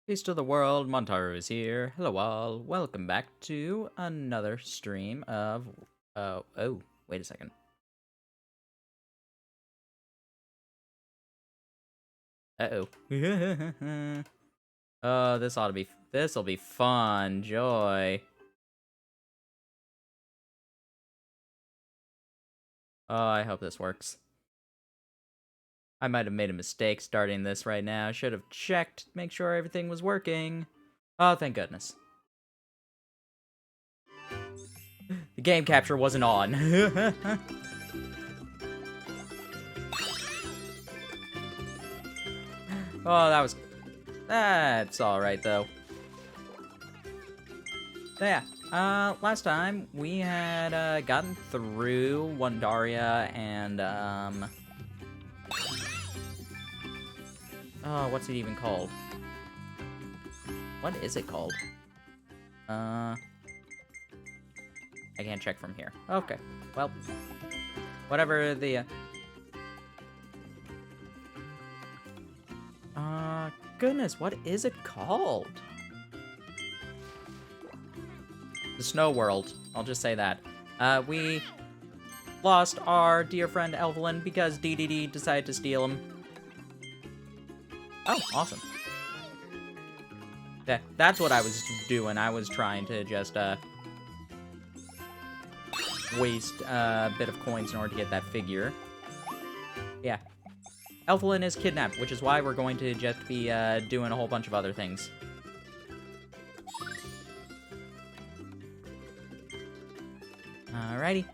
Peace to the world, Montaru is here. Hello all, welcome back to another stream of, oh, wait a second. Uh-oh. Oh, this'll be fun, joy. Oh, I hope this works. I might have made a mistake starting this right now. Should have checked, make sure everything was working. Oh, thank goodness. The game capture wasn't on. Oh, that's alright, though. So yeah, last time we had, gotten through Wandaria and, oh, what's it even called? What is it called? I can't check from here. Okay, well, whatever the, goodness, what is it called? The Snow World. I'll just say that. We lost our dear friend Evelyn because DDD decided to steal him. Oh, awesome. That's what I was doing. I was trying to just, waste a bit of coins in order to get that figure. Yeah. Evelyn is kidnapped, which is why we're going to just be, doing a whole bunch of other things. Alrighty.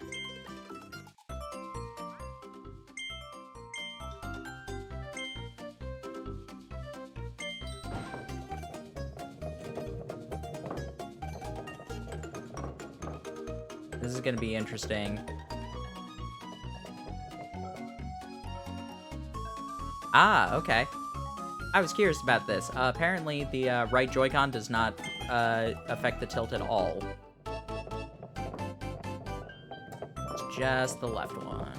This is gonna be interesting. Ah, okay. I was curious about this. Apparently, the right Joy-Con does not affect the tilt at all. It's just the left one.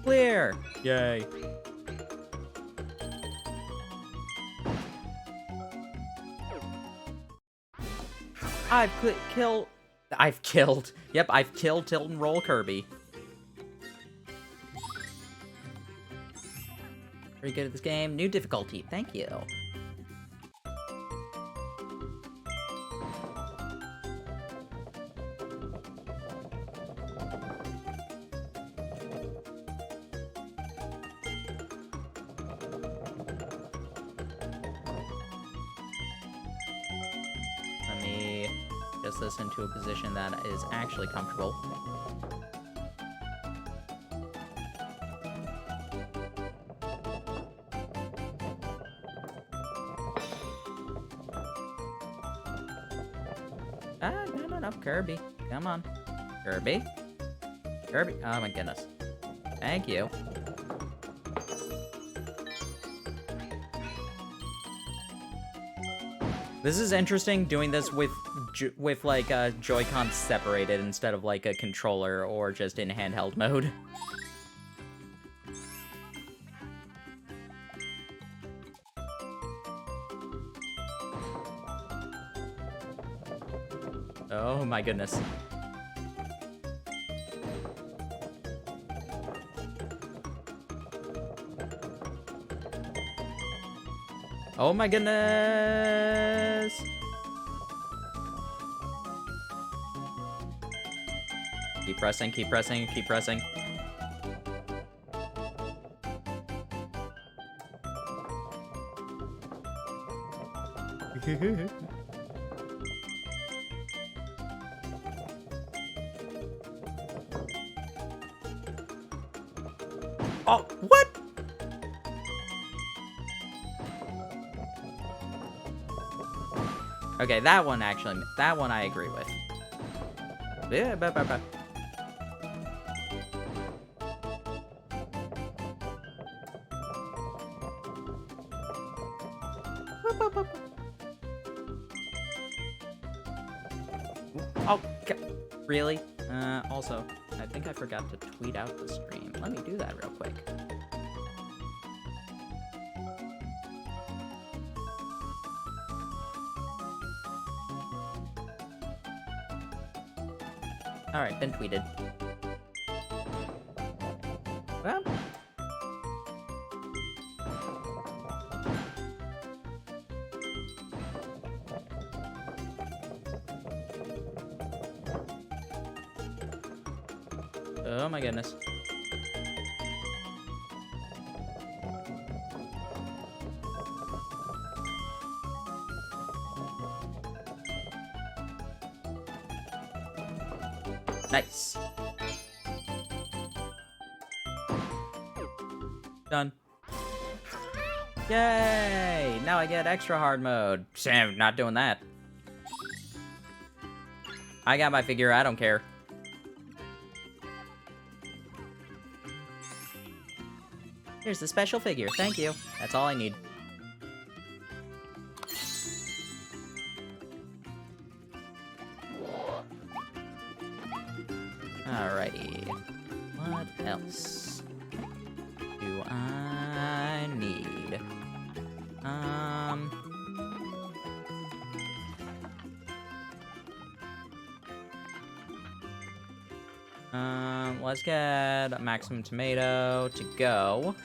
Clear! Yay. Yep, I've killed Tilt and Roll Kirby. Pretty good at this game. New difficulty. Thank you. Let me get this into a position that is actually comfortable. No, Kirby. Come on. Kirby? Kirby? Oh my goodness. Thank you. This is interesting, doing this with like, Joy-Con separated instead of, like, a controller or just in handheld mode. Oh my goodness. Oh my goodness! Keep pressing, keep pressing, keep pressing. Oh, what? Okay, that one I agree with. Yeah, Oh, really? Also, think I forgot to tweet out the stream. Let me do that real quick. Alright, been tweeted. Well. Oh my goodness. Nice. Done. Yay! Now I get extra hard mode. Sam, not doing that. I got my figure, I don't care. Here's the special figure, thank you. That's all I need. Alrighty. What else do I need? Let's get Maximum Tomato to go.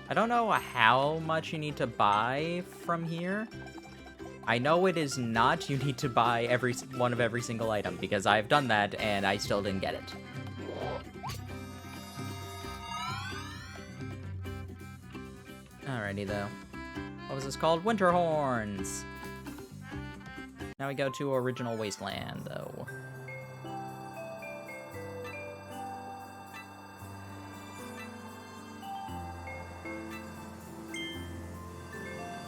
I don't know how much you need to buy from here. I know it is not you need to buy every single item, because I've done that and I still didn't get it. Alrighty though. What was this called? Winter Horns! Now we go to Original Wasteland though.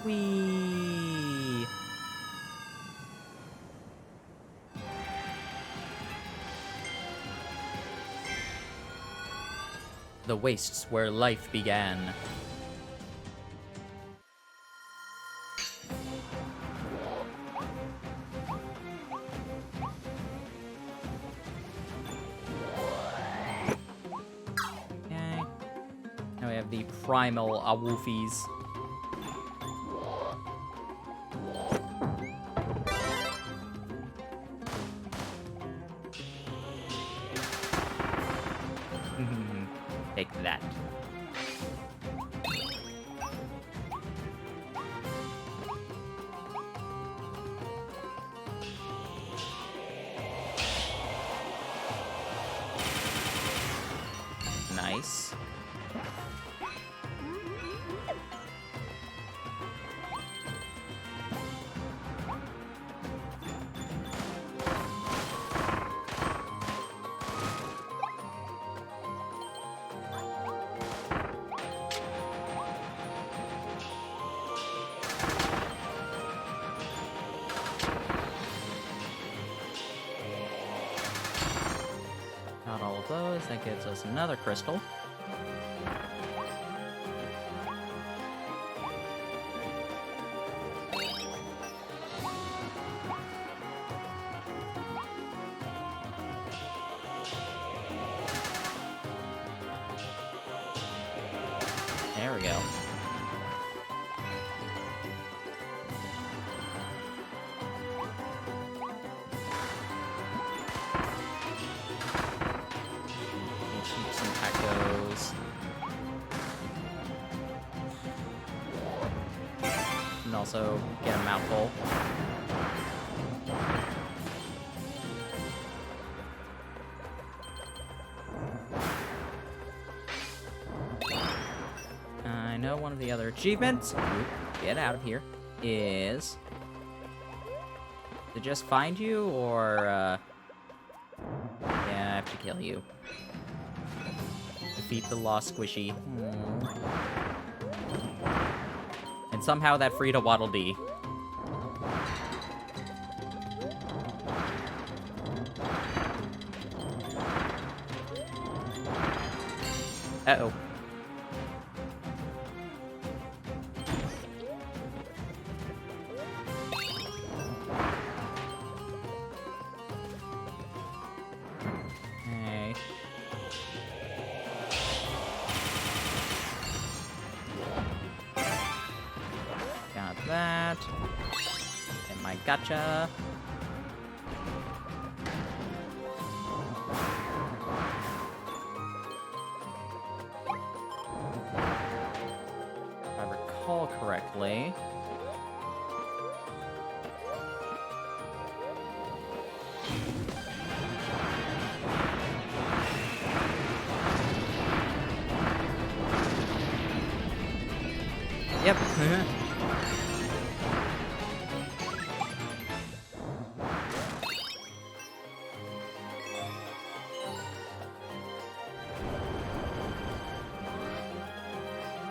Whee! The wastes where life began. Okay. Now we have the primal Awoofies. Take that. Nice. Got all of those. That gives us another crystal. There we go. Some tacos. And also get a mouthful. I know one of the other achievements, get out of here, is to just find you, or, yeah, I have to kill you. Defeat the lost squishy. And somehow that freed a Waddle Dee. Uh-oh. And my gotcha. If I recall correctly. Yep.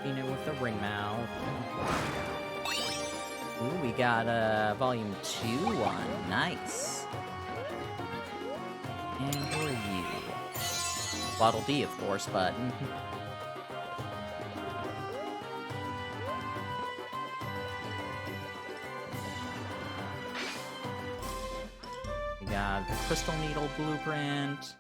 It with the ring mouth. Ooh, we got volume 2 one. Nice. And who are you? Waddle Dee, of course, but we got the Crystal Needle blueprint.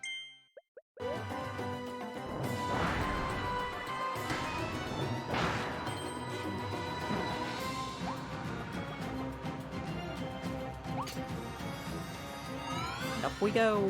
Up we go!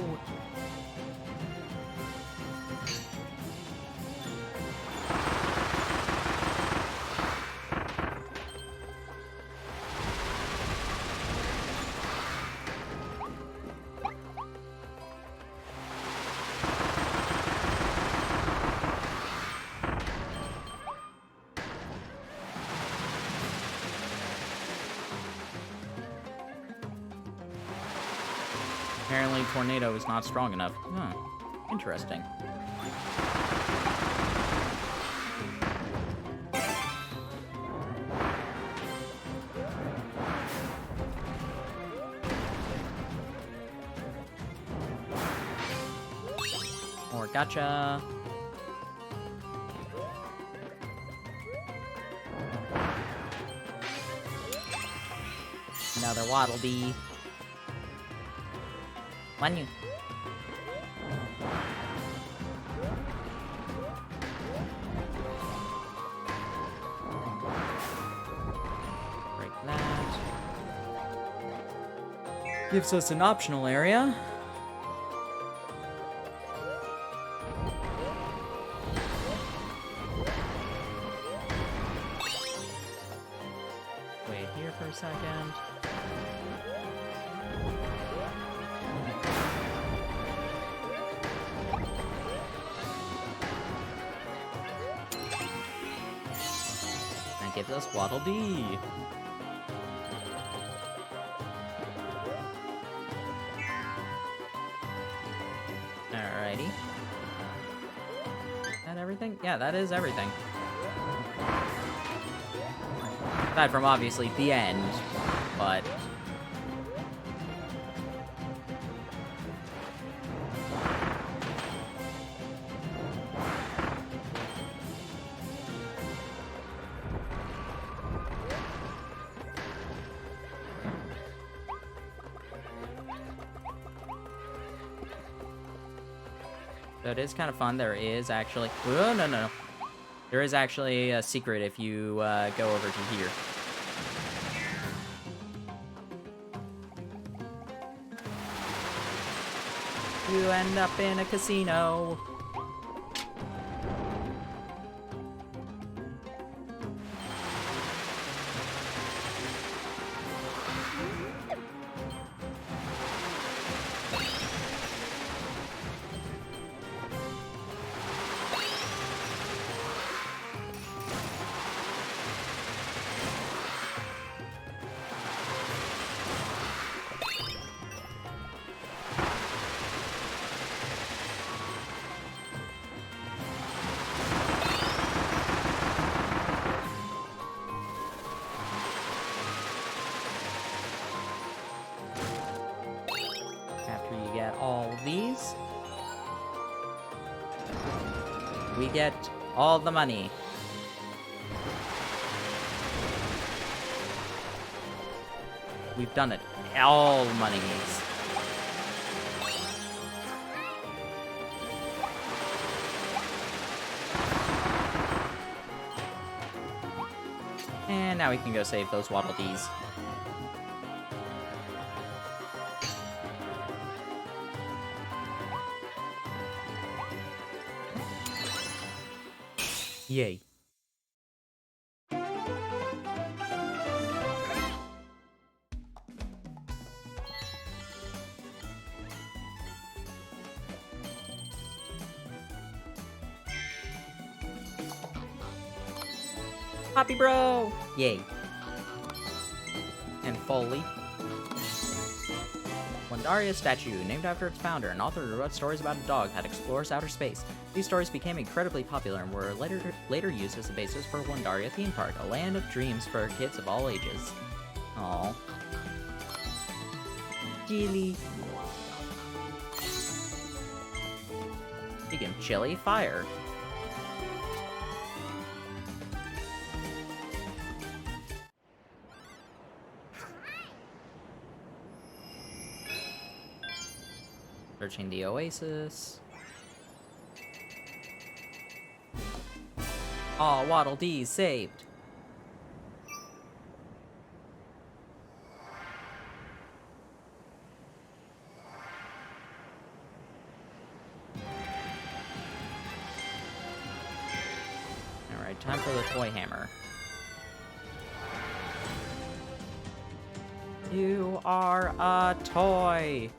Apparently, Tornado is not strong enough. Huh. Interesting. More gotcha. Another Waddle Dee. One you. Break that. Gives us an optional area. Wait here for a second. Gives us Waddle Dee. Alrighty. Is that everything? Yeah, that is everything. Aside from obviously the end, but so it is kind of fun. There is actually... Oh, no. There is actually a secret if you go over to here. You end up in a casino. Get all these. We get all the money. We've done it. All monies. And now we can go save those Waddle Dees. Yay. Poppy Bro! Yay. And Foley. Wandaria statue, named after its founder, an author who wrote stories about a dog that explores outer space. These stories became incredibly popular and were later used as the basis for Wandaria Theme Park, a land of dreams for kids of all ages. Aww. Gilly. Speaking of chili, fire. Searching the oasis. Aw, Waddle Dee saved. Alright, time for the toy hammer. You are a toy!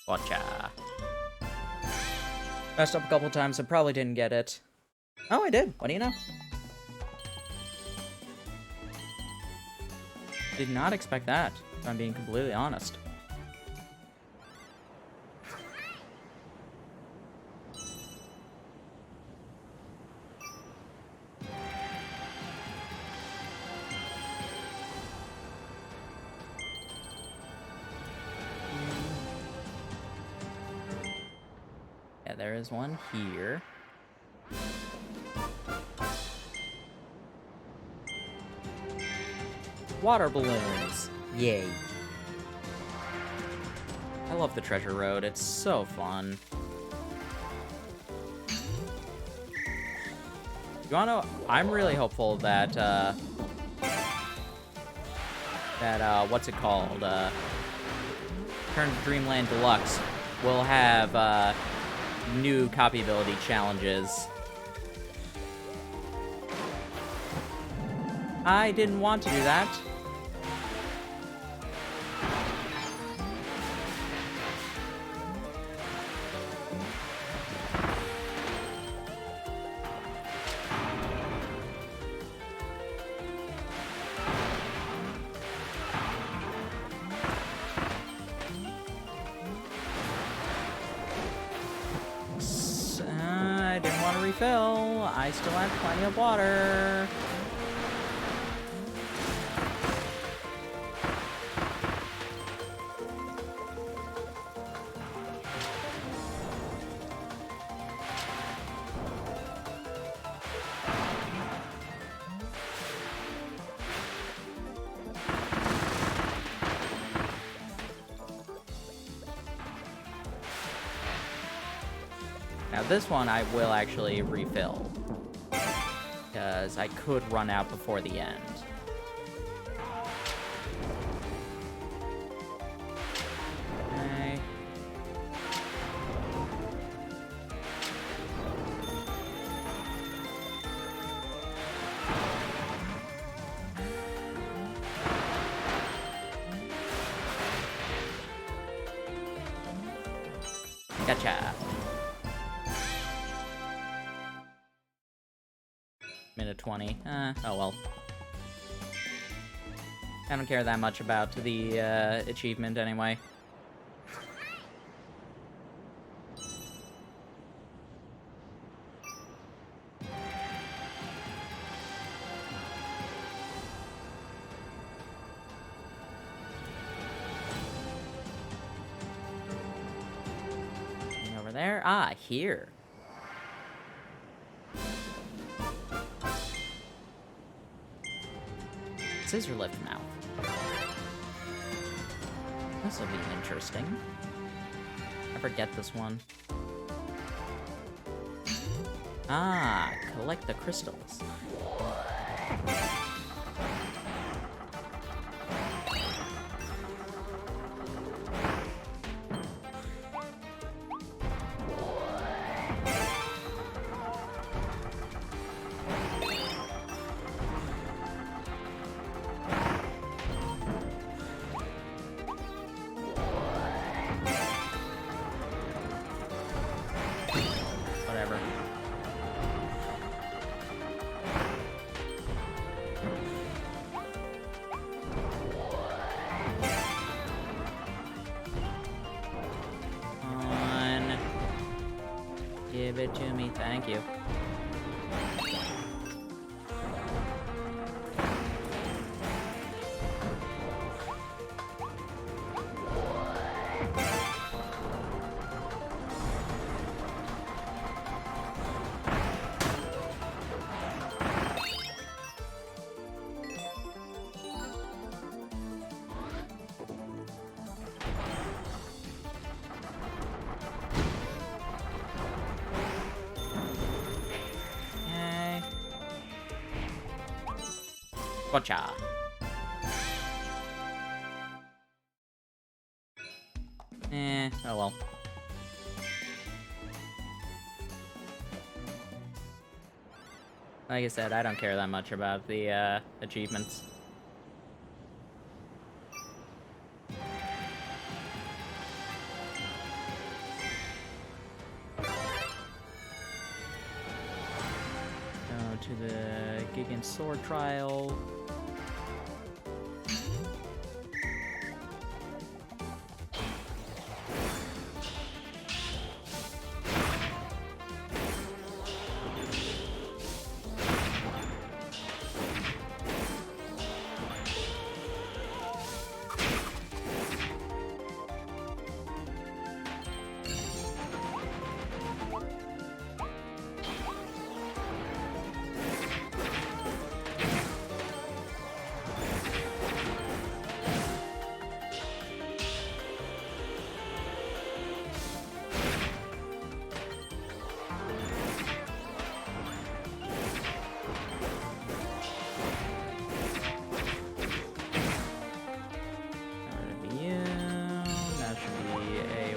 Gotcha. Messed up a couple times and probably didn't get it. Oh, I did. What do you know? Did not expect that, if I'm being completely honest. Yeah, there is one here. Water balloons! Yay. I love the treasure road, it's so fun. You wanna know, I'm really hopeful that, what's it called? Turn to Dreamland Deluxe will have, new copyability challenges. I didn't want to do that. I didn't want to refill. I still have plenty of water. Now this one I will actually refill, because I could run out before the end. Okay. Gotcha. Minute 20. Oh well. I don't care that much about the achievement anyway. there? Ah, here. Scissor lift mouth. This will be interesting. I forget this one. Ah, collect the crystals. Whatever. Give it to me, thank you. Gotcha. Oh well. Like I said, I don't care that much about the achievements. Go to the Gigan Sword Trial.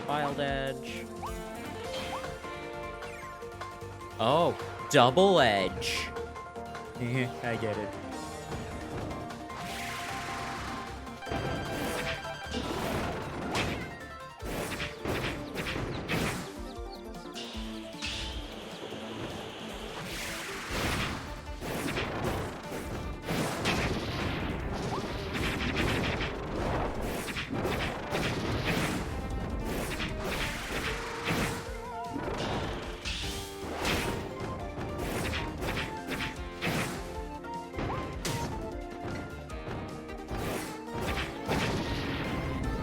Wild Edge. Oh, double edge. I get it.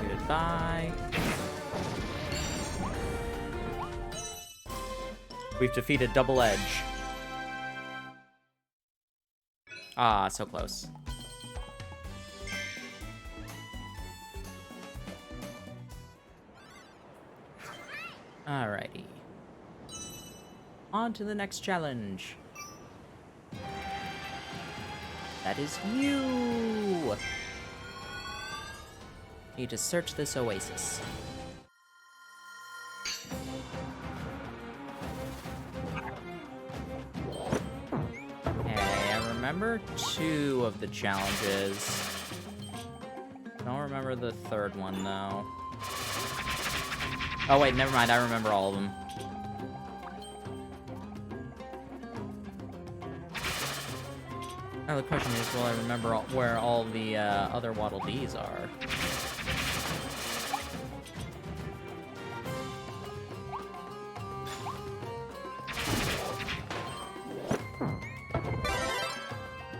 Goodbye. We've defeated Double Edge. Ah, so close. Alrighty. On to the next challenge. That is you! Need to search this oasis. Okay, I remember 2 of the challenges. I don't remember the 3rd one, though. Oh wait, never mind, I remember all of them. Now the question is, will I remember where all the other Waddle Dees are?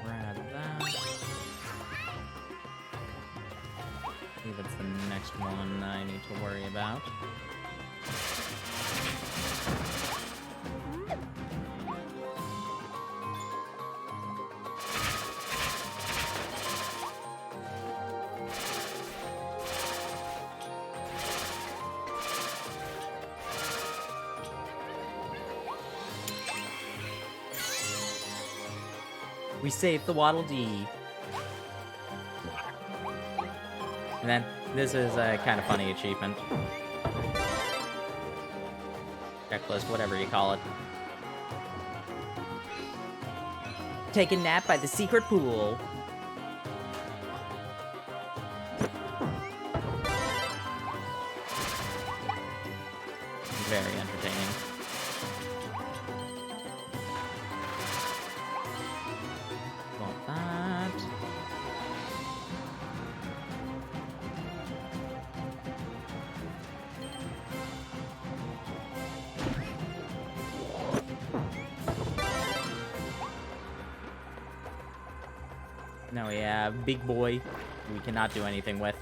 Grab that. I think that's the next one I need to worry about. We saved the Waddle Dee. And then, this is a kind of funny achievement. Checklist, whatever you call it. Take a nap by the secret pool. Very entertaining. Want that. Now we have Big Boy, who we cannot do anything with.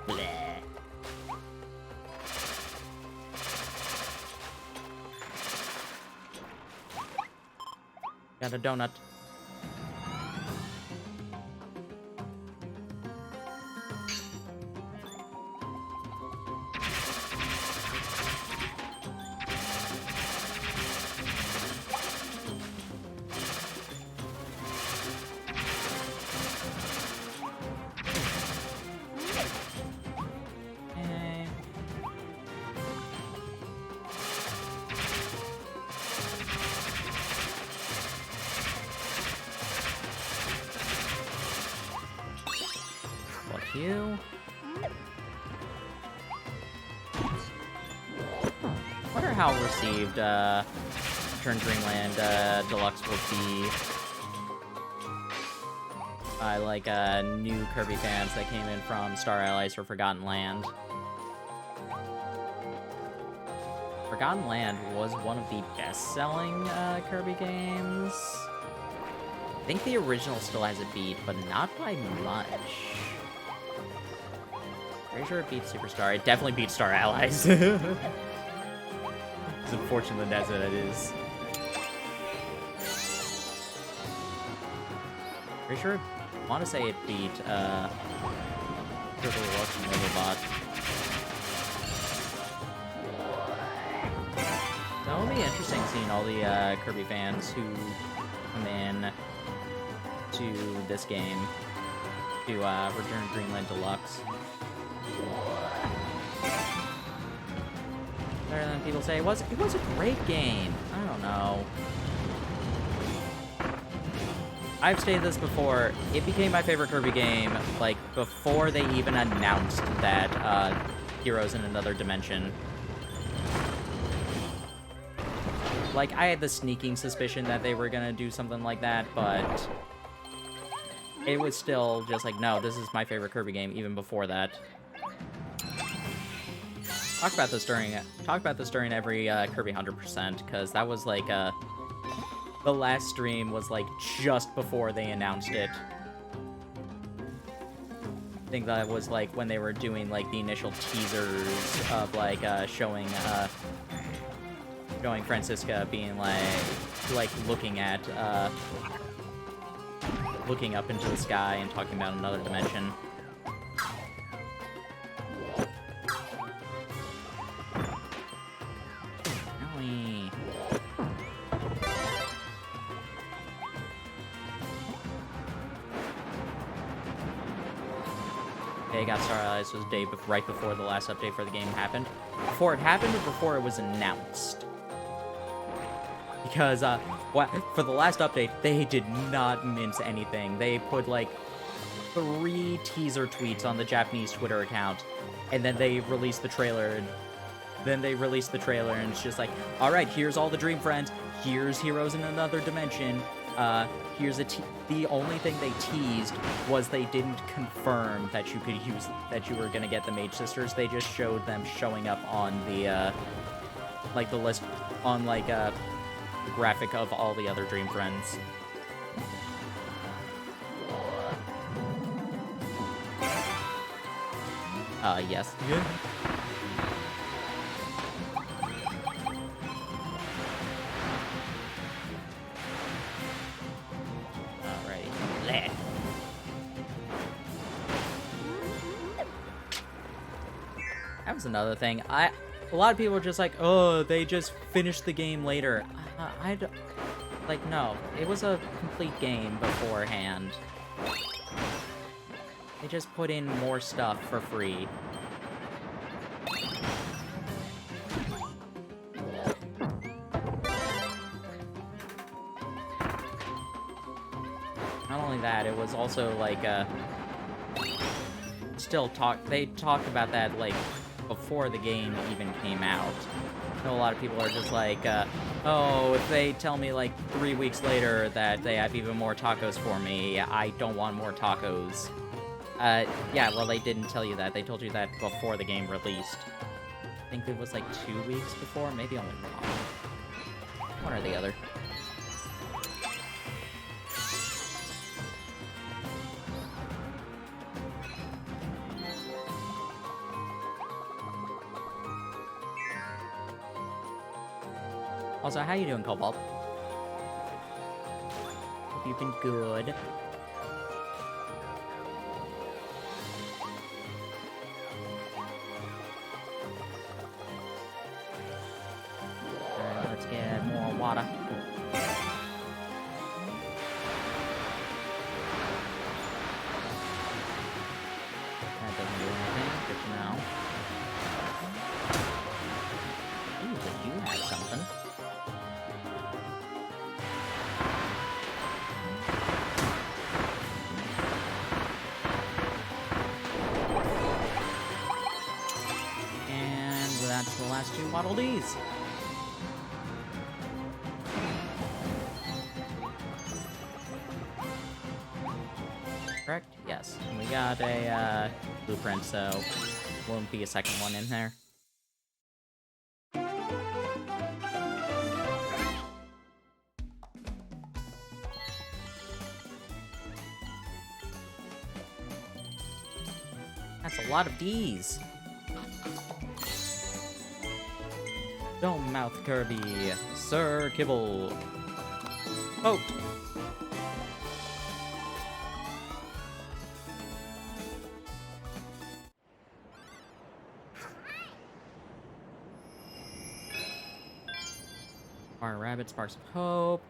Bleh. Got a donut. You. Wonder how received Return Dreamland Deluxe will be by like new Kirby fans that came in from Star Allies or Forgotten Land. Forgotten Land was one of the best-selling Kirby games. I think the original still has it beat, but not by much. Pretty sure it beats Superstar. It definitely beats Star Allies. As unfortunate as it is. Pretty sure I want to say it beat Triple Deluxe and Robobot. That will be interesting seeing all the Kirby fans who come in to this game to Return Dreamland Deluxe. Better than people say. It was a great game. I don't know. I've stated this before. It became my favorite Kirby game, like, before they even announced that Heroes in Another Dimension. Like, I had the sneaking suspicion that they were gonna do something like that, but it was still just like, no, this is my favorite Kirby game, even before that. Talk about this during every Kirby 100%, because that was like the last stream was like just before they announced it. I think that was like when they were doing like the initial teasers of like showing Francisca being like looking up into the sky and talking about another dimension. Got Star Allies was right before the last update for the game happened. Before it happened or before it was announced? Because for the last update, they did not mince anything. They put like 3 teaser tweets on the Japanese Twitter account, and then they released the trailer. And it's just like, all right, here's all the Dream Friends. Here's Heroes in Another Dimension. Here's the only thing they teased was they didn't confirm that you were gonna get the Mage Sisters. They just showed them showing up on the like the list on like the graphic of all the other Dream Friends. Yes. Yeah. That was another thing. A lot of people are just like, oh, they just finished the game later. Like, no, it was a complete game beforehand. They just put in more stuff for free. Not only that, it was also, like, they talked about that, like, before the game even came out. I know a lot of people are just like, oh, if they tell me, like, 3 weeks later that they have even more tacos for me, I don't want more tacos. Yeah, well, they didn't tell you that. They told you that before the game released. I think it was, like, 2 weeks before, maybe only one or the other. Also, how you doing, Cobalt? Hope you've been good. Alright, let's get more water. That doesn't do anything. Good to know. Ooh, but you have something. That's the last 2 Waddle Dees. Correct? Yes. We got a blueprint, so won't be a second one in there. That's a lot of D's. Don't mouth Kirby, Sir Kibble. Oh! Fire Rabbit, Sparks of Hope.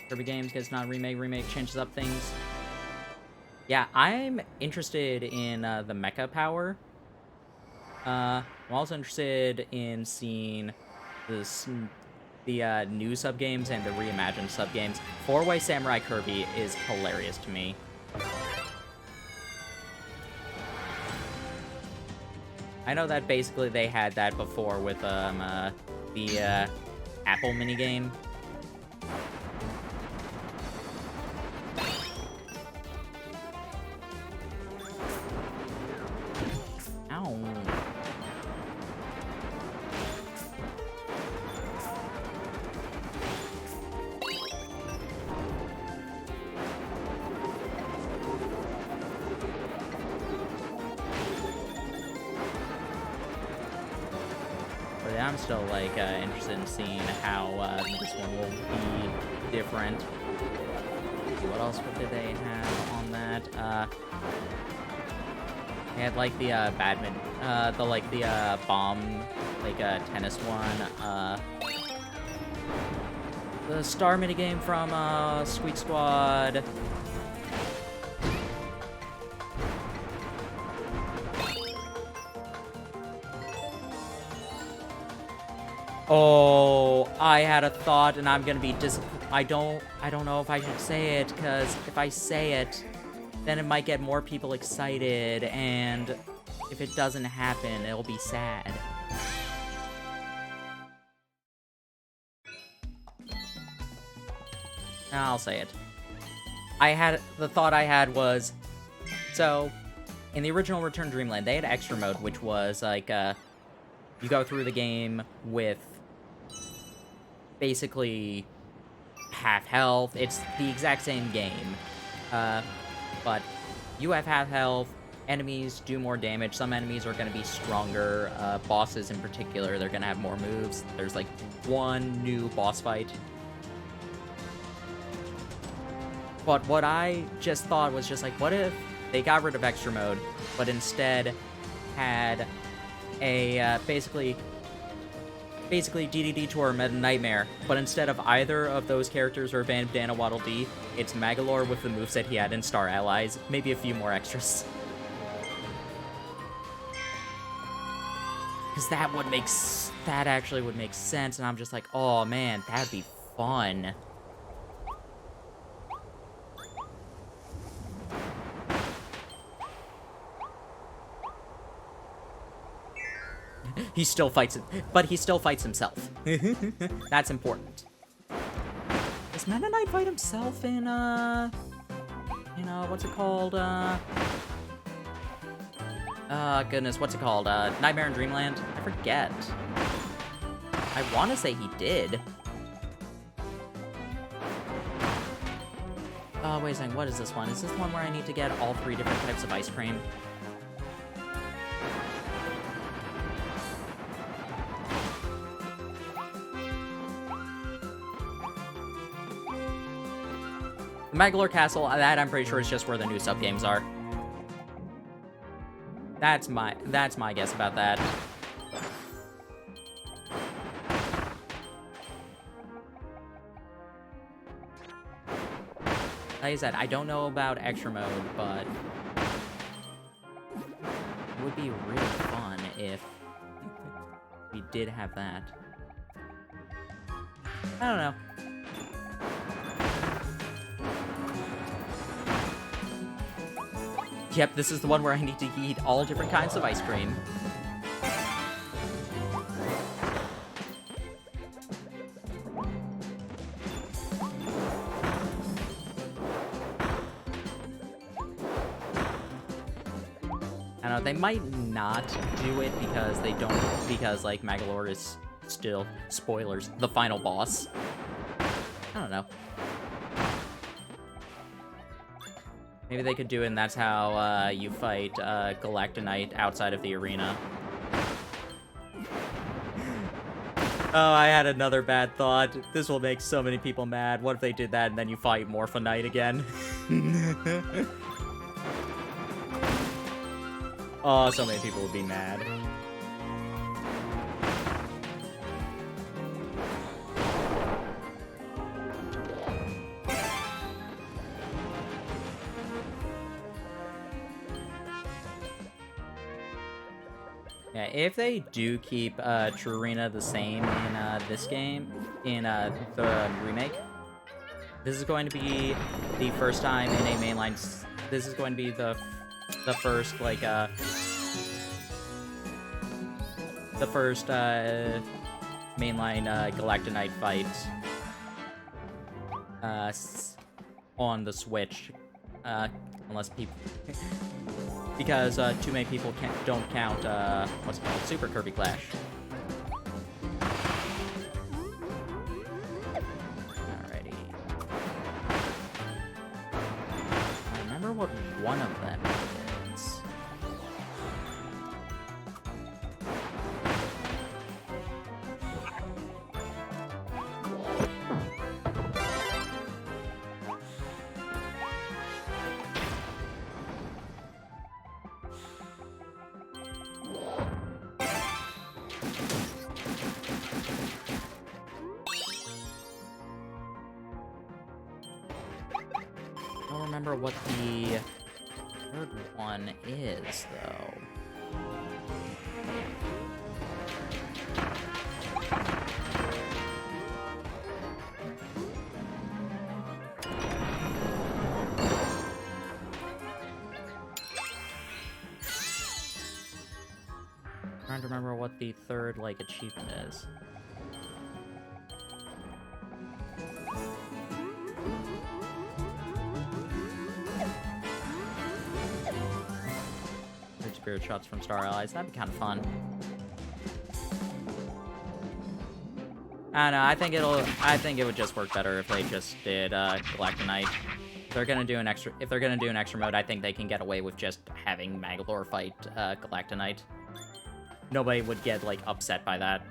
Kirby Games gets not remake, changes up things. Yeah, I'm interested in the mecha power. I'm also interested in seeing the new sub-games and the reimagined sub-games. 4-Way Samurai Kirby is hilarious to me. I know that basically they had that before with the Apple minigame. Ow. But yeah, I'm still, like, interested in seeing how this one will be different. Let's see, what else did they have on that? They had, like, the badminton, the bomb, like, tennis one, the star minigame from, Sweet Squad. Oh, I had a thought, and I'm gonna be I don't know if I should say it, because if I say it, then it might get more people excited, and if it doesn't happen, it'll be sad. I'll say it. The thought I had was, so, in the original Return to Dreamland, they had extra mode, which was, like, you go through the game with basically half health. It's the exact same game, but you have half health, enemies do more damage, some enemies are going to be stronger, bosses in particular, they're going to have more moves. There's, like, one new boss fight. But what I just thought was just like, what if they got rid of extra mode, but instead had a, basically, basically DDD Tour Meta Nightmare, but instead of either of those characters or Bandana Waddle Dee, it's Magolor with the moveset he had in Star Allies, maybe a few more extras. Because that actually would make sense, and I'm just like, oh man, that'd be fun. He still fights it, but he still fights himself. That's important. Does Meta Knight fight himself in, what's it called, goodness, what's it called? Nightmare in Dreamland? I forget. I want to say he did. Oh, wait a second, what is this one? Is this one where I need to get all 3 different types of ice cream? The Magolor Castle, that I'm pretty sure is just where the new sub-games are. That's my guess about that. Like I said, I don't know about extra mode, but it would be really fun if we did have that. I don't know. Yep, this is the one where I need to eat all different kinds of ice cream. I don't know, they might not do it because like Magolor is still, spoilers, the final boss. I don't know. Maybe they could do it, and that's how you fight Galactonite outside of the arena. Oh, I had another bad thought. This will make so many people mad. What if they did that and then you fight Morphinite again? Oh, so many people would be mad. Yeah, if they do keep Trurina the same in this game, in the remake, this is going to be the first time in a mainline. This is going to be the first like the first mainline Galactonite fight on the Switch, unless people. Because too many people don't count what's it called, Super Kirby Clash. Alrighty. I remember what one of them is. I don't remember what the third one is, though. Trying to remember what the third, like, achievement is. Spirit shots from Star Allies. That'd be kind of fun. I don't know. I think it would just work better if they just did Galactonite. If they're gonna do an extra mode, I think they can get away with just having Magolor fight Galactonite. Nobody would get like upset by that.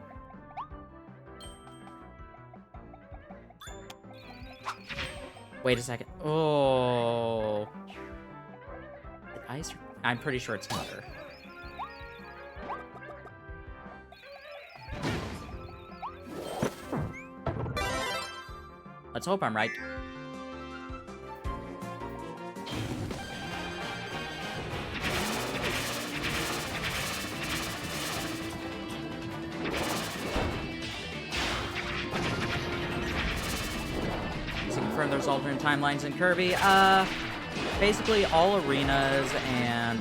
Wait a second. Oh. Ice. I'm pretty sure it's Mother. Let's hope I'm right. There's alternate timelines in Kirby. Basically all arenas and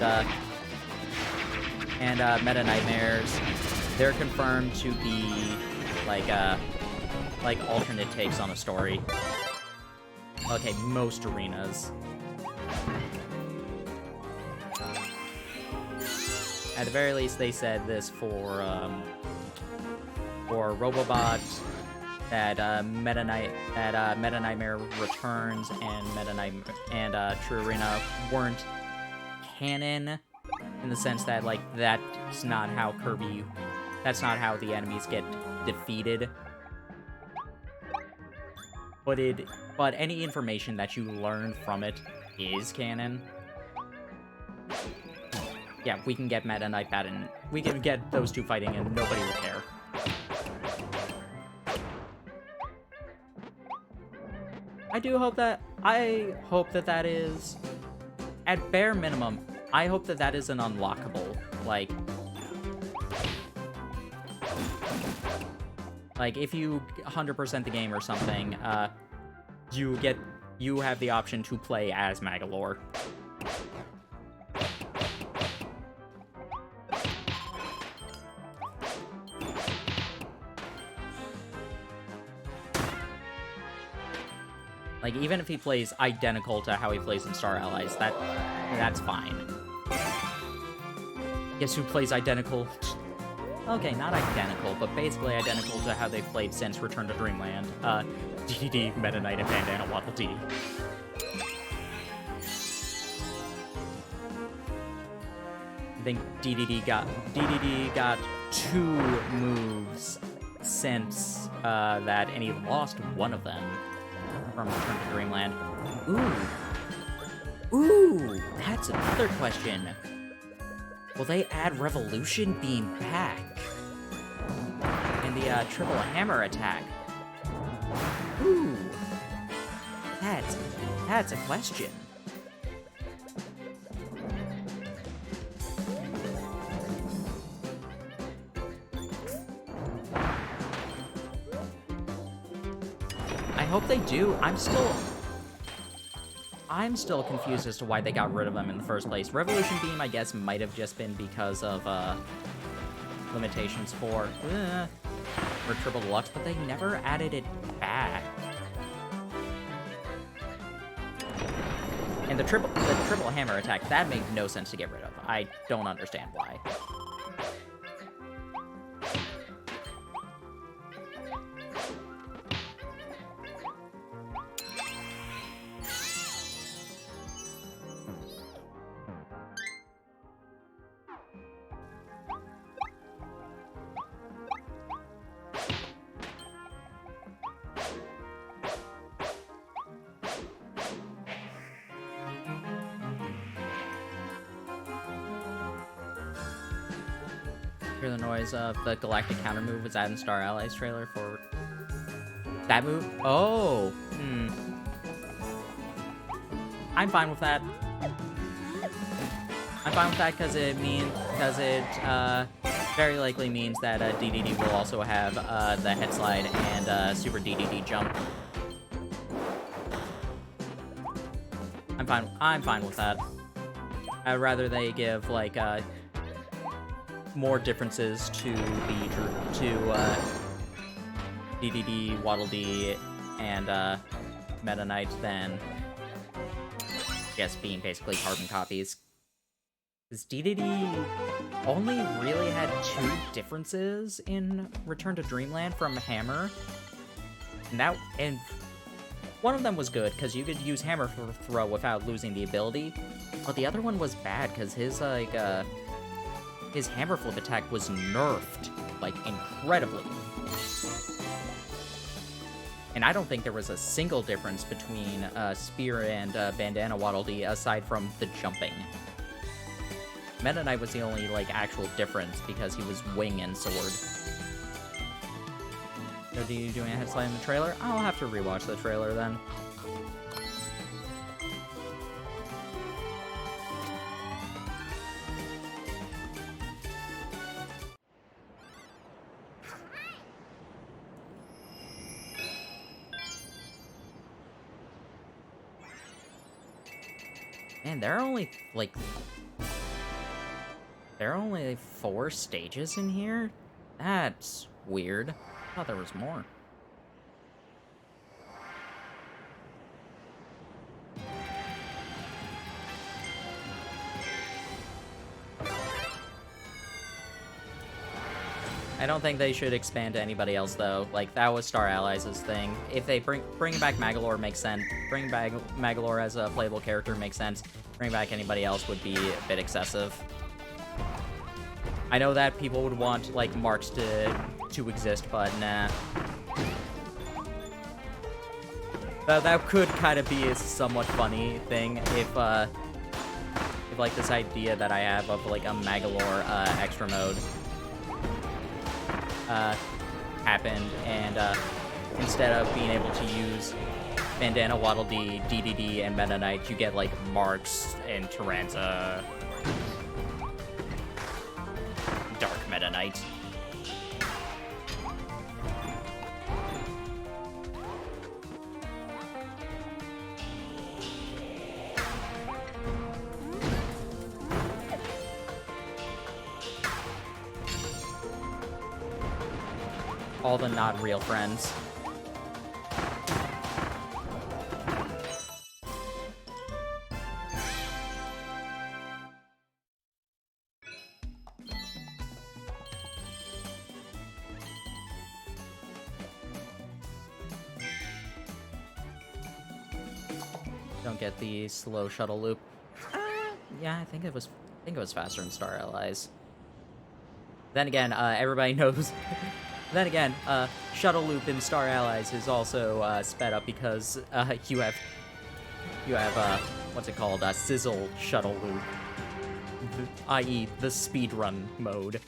Meta Nightmares, they're confirmed to be like alternate takes on a story. Okay, most arenas. At the very least, they said this for Robobot. That Meta Nightmare Returns and True Arena weren't canon in the sense that that's not how the enemies get defeated. But any information that you learn from it is canon. Yeah, we can get Meta Knight and we can get those two fighting and nobody will care. I hope that is, at bare minimum, I hope that is an unlockable, like if you 100% the game or something, you have the option to play as Magolor. Even if he plays identical to how he plays in Star Allies, that's fine. Guess who plays identical? Okay, not identical, but basically identical to how they've played since Return to Dreamland. DDD, Meta Knight, and Bandana Waddle Dee. I think DDD got 2 moves since that, and he lost one of them from Return to Dreamland. Ooh, that's another question. Will they add Revolution Beam back? And the triple hammer attack? Ooh, that's a question. I hope they do. I'm still confused as to why they got rid of them in the first place. Revolution Beam, I guess, might have just been because of limitations for Triple Deluxe, but they never added it back. And the triple hammer attack, that made no sense to get rid of. I don't understand why. Hear the noise of the galactic counter move. Was that in Star Allies trailer for that move? Oh, I'm fine with that. I'm fine with that because it very likely means that DDD will also have the head slide and super DDD jump. I'm fine with that. I'd rather they give more differences to DDD, Waddle Dee, and Meta Knight than just being basically carbon copies. Because DDD only really had 2 differences in Return to Dreamland from Hammer, and one of them was good because you could use Hammer Throw without losing the ability, but the other one was bad because his hammer flip attack was nerfed, incredibly. And I don't think there was a single difference between Spear and Bandana Waddle Dee aside from the jumping. Meta Knight was the only, actual difference because he was Wing and Sword. Are you doing a head slide in the trailer? I'll have to rewatch the trailer then. Man, there are only, like... There are only 4 stages in here? That's weird. I thought there was more. I don't think they should expand to anybody else, though. Like, that was Star Allies' thing. If they bring back Magolor makes sense. Bring back Magolor as a playable character makes sense. Bring back anybody else would be a bit excessive. I know that people would want, like, marks to exist, but nah. That could kind of be a somewhat funny thing if like, this idea that I have of, like, a Magolor extra mode happened, and instead of being able to use Bandana, Waddle Dee, DDD, and Meta Knight, you get, like, Marks and Taranza. Dark Meta Knight. All the not real friends. Don't get the slow shuttle loop. Yeah, I think it was faster in Star Allies. Then again, everybody knows. Then again, shuttle loop in Star Allies is also sped up because you have what's it called? Sizzle shuttle loop, i.e. the speedrun mode.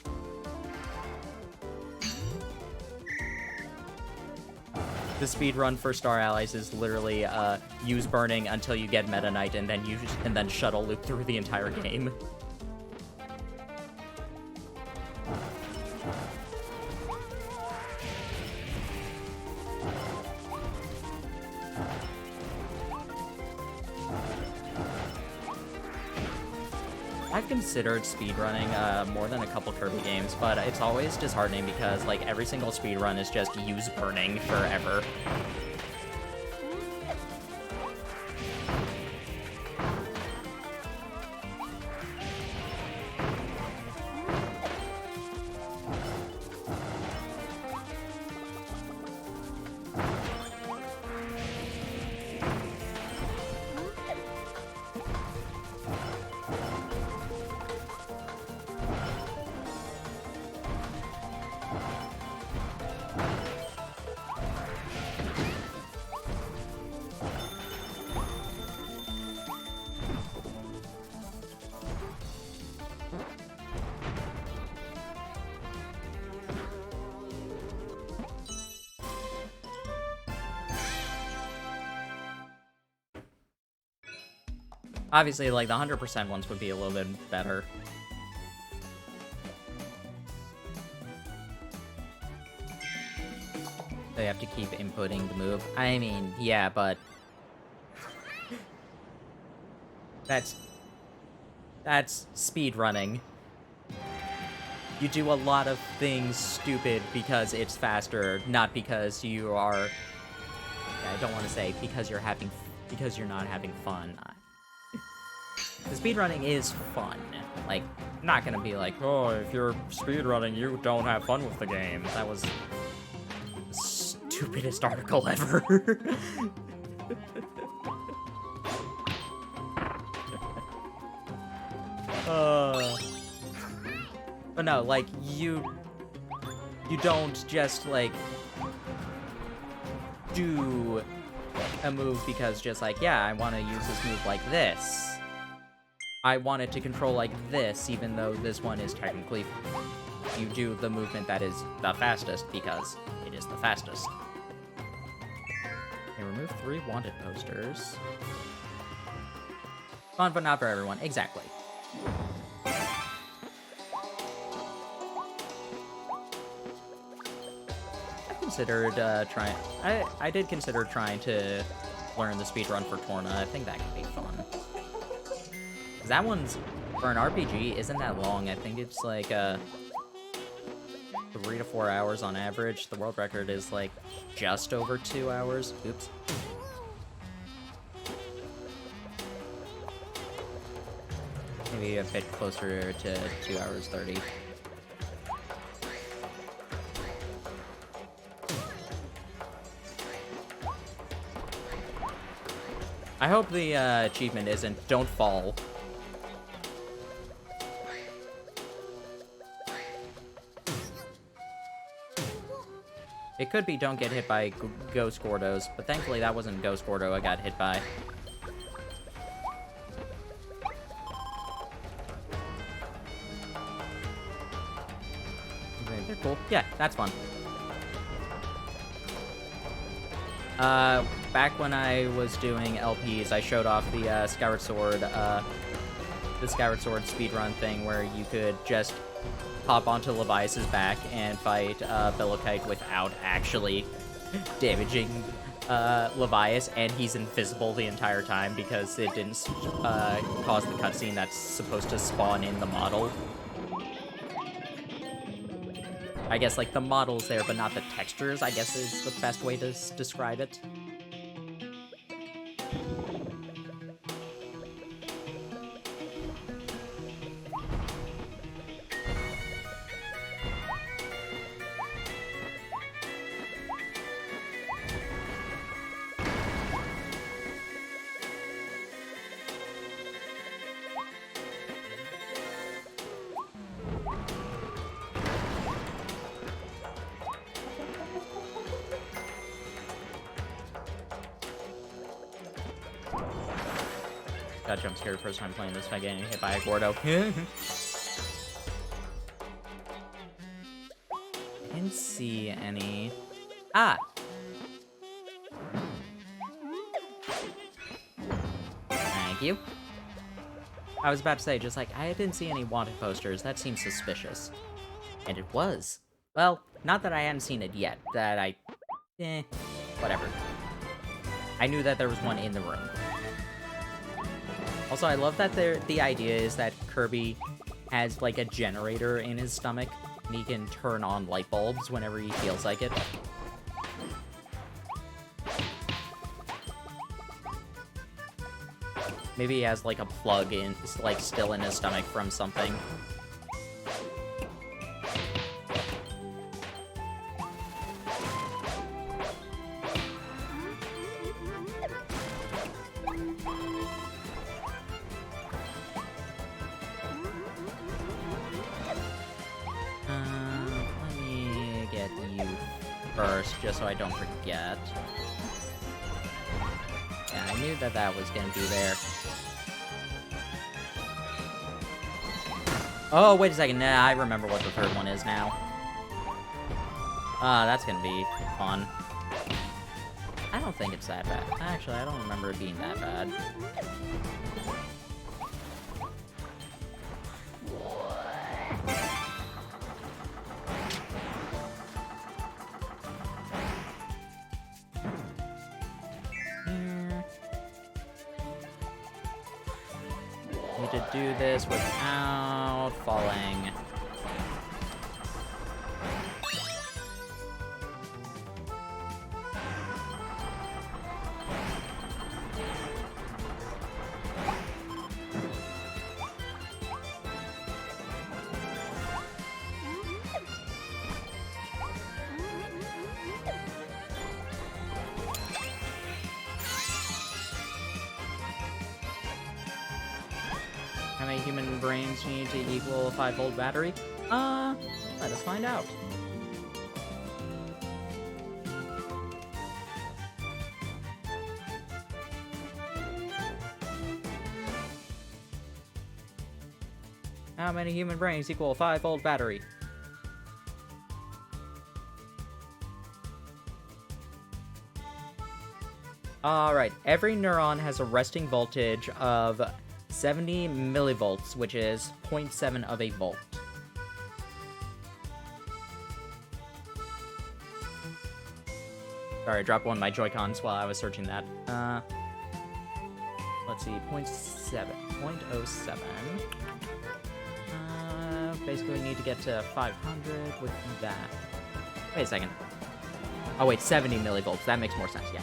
The speedrun for Star Allies is literally use burning until you get Meta Knight, and then shuttle loop through the entire game. I've considered speedrunning more than a couple Kirby games, but it's always disheartening because, like, every single speedrun is just use burning forever. Obviously, like, the 100% ones would be a little bit better. They have to keep inputting to move. I mean, yeah, but... That's speedrunning. You do a lot of things stupid because it's faster, not because you are... I don't want to say because you're not having fun. The speedrunning is fun. Like, I'm not gonna be like, oh, if you're speedrunning, you don't have fun with the game. That was the stupidest article ever. But no, like, you don't just, like, do a move because just like, yeah, I want to use this move like this. I want it to control like this, even though this one is technically you do the movement that is the fastest because it is the fastest. Okay, remove 3 wanted posters. Fun, but not for everyone. Exactly. I did consider trying to learn the speedrun for Torna. I think that could be fun. 'Cause that one's, for an RPG, isn't that long. I think it's like 3 to 4 hours on average. The world record is like just over 2 hours. Oops. Maybe a bit closer to 2 hours 30. I hope the achievement isn't "Don't fall." It could be "Don't get hit by Ghost Gordos," but thankfully that wasn't Ghost Gordo I got hit by. Okay, they're cool. Yeah, that's fun. Back when I was doing LPs, I showed off the Skyward Sword speedrun thing where you could just hop onto Levias's back and fight Bellokite without actually damaging Levias, and he's invisible the entire time because it didn't cause the cutscene that's supposed to spawn in the model. I guess, like, the model's there, but not the textures, I guess is the best way to describe it. Got jump scared first time playing this by getting hit by a Gordo. Didn't see any. Ah! Thank you. I was about to say, just like, I didn't see any wanted posters. That seems suspicious. And it was. Well, not that I hadn't seen it yet. That I... whatever. I knew that there was one in the room. Also, I love that the idea is that Kirby has, like, a generator in his stomach, and he can turn on light bulbs whenever he feels like it. Maybe he has, like, a plug in, like, still in his stomach from something. Let me get you first, just so I don't forget. Yeah, I knew that that was gonna be there. Oh, wait a second. Nah, I remember what the third one is now. That's gonna be fun. I don't think it's that bad. Actually, I don't remember it being that bad. Need to do this without falling. How many human brains need to equal a 5-volt battery? Let us find out. How many human brains equal a 5-volt battery? Alright, every neuron has a resting voltage of 70 millivolts, which is 0.7 of a volt. Sorry, I dropped one of my Joy-Cons while I was searching that. Let's see, 0.7. Basically we need to get to 500 with that. Wait a second. Oh wait, 70 millivolts. That makes more sense, yeah.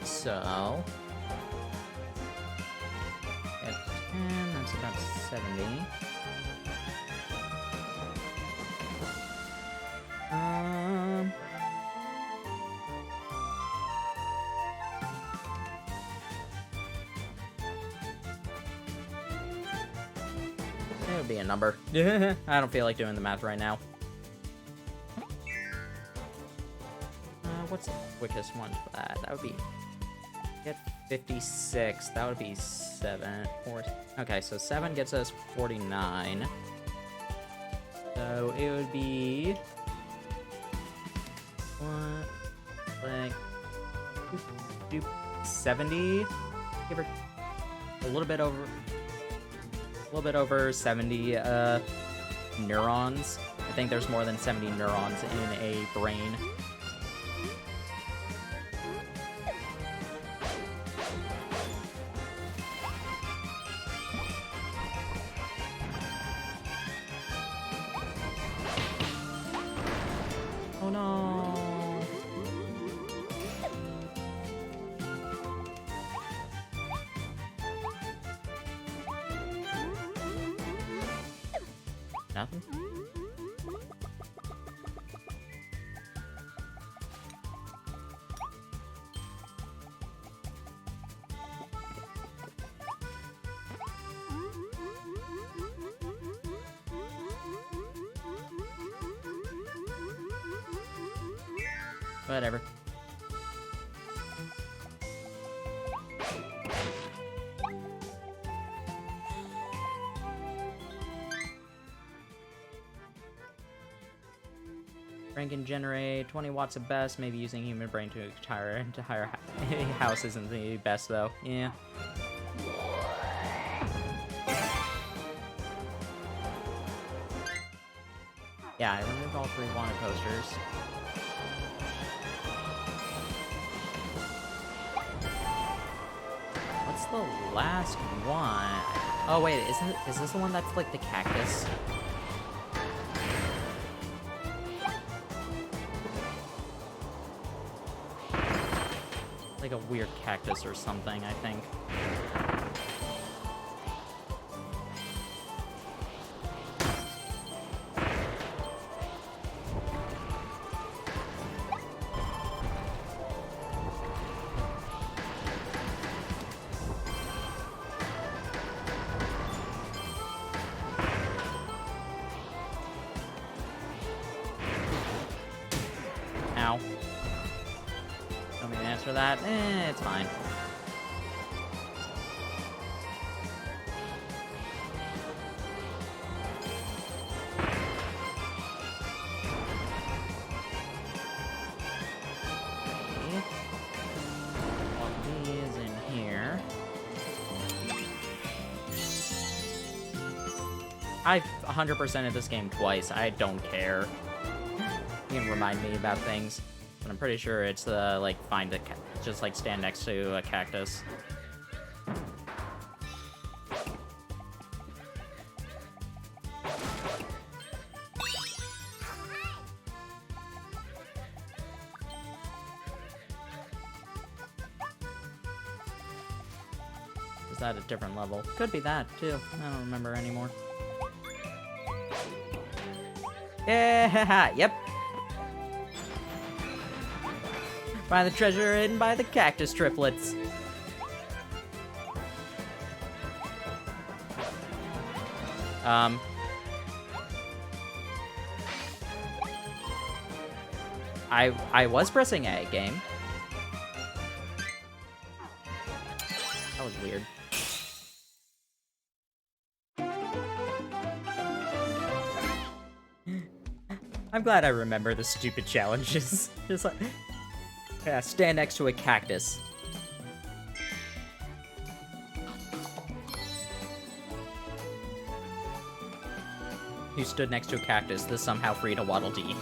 So... At 10, that's about 70. It would be a number. I don't feel like doing the math right now. What's the quickest one for that? That would be... Get 56. That would be 7. 4. Okay, so 7 gets us 49. So it would be... Like... 70? Give her... A little bit over 70 neurons. I think there's more than 70 neurons in a brain. Oh no. Nothing? Whatever. Brain can generate 20 watts at best. Maybe using human brain to entire house isn't the best, though. Yeah. Yeah, I removed all 3 wanted posters. What's the last one? Oh wait, is this the one that's like the cactus? Like a weird cactus or something, I think. Ow. Don't need an answer for that. It's fine. All these in here. I've 100%ed this game twice. I don't care. You can remind me about things, but I'm pretty sure it's like find a just like stand next to a cactus. Is that a different level? Could be that too. I don't remember anymore. Yeah, yep. Find the treasure hidden by the cactus triplets. I was pressing A, game. That was weird. I'm glad I remember the stupid challenges. Just like... Yeah, stand next to a cactus. You stood next to a cactus. This somehow freed a Waddle Dee.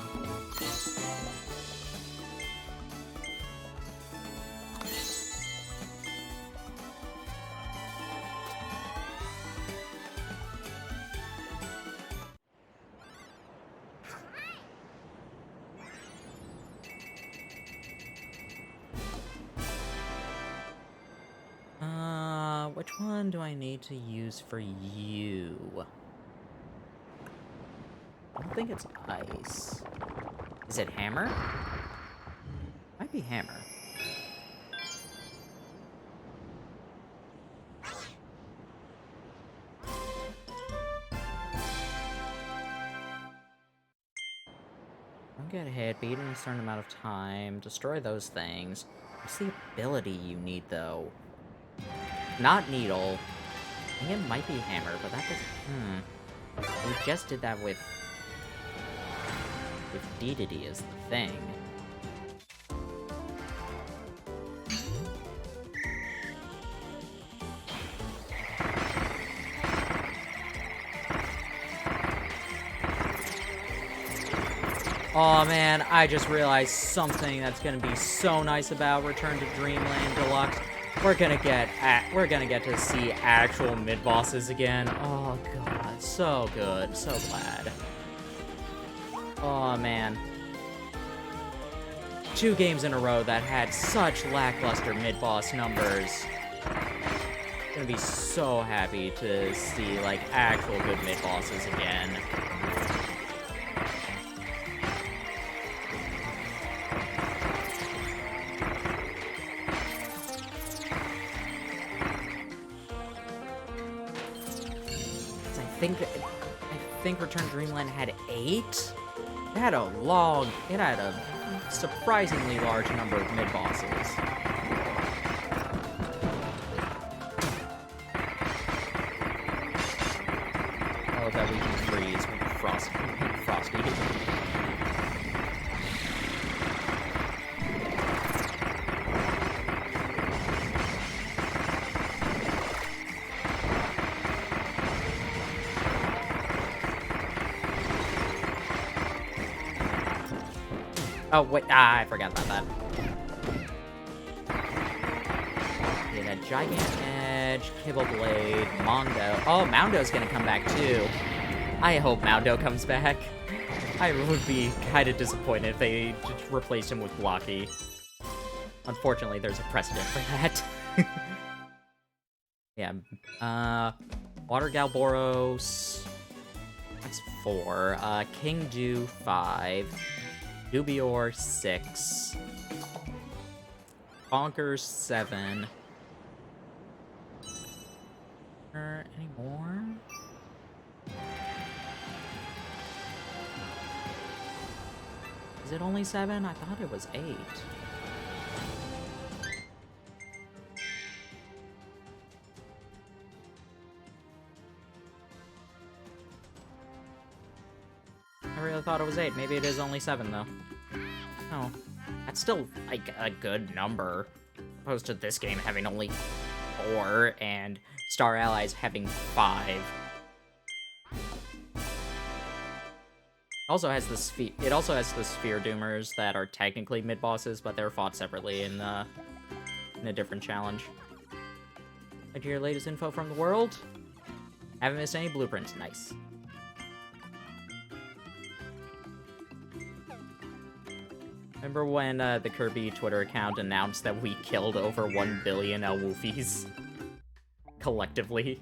Which one do I need to use for you? I don't think it's ice. Is it hammer? Might be hammer. Don't get hit, beat in a certain amount of time, destroy those things. What's the ability you need, though? Not needle. I think it might be hammer, but that doesn't... We just did that with Dedede is the thing. Oh man, I just realized something that's gonna be so nice about Return to Dreamland Deluxe. We're gonna get to see actual mid-bosses again. Oh god, so good, so glad. Oh man. 2 games in a row that had such lackluster mid-boss numbers. Gonna be so happy to see, like, actual good mid-bosses again. I think Return to Dreamland had 8? It had a surprisingly large number of mid-bosses. Oh, that we can freeze with Frosty. Oh, wait, I forgot about that. Yeah, that Gigant Edge, Kibble Blade, Mondo. Oh, Moundo's gonna come back, too. I hope Moundo comes back. I would be kind of disappointed if they just replaced him with Blocky. Unfortunately, there's a precedent for that. Yeah, Water Galboros, that's 4. King Dew, 5. Dubior, 6. Bonkers, 7. Any more? Is it only 7? I thought it was 8. I really thought it was 8. Maybe it is only 7, though. Oh. That's still, like, a good number. Opposed to this game having only 4, and Star Allies having 5. It also has the Sphere Doomers that are technically mid-bosses, but they're fought separately in a different challenge. Like your latest info from the world? Haven't missed any blueprints. Nice. Remember when the Kirby Twitter account announced that we killed over 1 billion Elwoofies? Collectively.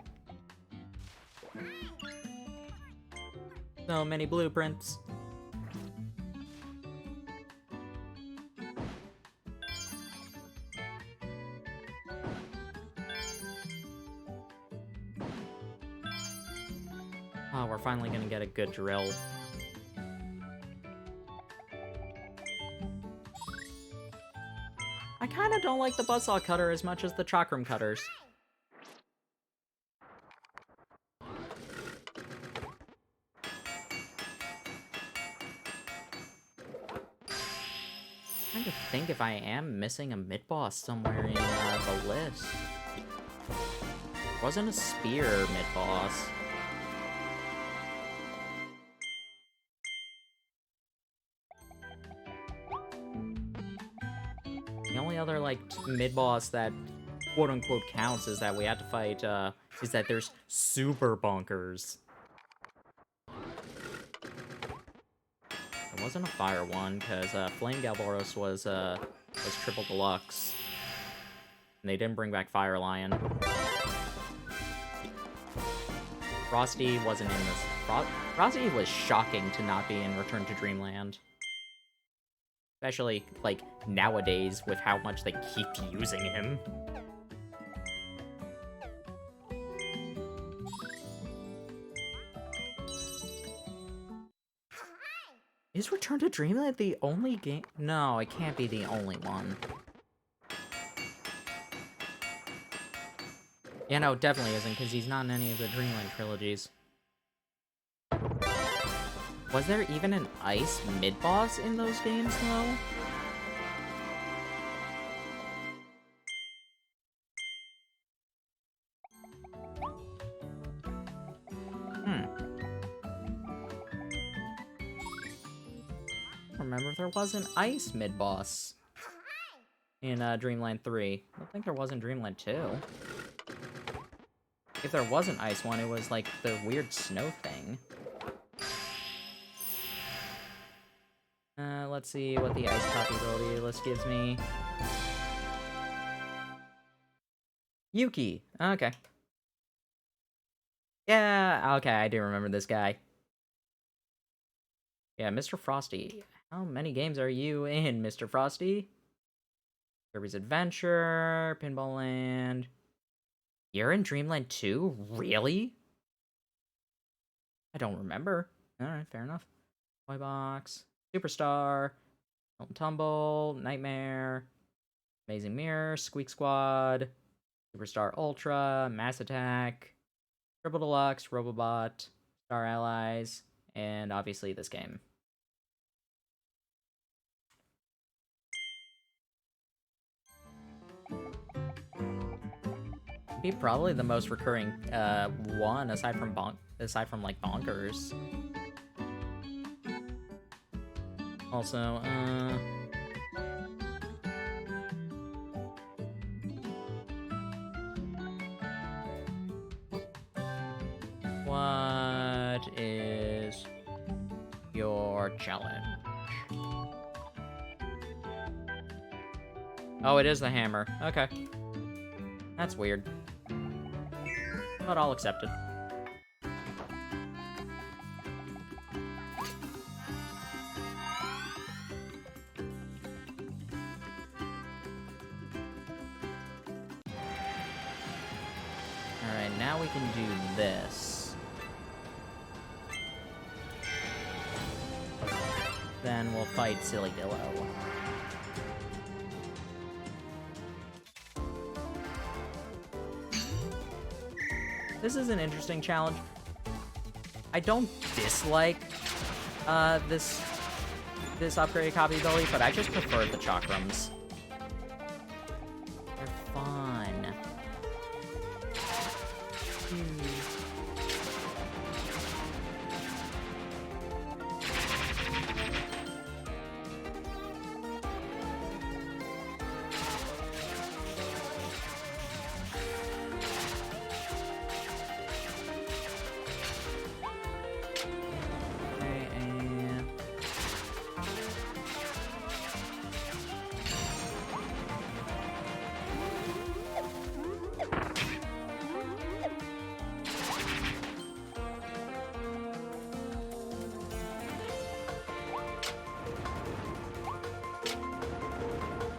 So many blueprints. Oh, we're finally gonna get a good drill. I kinda don't like the Buzzsaw Cutter as much as the Chakram Cutters. trying to think if I am missing a mid-boss somewhere in the list. Wasn't a spear mid-boss. The only other, like, mid-boss that quote-unquote counts is that we had to fight, is that there's super bunkers. There wasn't a fire one, because, Flame Galboros was triple deluxe. And they didn't bring back Fire Lion. Frosty wasn't in this. Frosty was shocking to not be in Return to Dreamland. Especially, like, nowadays with how much they keep using him. Is Return to Dreamland the only game? No, it can't be the only one. Yeah, no, it definitely isn't, because he's not in any of the Dreamland trilogies. Was there even an ice mid-boss in those games, though? I remember if there was an ice mid-boss in Dreamland 3. I don't think there was in Dreamland 2. If there was an ice one, it was like the weird snow thing. Let's see what the ice copy ability list gives me. Yuki. Okay. Yeah, okay, I do remember this guy. Yeah, Mr. Frosty. How many games are you in, Mr. Frosty? Kirby's Adventure, Pinball Land. You're in Dreamland 2? Really? I don't remember. Alright, fair enough. Toy Box, Superstar, Tilt and Tumble, Nightmare, Amazing Mirror, Squeak Squad, Superstar Ultra, Mass Attack, Triple Deluxe, Robobot, Star Allies, and obviously this game. Be probably the most recurring one aside from like Bonkers. Also, what is your challenge? Oh, it is the hammer. Okay. That's weird. But I'll accept it. Alright, now we can do this. Then we'll fight Silly Dillo. This is an interesting challenge. I don't dislike this upgraded copy ability, but I just prefer the chakrams. They're fun.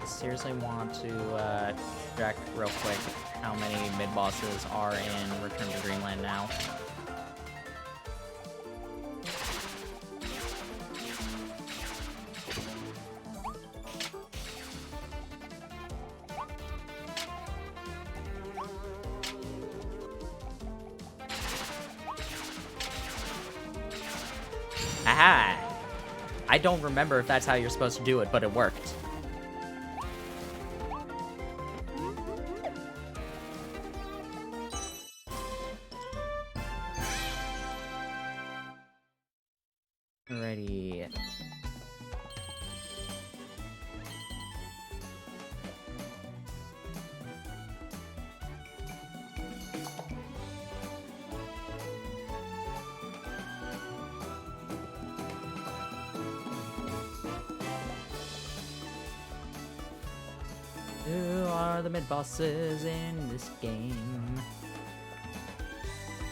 Seriously want to check real quick how many mid-bosses are in Return to Dreamland now. Aha! I don't remember if that's how you're supposed to do it, but it worked. Alrighty. Who are the mid-bosses in this game?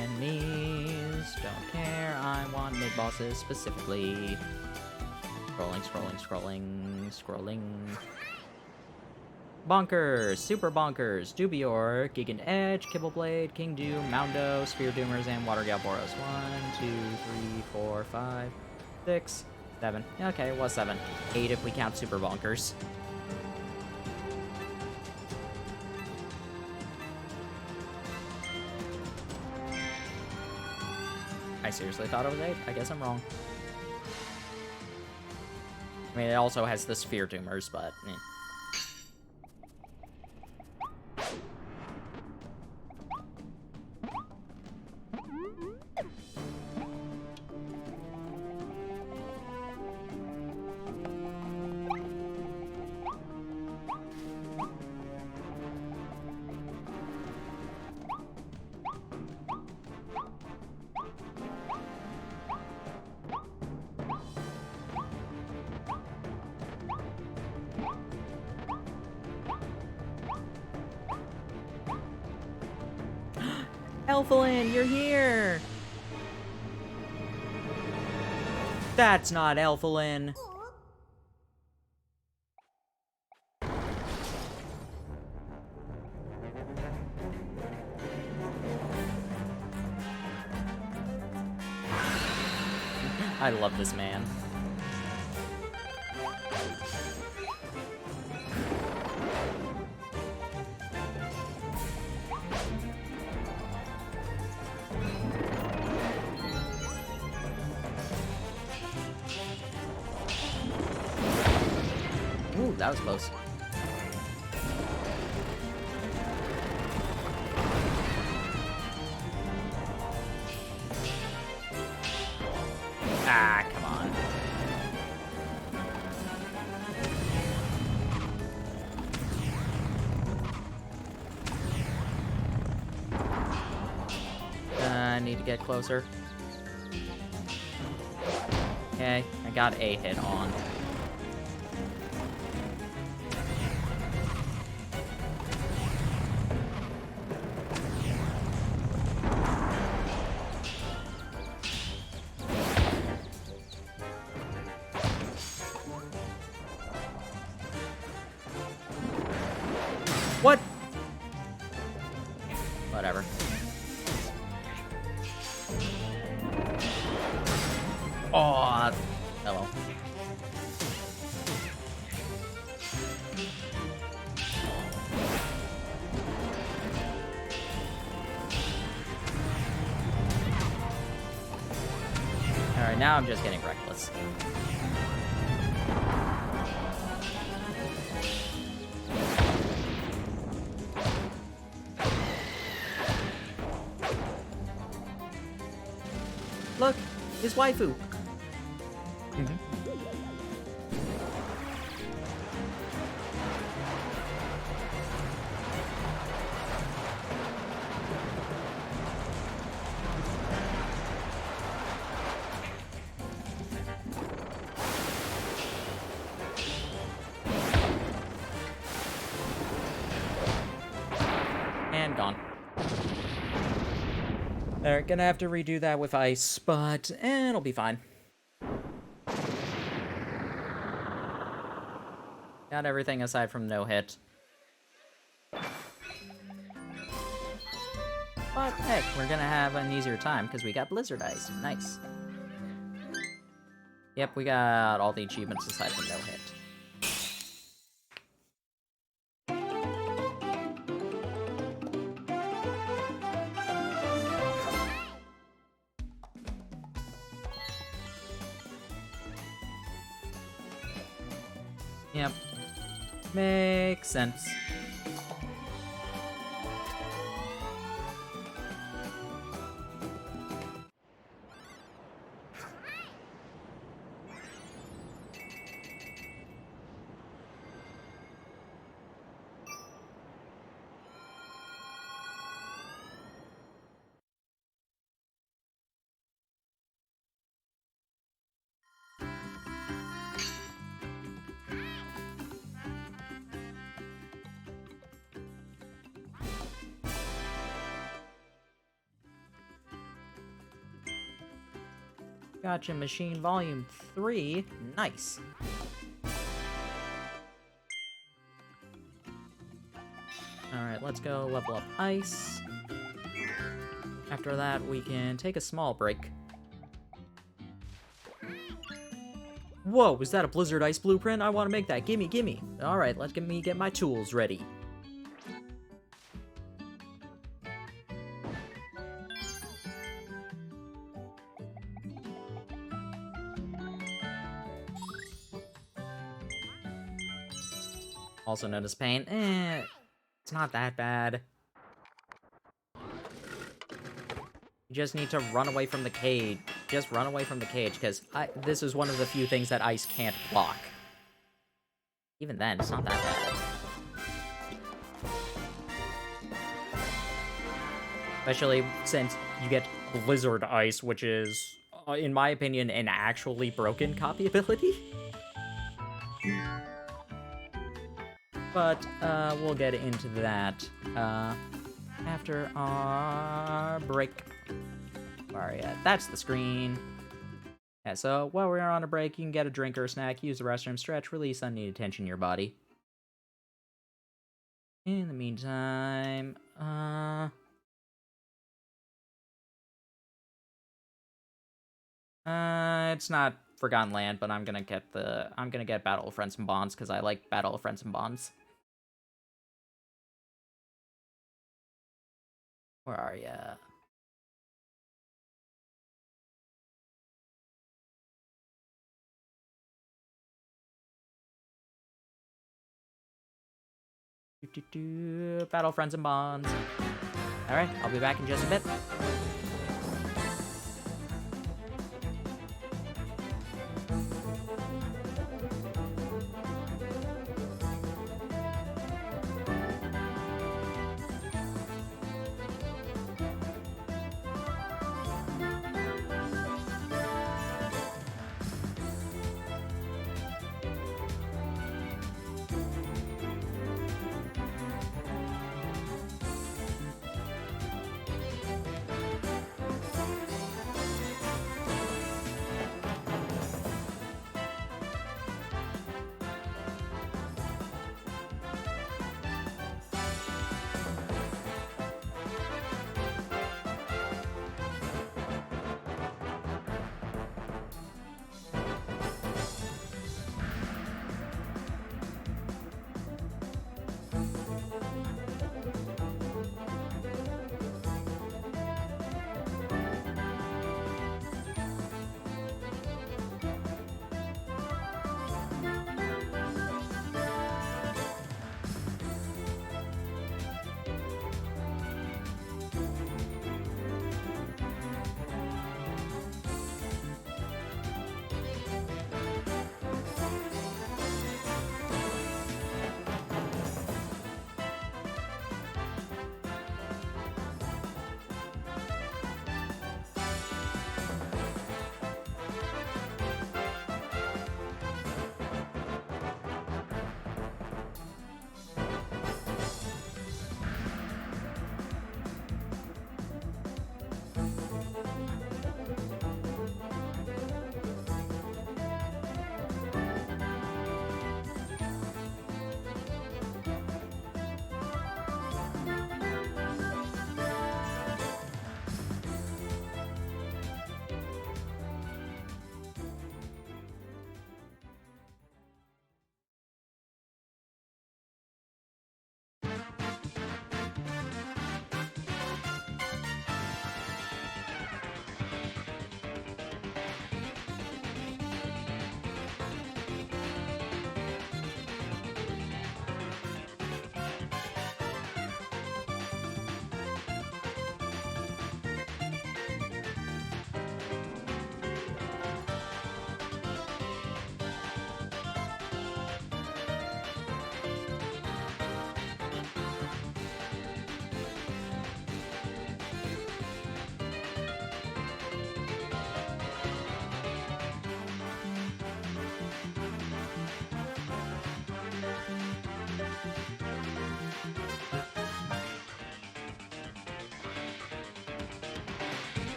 Enemies, don't care, I want mid-bosses specifically. Scrolling. Bonkers, Super Bonkers, Dubior, Gigant Edge, Kibbleblade, King Doom, Moundo, Sphere Doomers, and Water Galboros. 1, 2, 3, 4, 5, 6, 7. Okay, it was 7. 8 if we count Super Bonkers. I seriously thought it was 8. I guess I'm wrong. I mean, it also has the Sphere Doomers, but... Elfilin, you're here! That's not Elfilin. I love this man. Ooh, that was close. Ah, come on. I need to get closer. Okay, I got a hit on. What? Whatever. Oh, hello. Alright, now I'm just getting reckless. Look, his waifu. And gone. They're gonna have to redo that with ice, but it'll be fine. Got everything aside from no hit. But heck, we're gonna have an easier time because we got Blizzard Ice. Nice. Yep, we got all the achievements aside from no hit. Yep. Makes sense. Gotcha Machine Volume 3. Nice. Alright, let's go level up Ice. After that, we can take a small break. Whoa, is that a Blizzard Ice blueprint? I want to make that. Gimme, gimme. Alright, let me get my tools ready. Also known as pain. It's not that bad. You just need to run away from the cage. Just run away from the cage, because this is one of the few things that Ice can't block. Even then, it's not that bad. Especially since you get Blizzard Ice, which is, in my opinion, an actually broken copy ability. But, we'll get into that, after our break. Where are you at? That's the screen. Yeah, so while we're on a break, you can get a drink or a snack, use the restroom, stretch, release unneeded tension in your body. In the meantime, it's not Forgotten Land, but I'm gonna get Battle of Friends and Bonds, because I like Battle of Friends and Bonds. Where are ya? Battle Friends and Bonds. Alright, I'll be back in just a bit.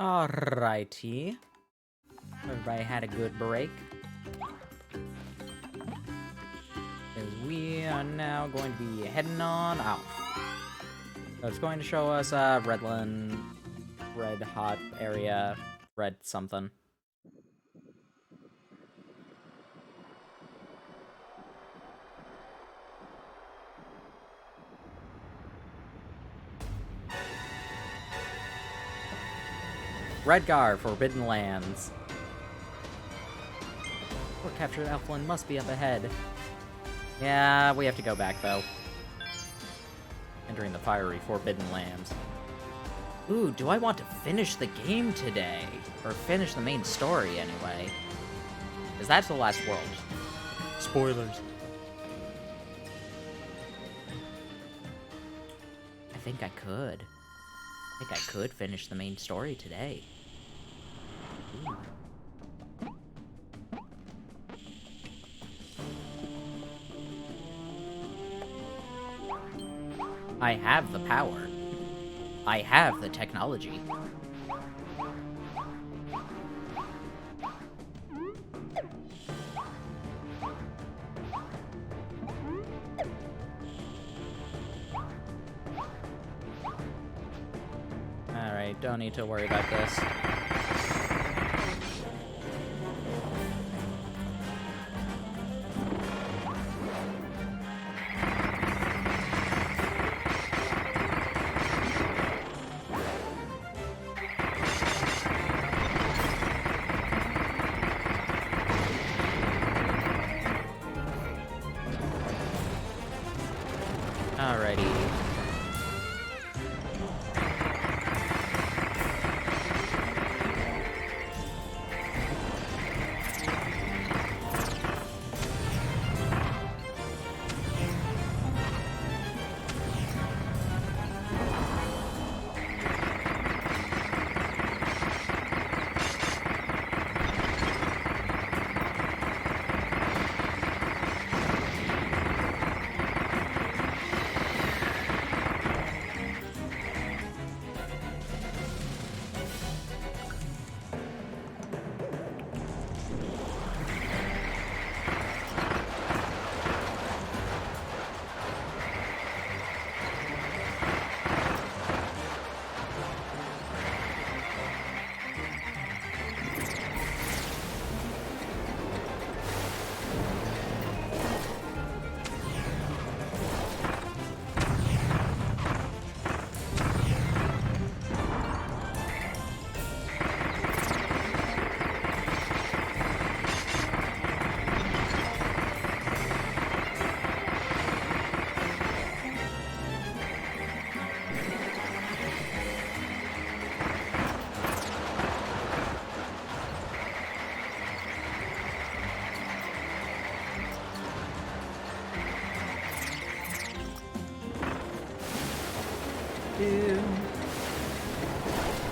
Alrighty. Everybody had a good break. Because we are now going to be heading on out. So it's going to show us Redland, Red Hot area, Red something. Redgar, Forbidden Lands. Or captured Elfland must be up ahead. Yeah, we have to go back, though. Entering the fiery Forbidden Lands. Ooh, do I want to finish the game today? Or finish the main story, anyway? Because that's the last world. Spoilers. I think I could. I think I could finish the main story today. Ooh. I have the power. I have the technology. Alright, don't need to worry about this. Alrighty.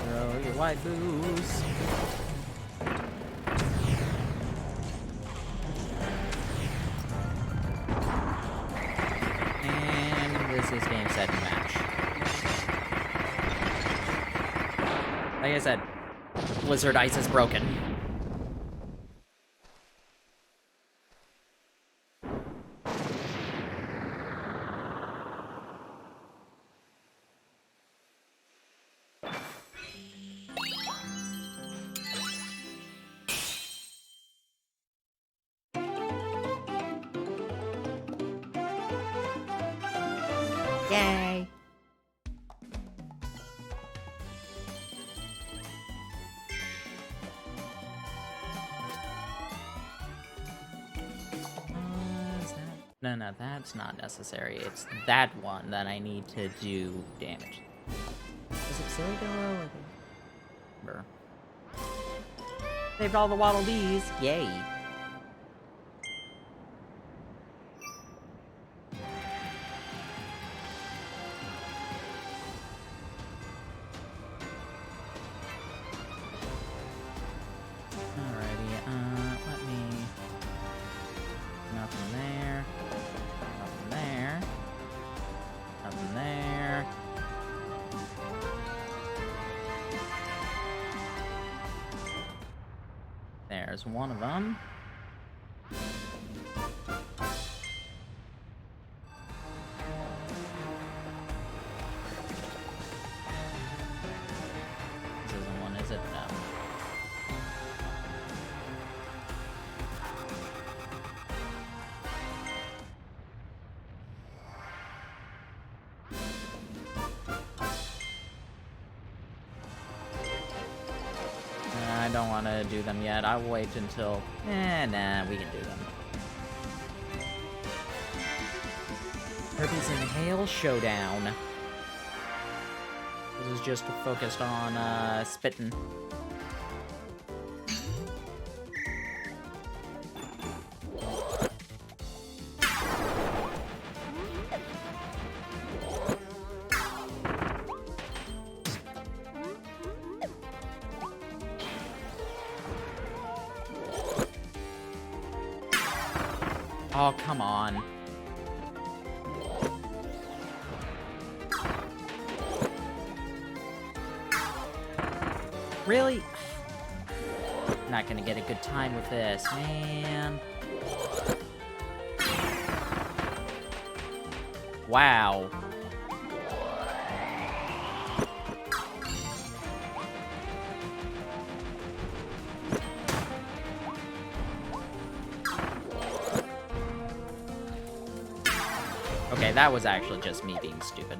Throw your white boots. And this is game, set, and match. Like I said, Blizzard Ice is broken. Yay! No, that's not necessary. It's that one that I need to do damage. Is it silly door or saved all the Waddle Dees. Yay! There's one of them. This isn't one, is it? No. I don't want to do them yet. I'll wait until... nah, we can do them. Kirby's Inhale Showdown. This is just focused on, spitting. Oh, come on. Really? Not gonna get a good time with this, man. Wow. Okay, that was actually just me being stupid.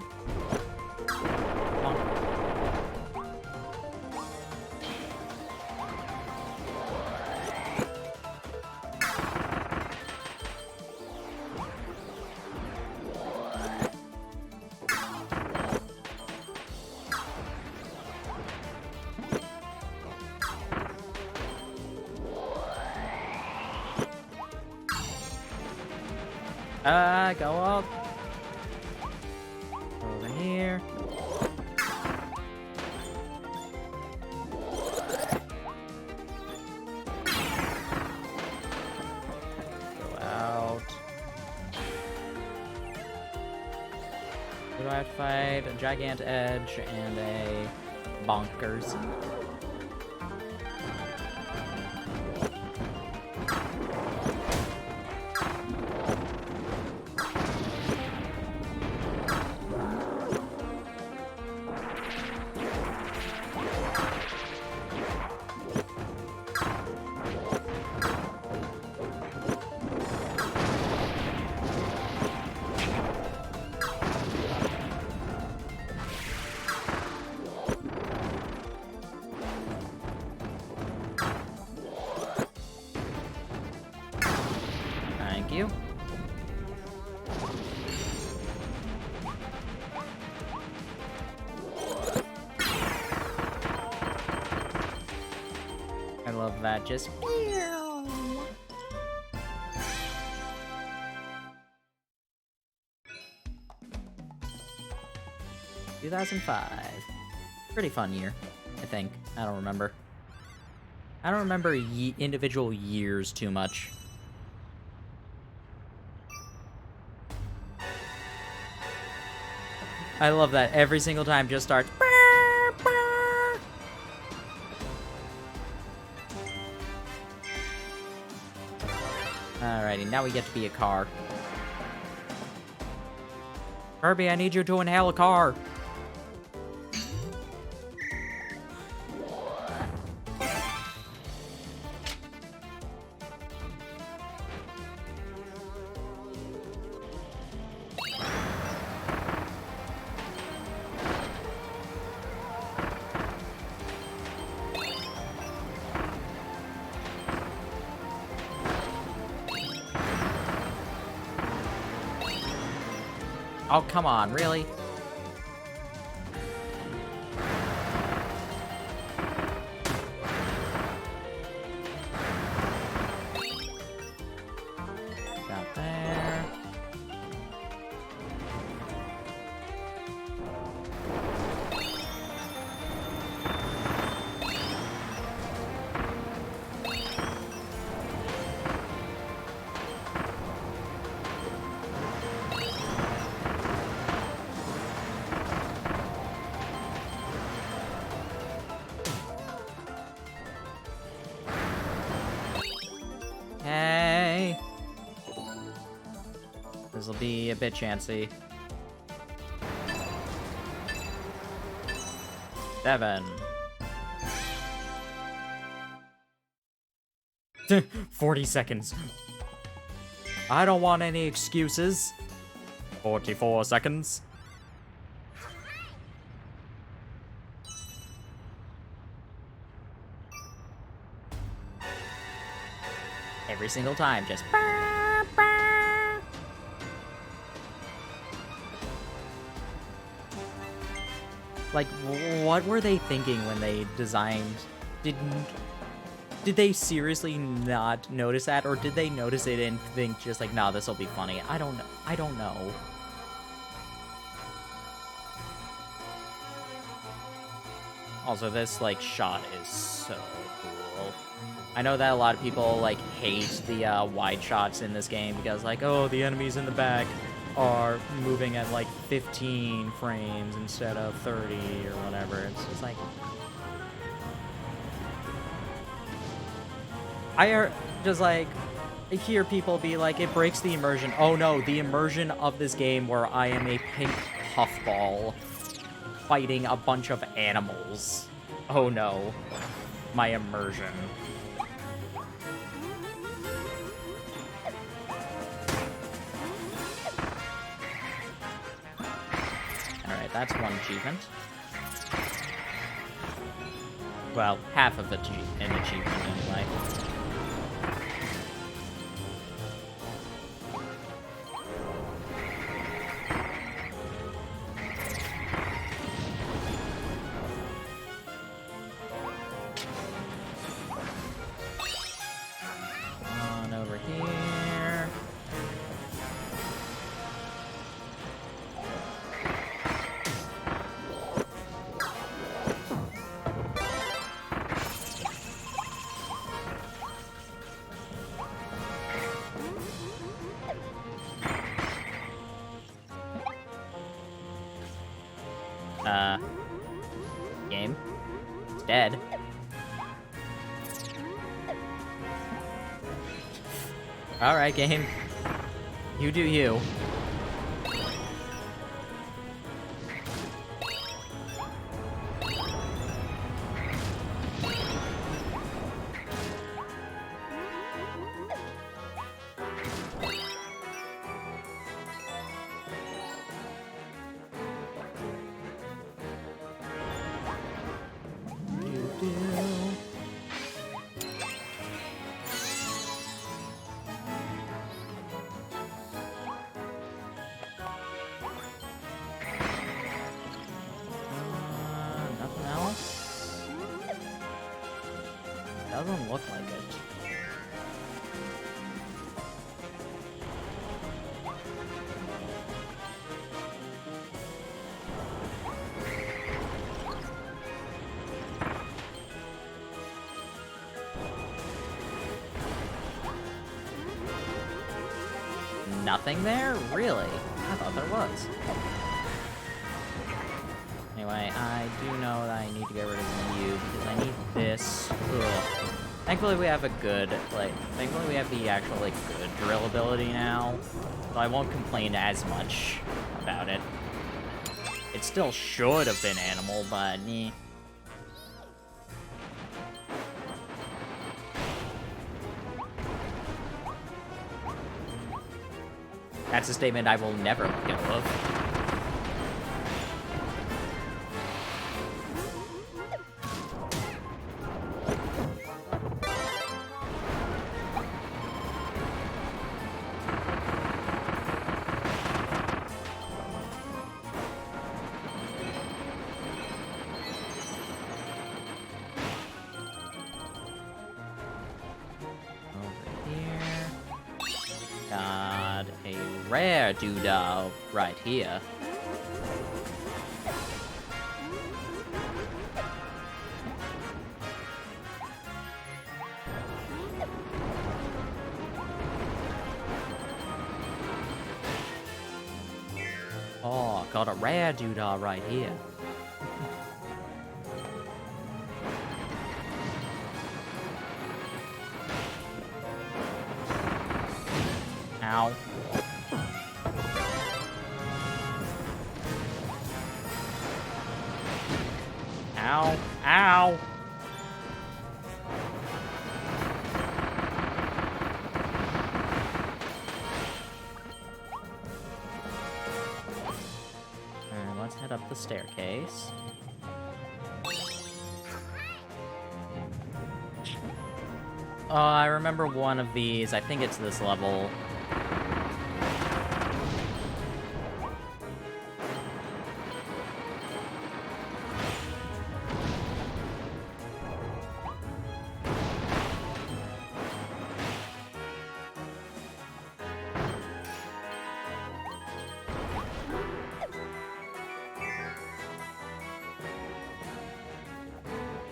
Go up. Over here. Go out. Who do I have to fight? A Gigant Edge and a Bonkers. Thank you. I love that, just... 2005. Pretty fun year, I think. I don't remember. I don't remember individual years too much. I love that every single time just starts. Alrighty, now we get to be a car. Kirby, I need you to inhale a car. Oh, come on, really? Got there. will be a bit chancy. 7. 40 seconds. I don't want any excuses. 44 seconds. Every single time, just... Like, what were they thinking when they designed... Did they seriously not notice that, or did they notice it and think just like, nah, this'll be funny? I don't know. I don't know. Also, this, like, shot is so cool. I know that a lot of people, like, hate the wide shots in this game because, like, oh, the enemies in the back are moving at, like, 15 frames instead of 30 or whatever. It's just like... I just, like, hear people be like, it breaks the immersion. Oh no, the immersion of this game where I am a pink puffball fighting a bunch of animals. Oh no. My immersion. Alright, that's one achievement. Well, half of an achievement anyway. On over here. Game. It's dead. Alright, game. You do you. Nothing else? Doesn't look like it. Nothing there? Really? I thought there was. Anyway, I do know that I need to get rid of you because I need this. Ugh. Thankfully we have a good, thankfully we have the actual, good drill ability now. So I won't complain as much about it. It still should have been animal, but eh. That's a statement I will never let go of. Got a rare doodah right here. Oh, got a rare doodah right here. Ow. head up the staircase. Oh, I remember one of these. I think it's this level.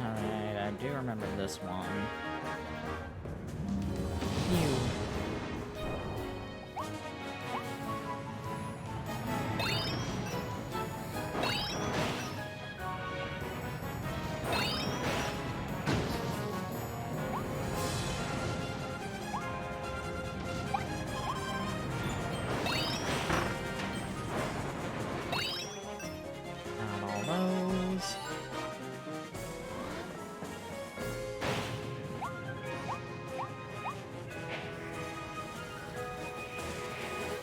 Alright, I do remember this one. Phew. Got all those.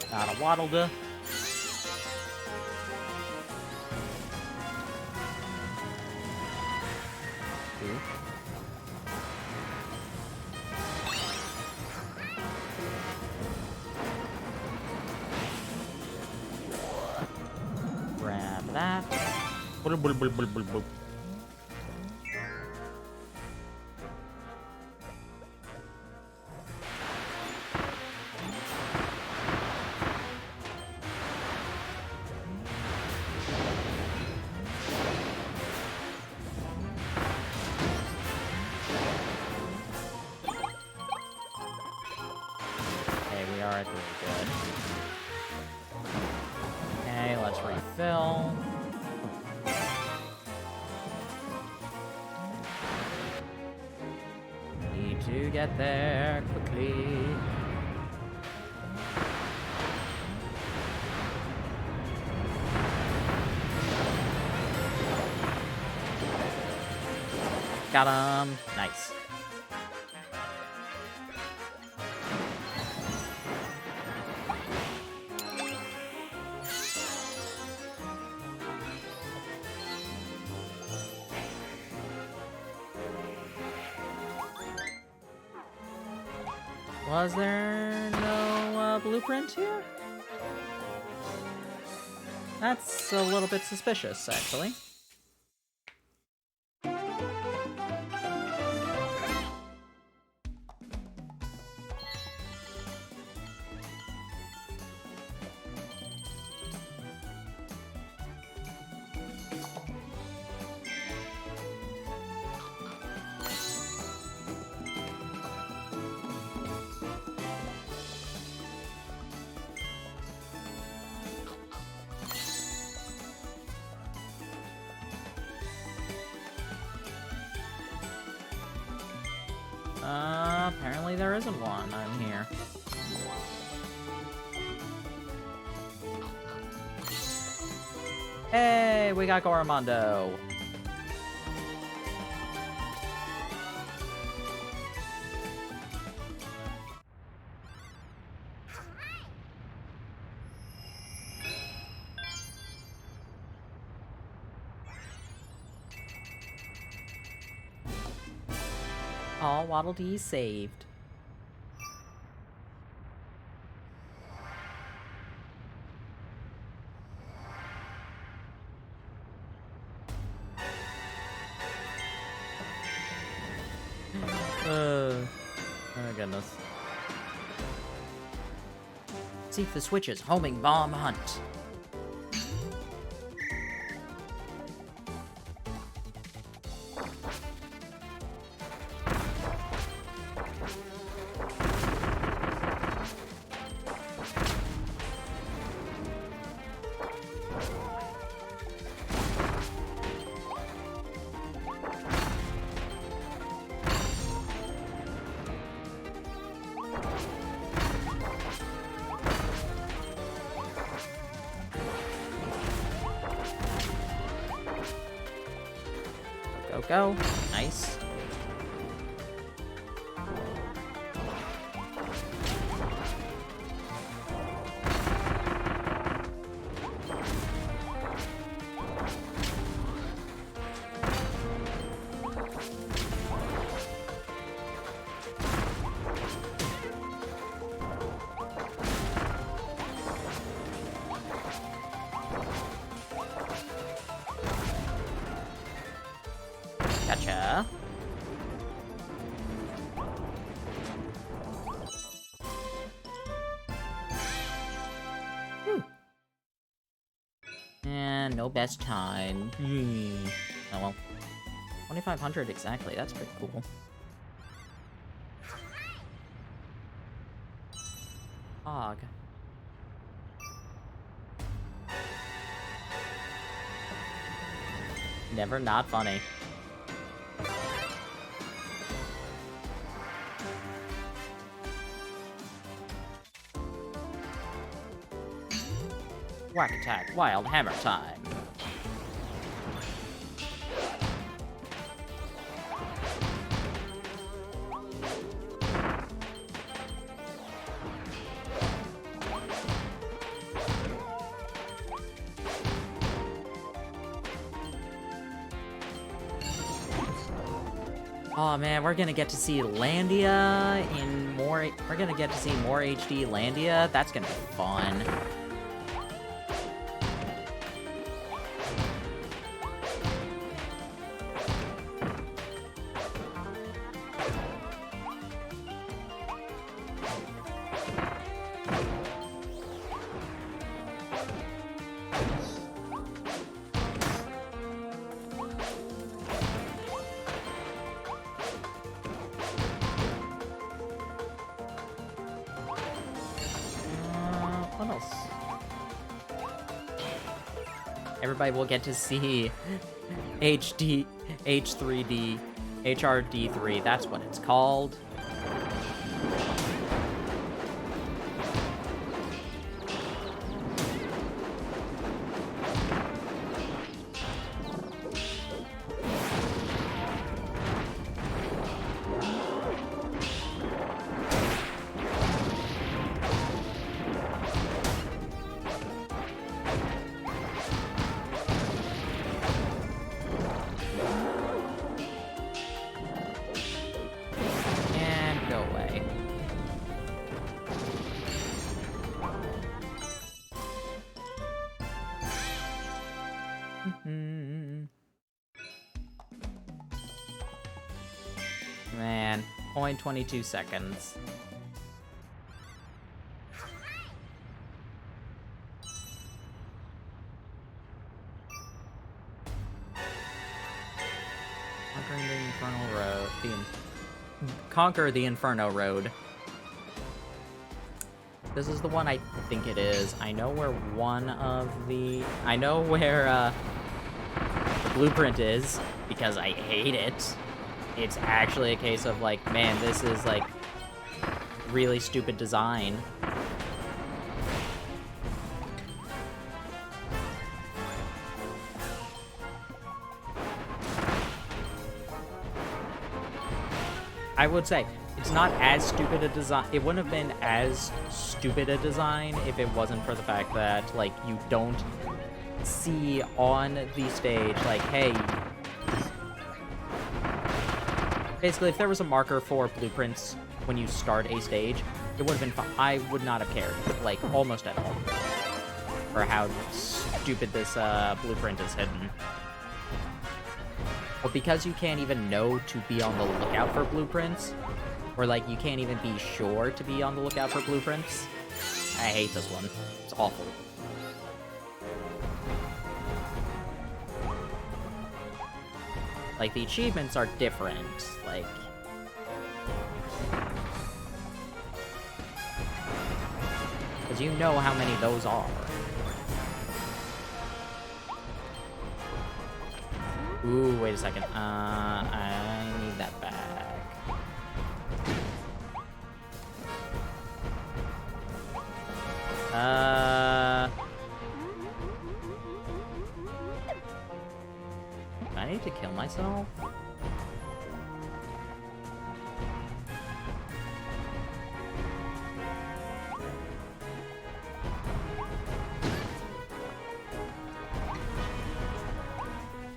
Got a waddle to. Grab that. Blah, blah, blah, blah, blah, blah. Okay, we are at the good. Okay, let's refill. Need to get there quickly. Got him. Nice. Was there no blueprint here? That's a little bit suspicious, actually. Apparently there isn't one. I'm here. Hey, we got Gorimondo. All Waddle Dee saved. Oh goodness. Seek the switches, homing bomb hunt. Go. Nice. No best time. Oh well. 2,500 exactly, that's pretty cool. Fog. Never not funny. Whack attack, wild hammer time. Oh man, we're gonna get to see Landia in more. We're gonna get to see more HD Landia. That's gonna be fun. What else? Everybody will get to see HD, H3D, HRD3. That's what it's called. Man, 0.22 seconds. Conquering the Infernal Road. Conquer the Inferno Road. This is the one I think it is. I know where one of the... I know where, the blueprint is, because I hate it. It's actually a case of, like, man, this is, like, really stupid design. I would say, it's not as stupid a design. It wouldn't have been as stupid a design if it wasn't for the fact that, like, you don't see on the stage, like, hey... Basically, if there was a marker for blueprints when you start a stage, it would have been fun. I would not have cared, like, almost at all, for how stupid this blueprint is hidden. But because you can't even know to be on the lookout for blueprints, or, like, you can't even be sure to be on the lookout for blueprints, I hate this one. It's awful. Like, the achievements are different, like... Because you know how many those are. Ooh, wait a second. I need that back. I need to kill myself?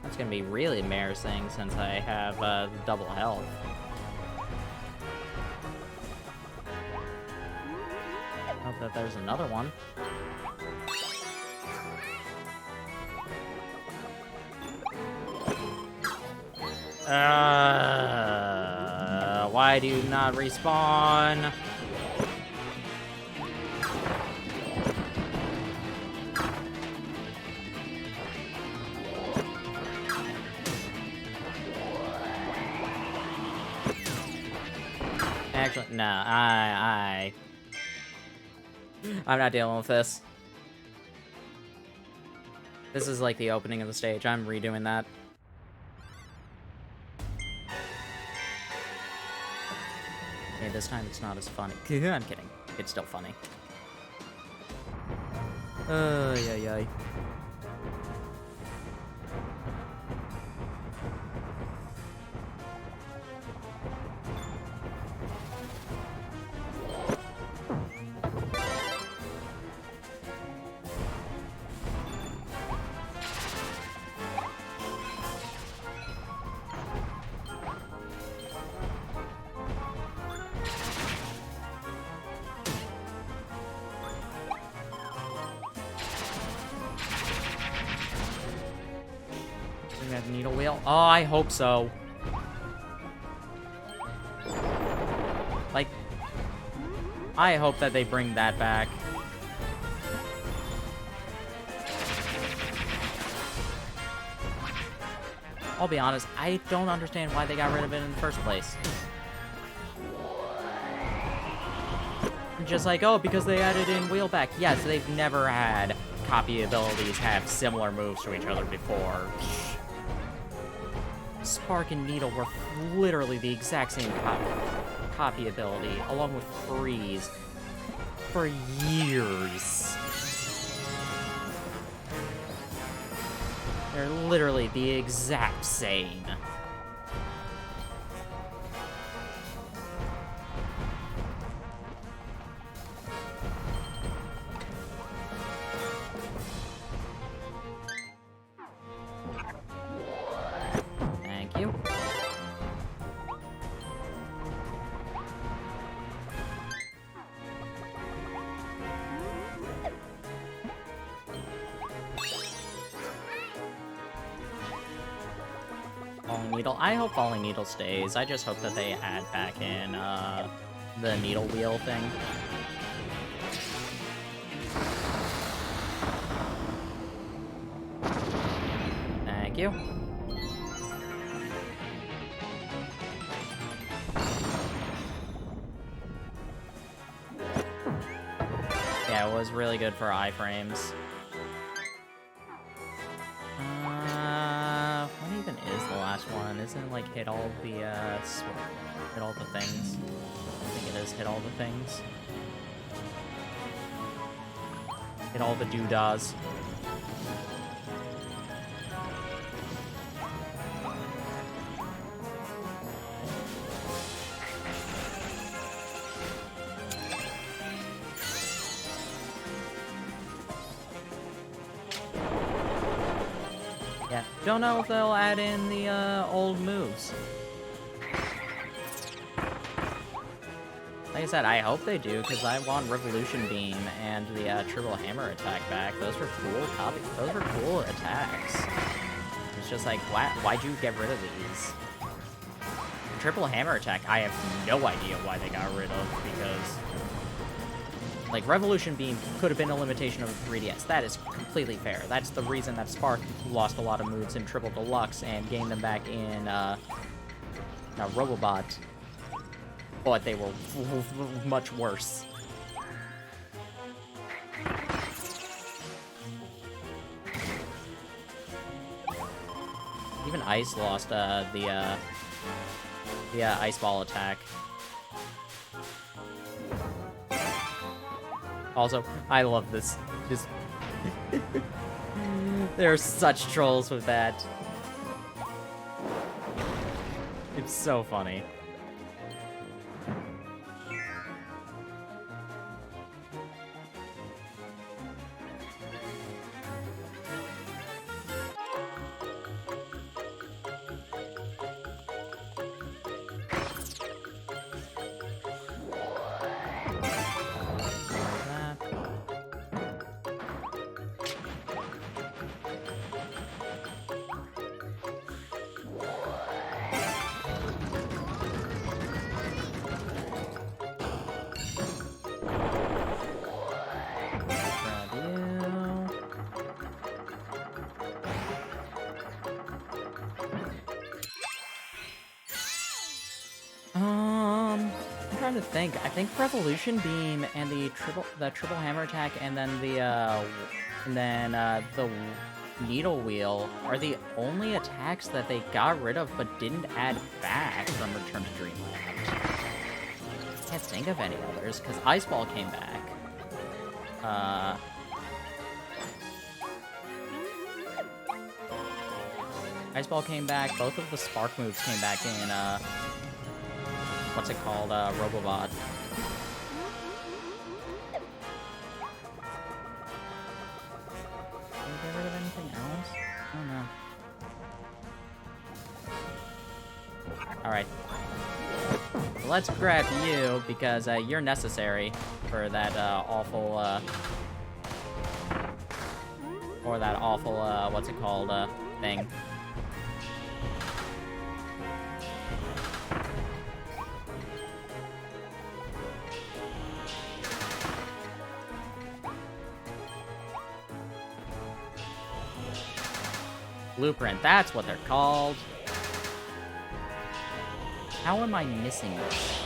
That's gonna be really embarrassing since I have double health. Hope that there's another one. Why do you not respawn? Actually, nah, I'm not dealing with this. This is like the opening of the stage. I'm redoing that. Okay, this time it's not as funny. I'm kidding. It's still funny. Yay. Needle wheel? Oh, I hope so. Like, I hope that they bring that back. I'll be honest, I don't understand why they got rid of it in the first place. Just like, oh, because they added in wheelback. Yes, they've never had copy abilities have similar moves to each other before. Spark and Needle were literally the exact same copy ability, along with Freeze, for years. They're literally the exact same. Thank you. Falling Needle. I hope Falling Needle stays. I just hope that they add back in the Needle Wheel thing. Thank you. Yeah, it was really good for iframes. What even is the last one? Isn't it like hit all the things? I think it is hit all the things. Hit all the doodads. Yeah, don't know if they'll add in the old moves. Like I said, I hope they do, because I want Revolution Beam and the Triple Hammer attack back. Those were cool Those were cool attacks. It's just like, why'd you get rid of these? Triple Hammer attack, I have no idea why they got rid of, because... Like, Revolution Beam could have been a limitation of the 3DS. That is completely fair. That's the reason that Spark lost a lot of moves in Triple Deluxe and gained them back in, Robobot. But they were much worse. Even Ice lost, the Ice Ball attack. Also, I love this. There are such trolls with that. It's so funny. think Revolution Beam and the triple hammer attack, and then the Needle Wheel are the only attacks that they got rid of but didn't add back from Return to Dreamland. I can't think of any others, because Ice Ball came back. Ice Ball came back, both of the Spark moves came back in, what's it called, Robobot. Did we get rid of anything else? I don't know. Alright. Let's grab you, because you're necessary for that awful, what's it called, thing. Blueprint, that's what they're called. How am I missing this?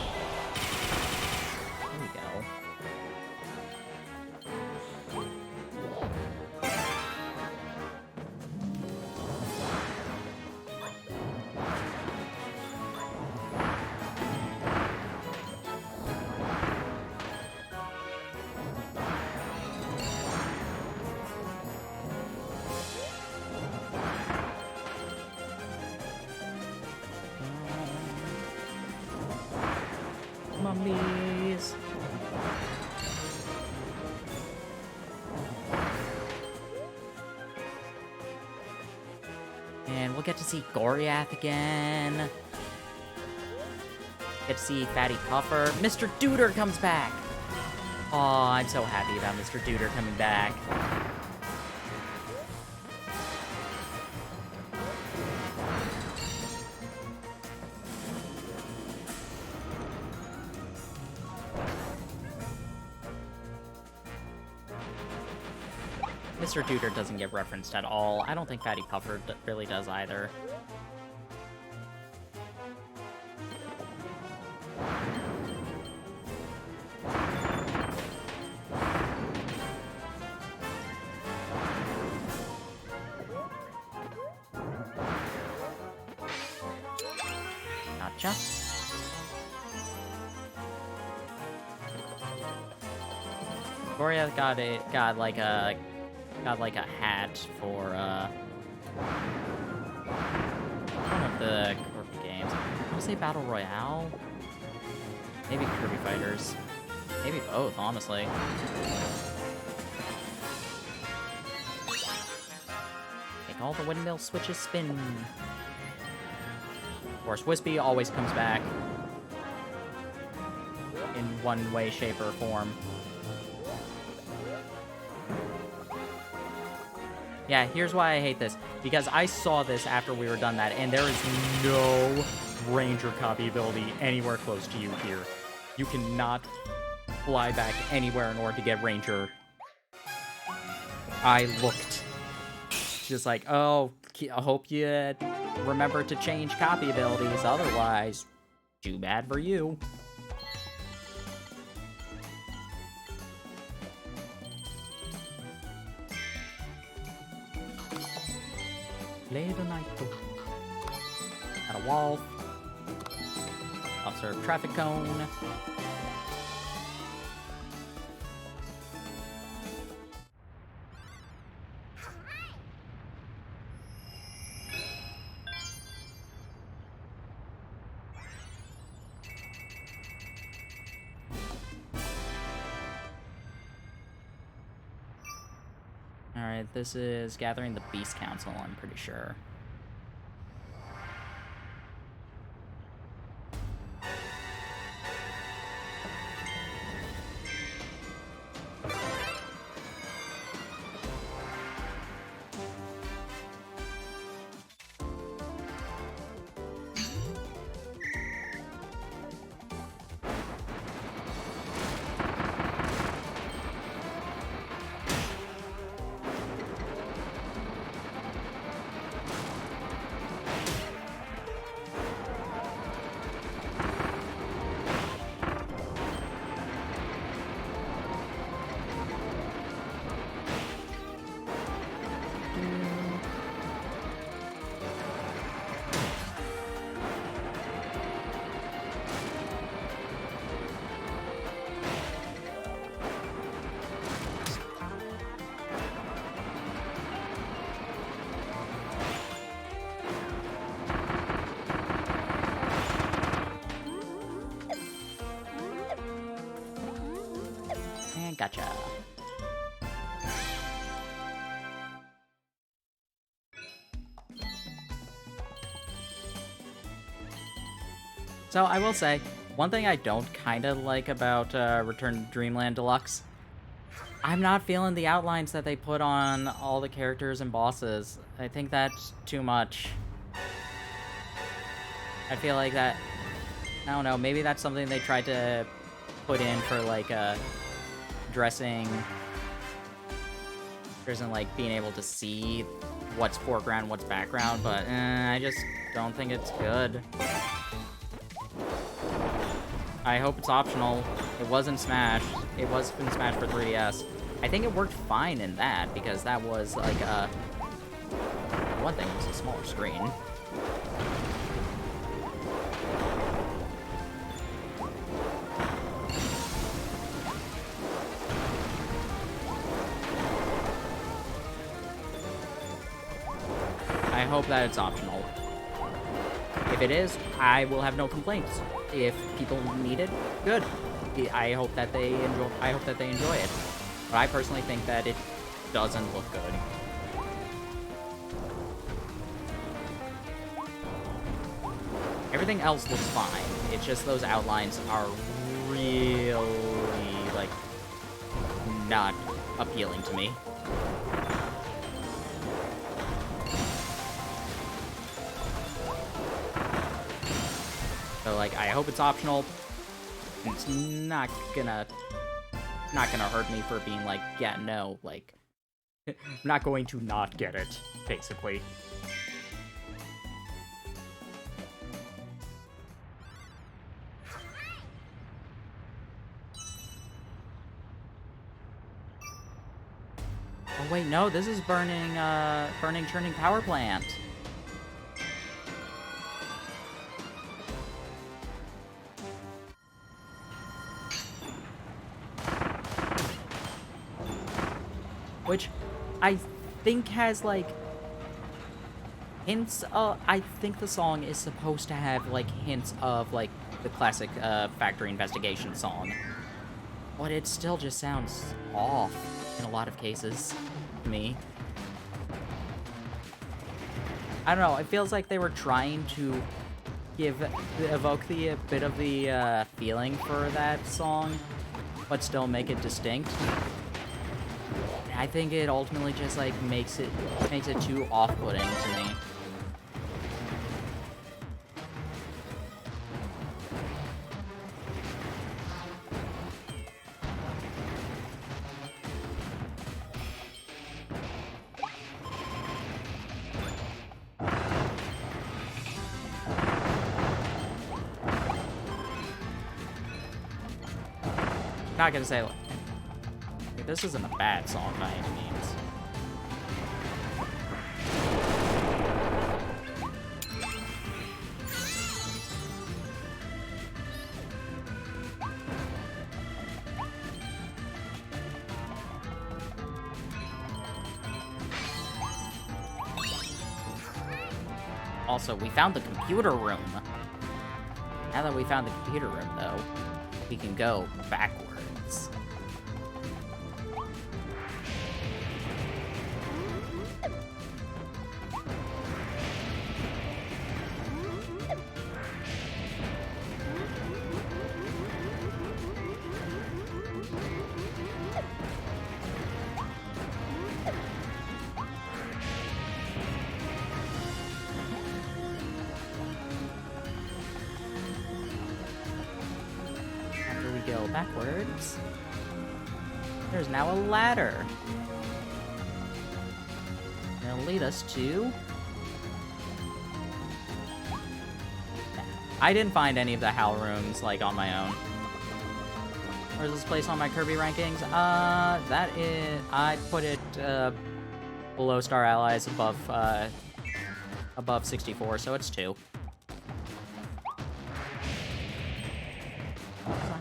There we go. Mummies. And we'll get to see Goriath again. Get to see Fatty Puffer. Mr. Duder comes back. Oh, I'm so happy about Mr. Duder coming back. Mr. Duder doesn't get referenced at all. I don't think Fatty Puffer really does either. Gotcha. Goriath got like a hat for one of the Kirby games. I want to say Battle Royale? Maybe Kirby Fighters. Maybe both, honestly. Make all the windmill switches spin. Of course, Wispy always comes back in one way, shape, or form. Yeah, here's why I hate this. Because I saw this after we were done that, and there is no Ranger copy ability anywhere close to you here. You cannot fly back anywhere in order to get Ranger. I looked. Just like, oh, I hope you remember to change copy abilities, otherwise, too bad for you. Play the night. At a wall. Observe traffic cone. Alright, this is gathering the Beast Council, I'm pretty sure. Gotcha. So, I will say, one thing I don't kind of like about Return to Dreamland Deluxe, I'm not feeling the outlines that they put on all the characters and bosses. I think that's too much. I feel like that, I don't know, maybe that's something they tried to put in for, like, dressing, like, being able to see what's foreground, what's background, but I just don't think it's good. I hope it's optional. It was in Smash. It was in Smash for 3DS. I think it worked fine in that, because that was, like, one thing, it was a smaller screen. I hope that it's optional. If it is, I will have no complaints. If people need it, good. I hope that they enjoy it. But I personally think that it doesn't look good. Everything else looks fine. It's just those outlines are really, like, not appealing to me. So, like, I hope it's optional. It's not gonna hurt me for being like, yeah, no, like, I'm not going to not get it, basically. Oh wait, no, this is burning churning power plant. Which I think has, like, hints of, I think the song is supposed to have, like, hints of, like, the classic Factory Investigation song. But it still just sounds off in a lot of cases to me. I don't know, it feels like they were trying to evoke the bit of the feeling for that song, but still make it distinct. I think it ultimately just, like, makes it too off-putting to me. Not gonna say, like, this isn't a bad song by any means. Also, we found the computer room. Now that we found the computer room, though, we can go backwards. Go backwards. There's now a ladder. It'll lead us to... I didn't find any of the HAL rooms, like, on my own. Where's this place on my Kirby rankings? That is... I put it, below Star Allies, above 64, so it's 2.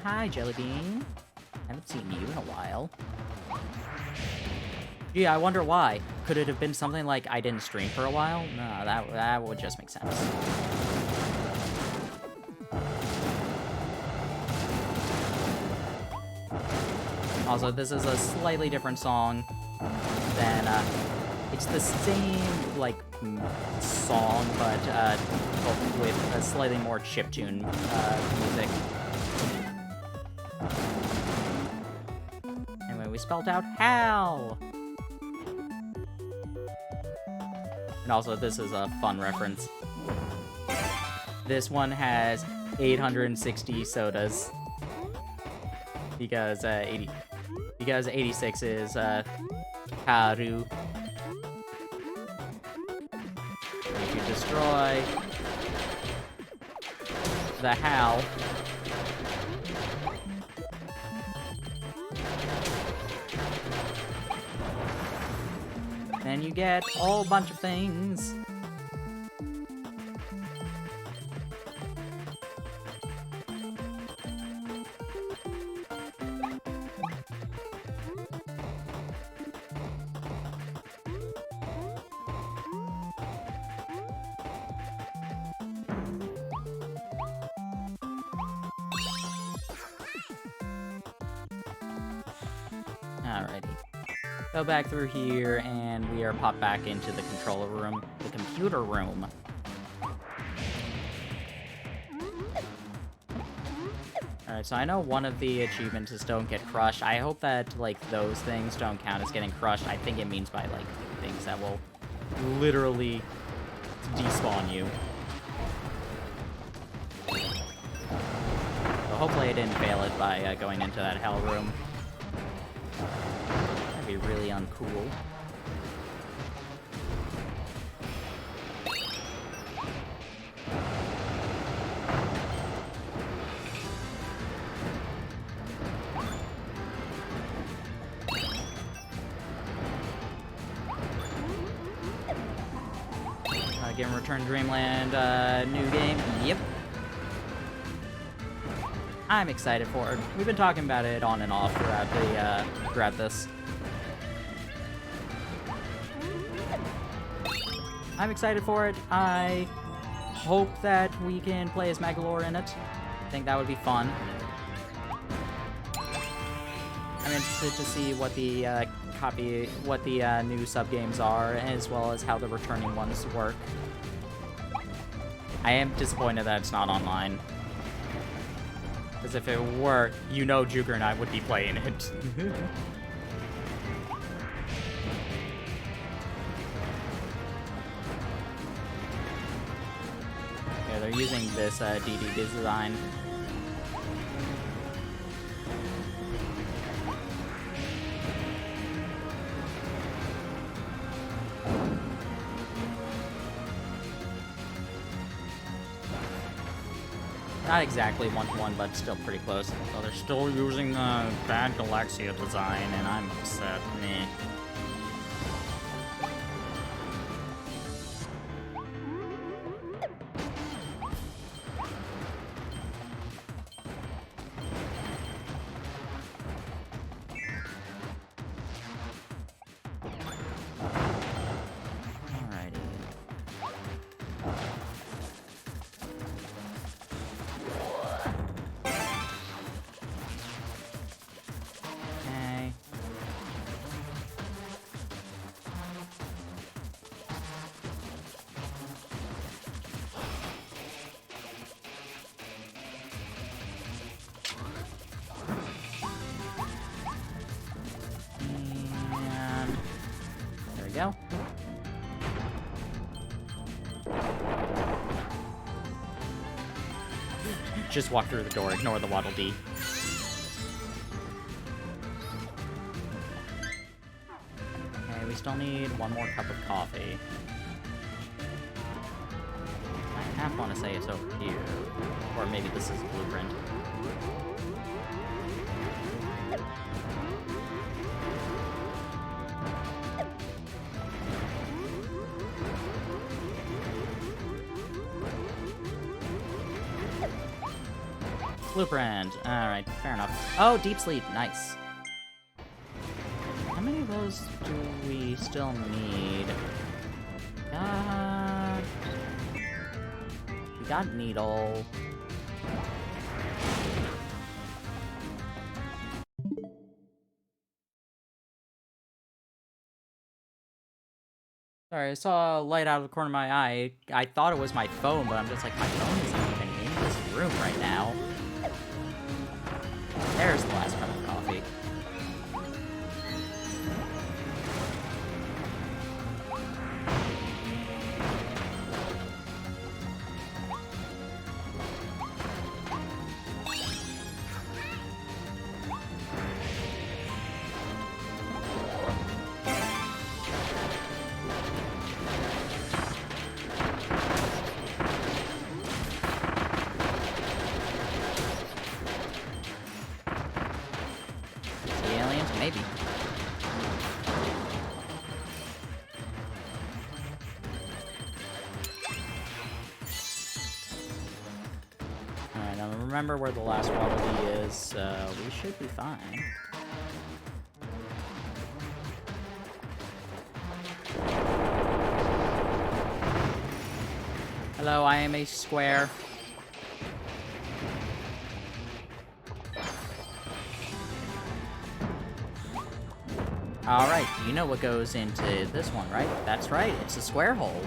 Hi, Jellybean. Haven't seen you in a while. Yeah, I wonder why. Could it have been something like I didn't stream for a while? No, that would just make sense. Also, this is a slightly different song than, it's the same, like, song, but with a slightly more chiptune music. Anyway, we spelled out HAL! And also, this is a fun reference. This one has 860 sodas. Because 86 is Haru. If you destroy the HAL, then you get a whole bunch of things. Alrighty. Go back through here, and we are popped back into the controller room, the computer room. Alright, so I know one of the achievements is don't get crushed. I hope that, like, those things don't count as getting crushed. I think it means by, like, things that will literally despawn you. So hopefully I didn't fail it by going into that hell room. That'd be really uncool. Again, Return to Dreamland, new game. Yep. I'm excited for it. We've been talking about it on and off throughout this. I'm excited for it. I hope that we can play as Magolor in it. I think that would be fun. I'm interested to see what the new sub-games are, as well as how the returning ones work. I am disappointed that it's not online. Because if it were, you know Juker and I would be playing it. Yeah, they're using this DD design. Not exactly 1-to-1, but still pretty close. So they're still using the bad Galaxia design, and I'm upset. Meh. Go. Just walk through the door, ignore the Waddle Dee. Okay, we still need one more cup of coffee. I half want to say it's over here. Or maybe this is a blueprint. Blueprint. Alright, fair enough. Oh, deep sleep. Nice. How many of those do we still need? We got needle. Sorry, I saw a light out of the corner of my eye. I thought it was my phone, but I'm just like, my phone isn't even in this room right now. There's the last cup of coffee. Maybe. Alright, now remember where the last Waddle Dee is, so we should be fine. Hello, I am a square. Alright, you know what goes into this one, right? That's right, it's a square hole.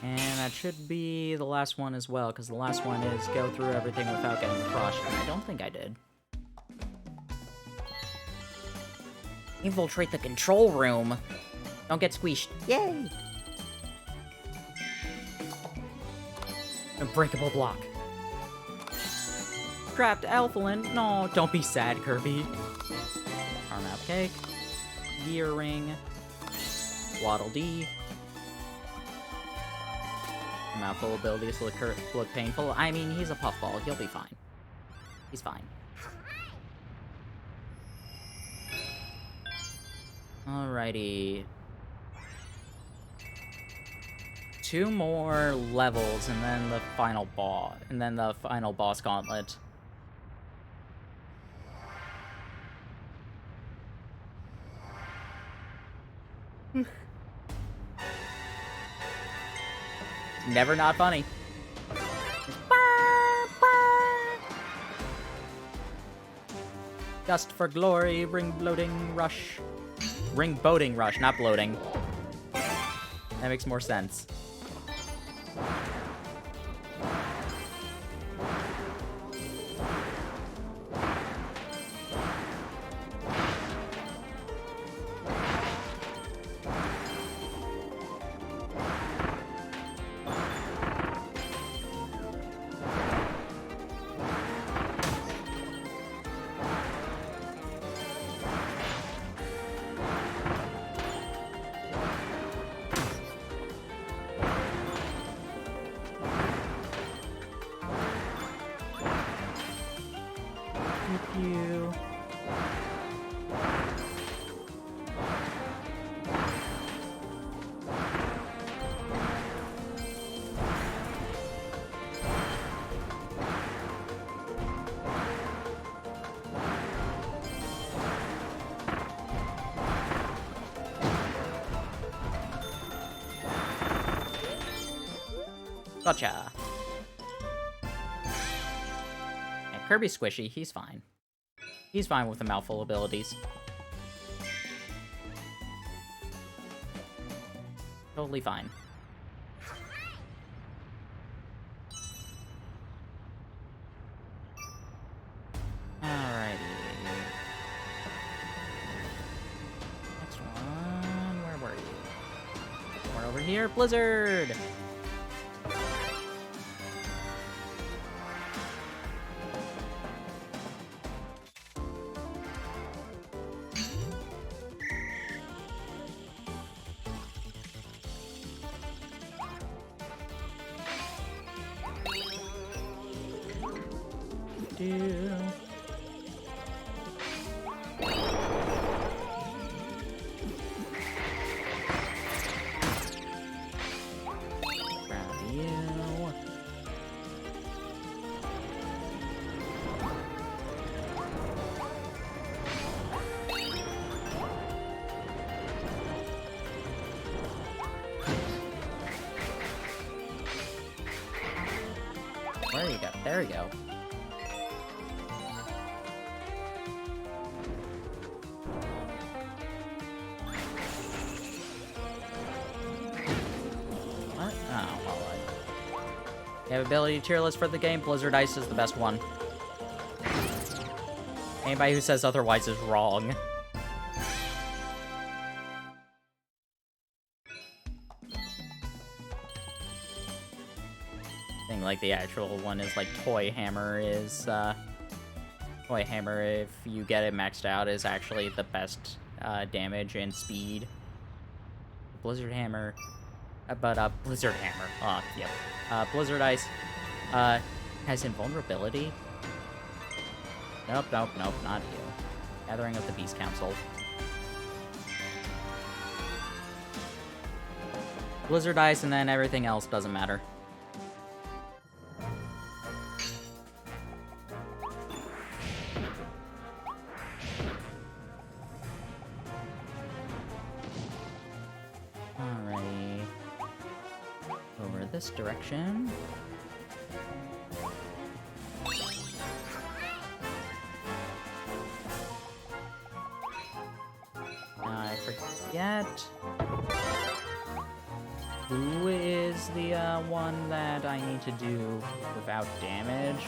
And that should be the last one as well, because the last one is go through everything without getting crushed, and I don't think I did. Infiltrate the control room! Don't get squished. Yay! Unbreakable block. Trapped Alphalin. No, don't be sad, Kirby. Arm out cake. Gear ring. Waddle Dee. Mouthful abilities look painful. I mean, he's a puffball. He'll be fine. He's fine. Alrighty. 2 more levels, and then the final boss. And then the final boss gauntlet. Never not funny. Just for glory, ring bloating rush. Ring boating rush, not bloating. That makes more sense. You. Gotcha. Yeah, Kirby's squishy, he's fine. He's fine with the mouthful abilities. Totally fine. Alrighty. Next one, where were you? We're over here, Blizzard! Grab you. Where you go? There you go. What? Oh, well, you have ability tier list for the game. Blizzard Ice is the best one. Anybody who says otherwise is wrong. I think, like, the actual one is, like, Toy Hammer is, Toy Hammer, if you get it maxed out, is actually the best, damage and speed. Blizzard Hammer, Blizzard Hammer, yep. Blizzard Ice, has invulnerability. Nope, not you. Gathering of the Beast Council. Blizzard Ice, and then everything else doesn't matter. Alrighty. Over this direction. I forget who is the one that I need to do without damage.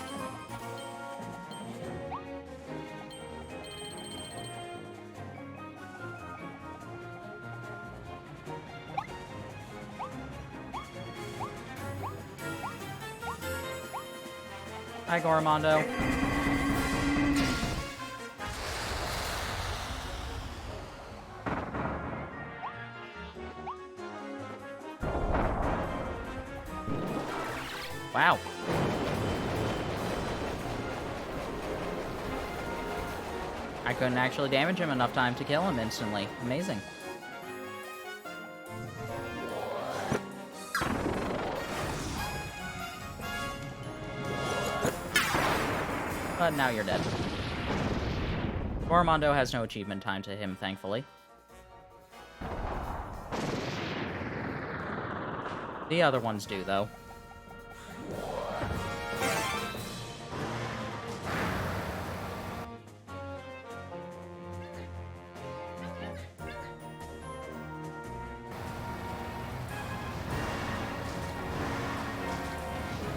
Hi, Gormondo. Wow. I couldn't actually damage him enough time to kill him instantly. Amazing. But now you're dead. Gormondo has no achievement time to him, thankfully. The other ones do, though.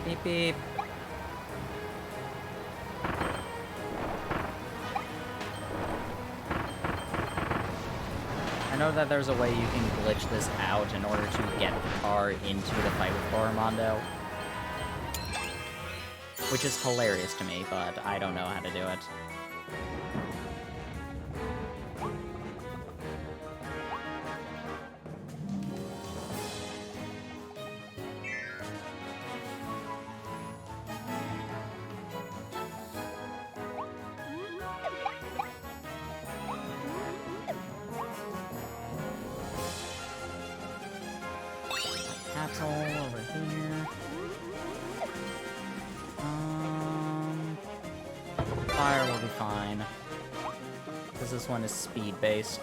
Beep beep. I know that there's a way you can glitch this out in order to get the car into the fight with Gormondo, which is hilarious to me, but I don't know how to do it. Capsule over here. Fire will be fine, because this one is speed-based.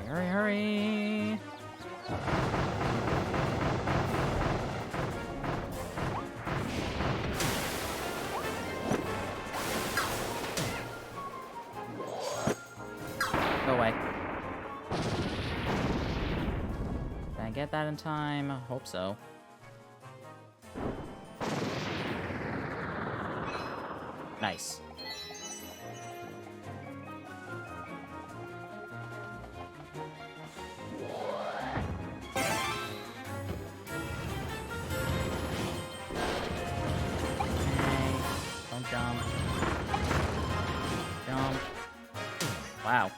Hurry! Go away. Did I get that in time? I hope so. Nice. Jump. Jump. Wow.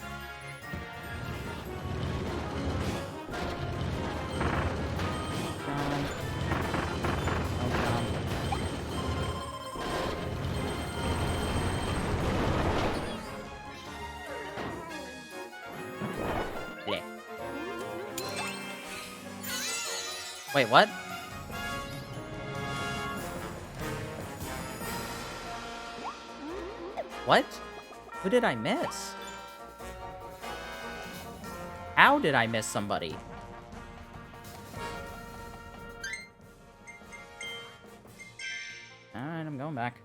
Wait, what? What? Who did I miss? How did I miss somebody? Alright, I'm going back.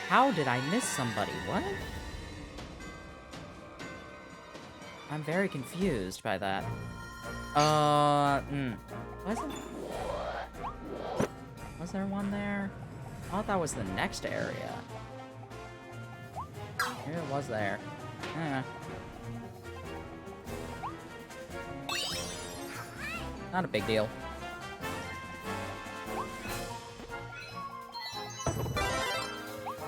How did I miss somebody? What? I'm very confused by that. Was there one there? I thought that was the next area. Maybe it was there. Eh. Not a big deal.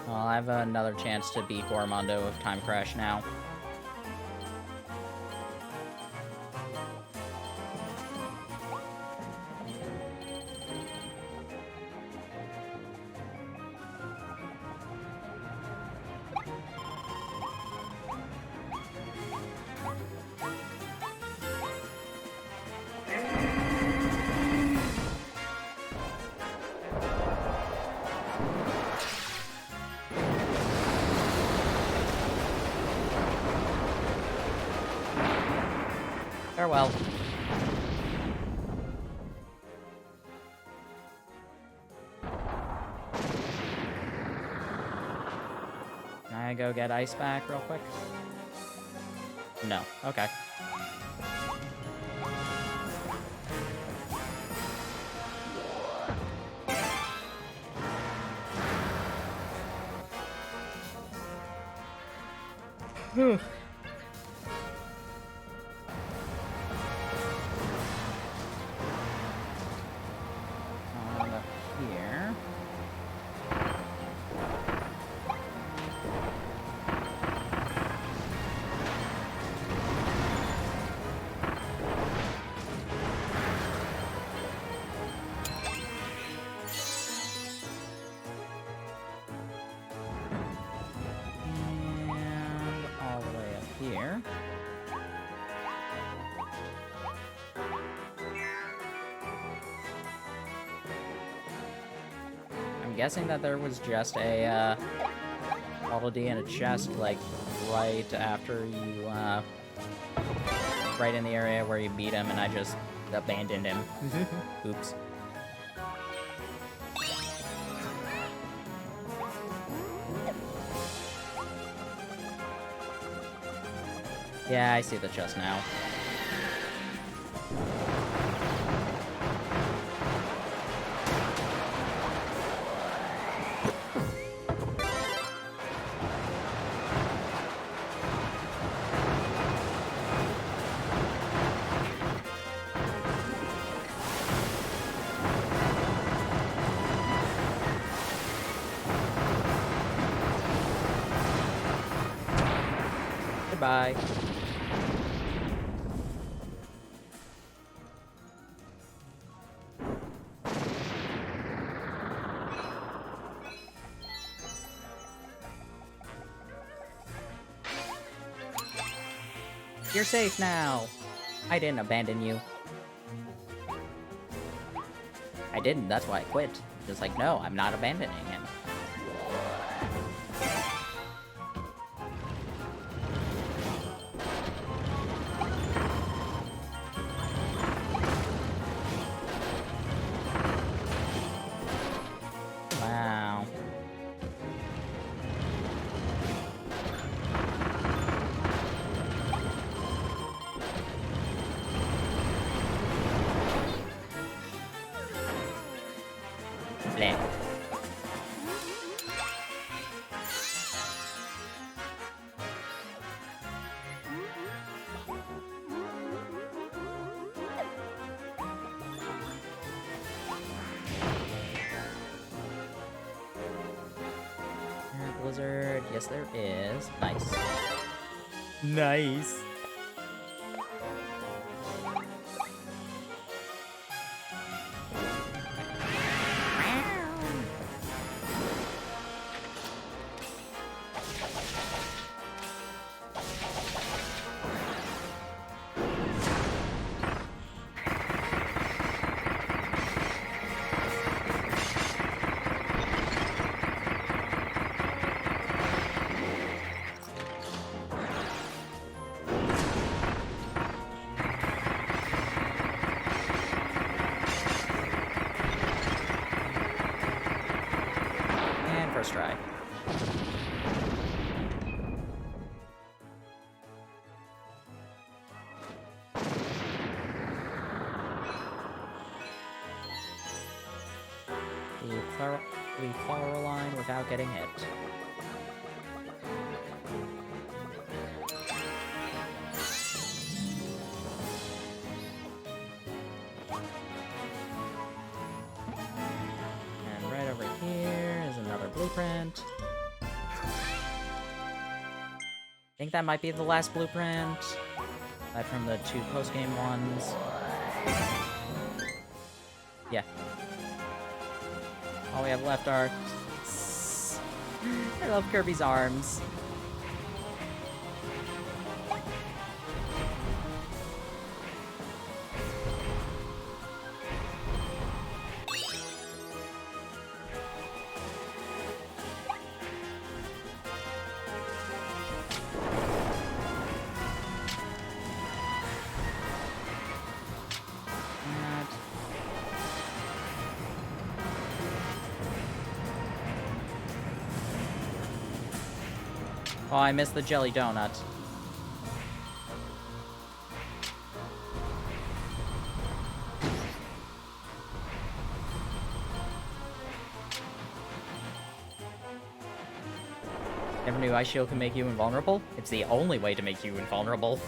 Well, I have another chance to beat Gormondo with Time Crash now. Farewell. Can I go get ice back real quick? No. Okay. Whew. Here. And all the way up here. I'm guessing that there was just a Waddle Dee in a chest, like, right after you, right in the area where you beat him, and I just abandoned him. Oops. Yeah, I see the chest now. Goodbye. You're safe now. I didn't abandon you. I didn't, that's why I quit. Just like, no, I'm not abandoning him. Wow. Bleh. Blizzard, yes there is. Nice. Nice. first try. We follow a line without getting hit. And right over here is another blueprint. I think that might be the last blueprint. Aside from the 2 post-game ones. Yeah. All we have left are... I love Kirby's arms. Oh, I missed the jelly donut. Never knew Ice Shield can make you invulnerable? It's the only way to make you invulnerable.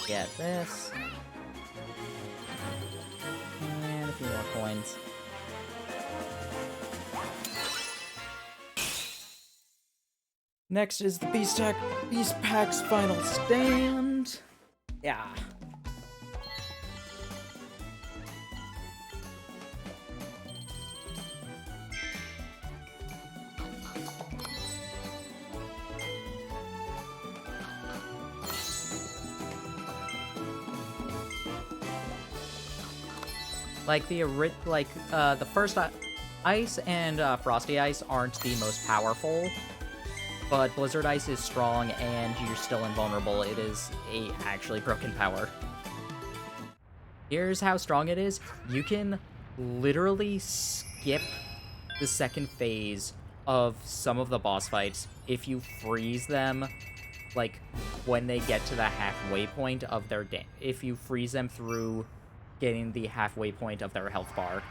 Get this. And a few more coins. Next is the Beast Pack's final stand. Yeah. Like the first Ice and Frosty Ice aren't the most powerful, but Blizzard Ice is strong and you're still invulnerable. It is a actually broken power. Here's how strong it is. You can literally skip the second phase of some of the boss fights if you freeze them, like, when they get to the halfway point of their if you freeze them through getting the halfway point of their health bar.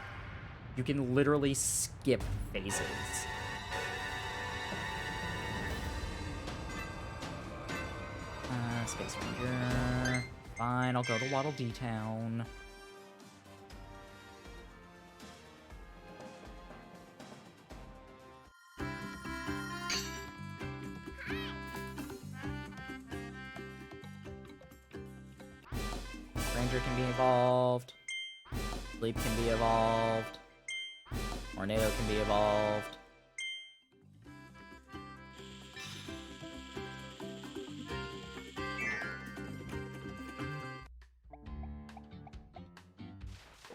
You can literally skip phases. Space Ranger. Fine, I'll go to Waddle Dee Town. Ranger can be evolved. Sleep can be evolved. Tornado can be evolved.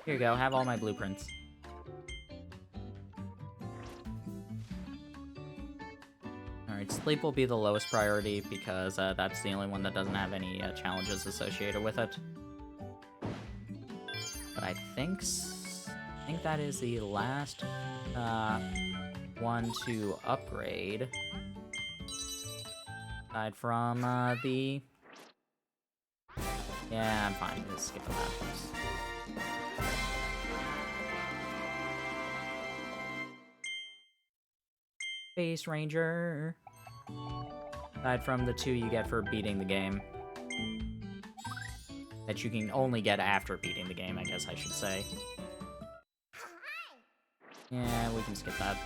Here you go, have all my blueprints. Alright, Sleep will be the lowest priority because that's the only one that doesn't have any challenges associated with it. But I think that is the last one to upgrade. Aside from the... Yeah, I'm fine. Let's skip that. Space Ranger. Aside from the 2 you get for beating the game. That you can only get after beating the game, I guess I should say. Yeah, we can skip that.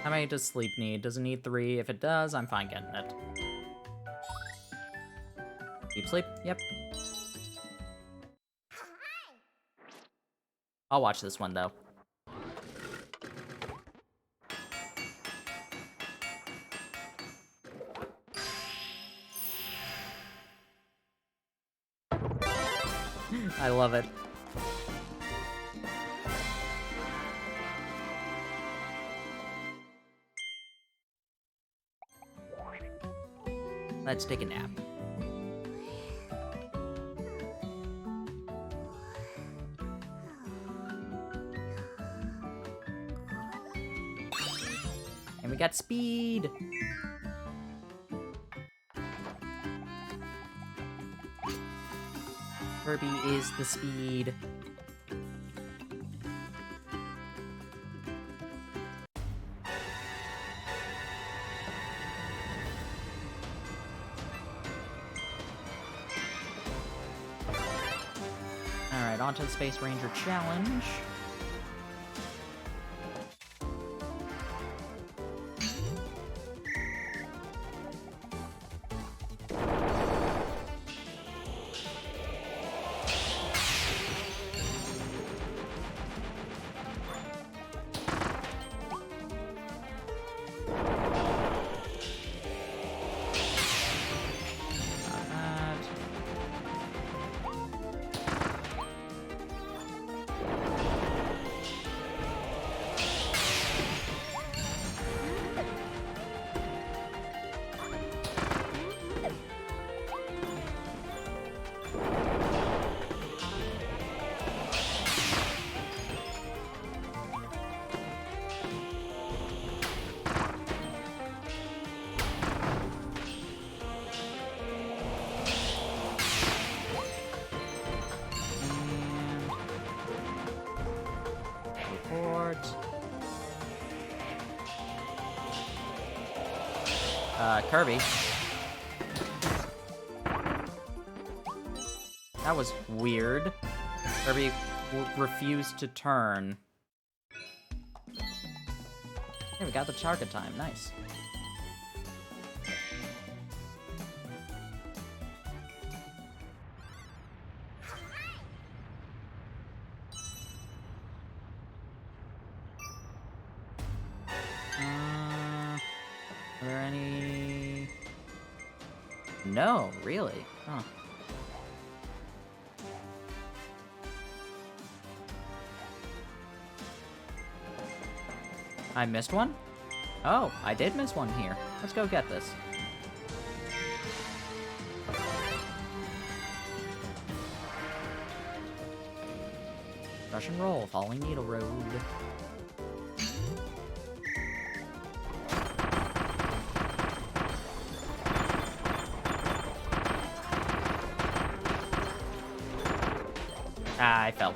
How many does Sleep need? Does it need 3? If it does, I'm fine getting it. Deep Sleep? Yep. I'll watch this one, though. I love it. Let's take a nap. And we got speed! Kirby is the speed. Alright, on to the Space Ranger Challenge. Kirby. That was weird. Kirby refused to turn. Hey, we got the target time. Nice. Are there any... No, really? Huh. I missed one? Oh, I did miss one here. Let's go get this. Rush and roll, following Needle Road. Ah, I fell.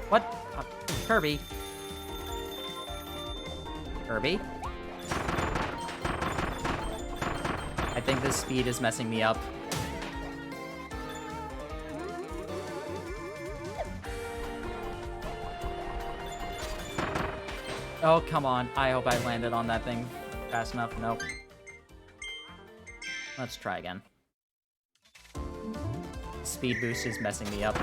What? Kirby? Kirby? I think this speed is messing me up. Oh, come on. I hope I landed on that thing fast enough. Nope. Let's try again. Speed boost is messing me up.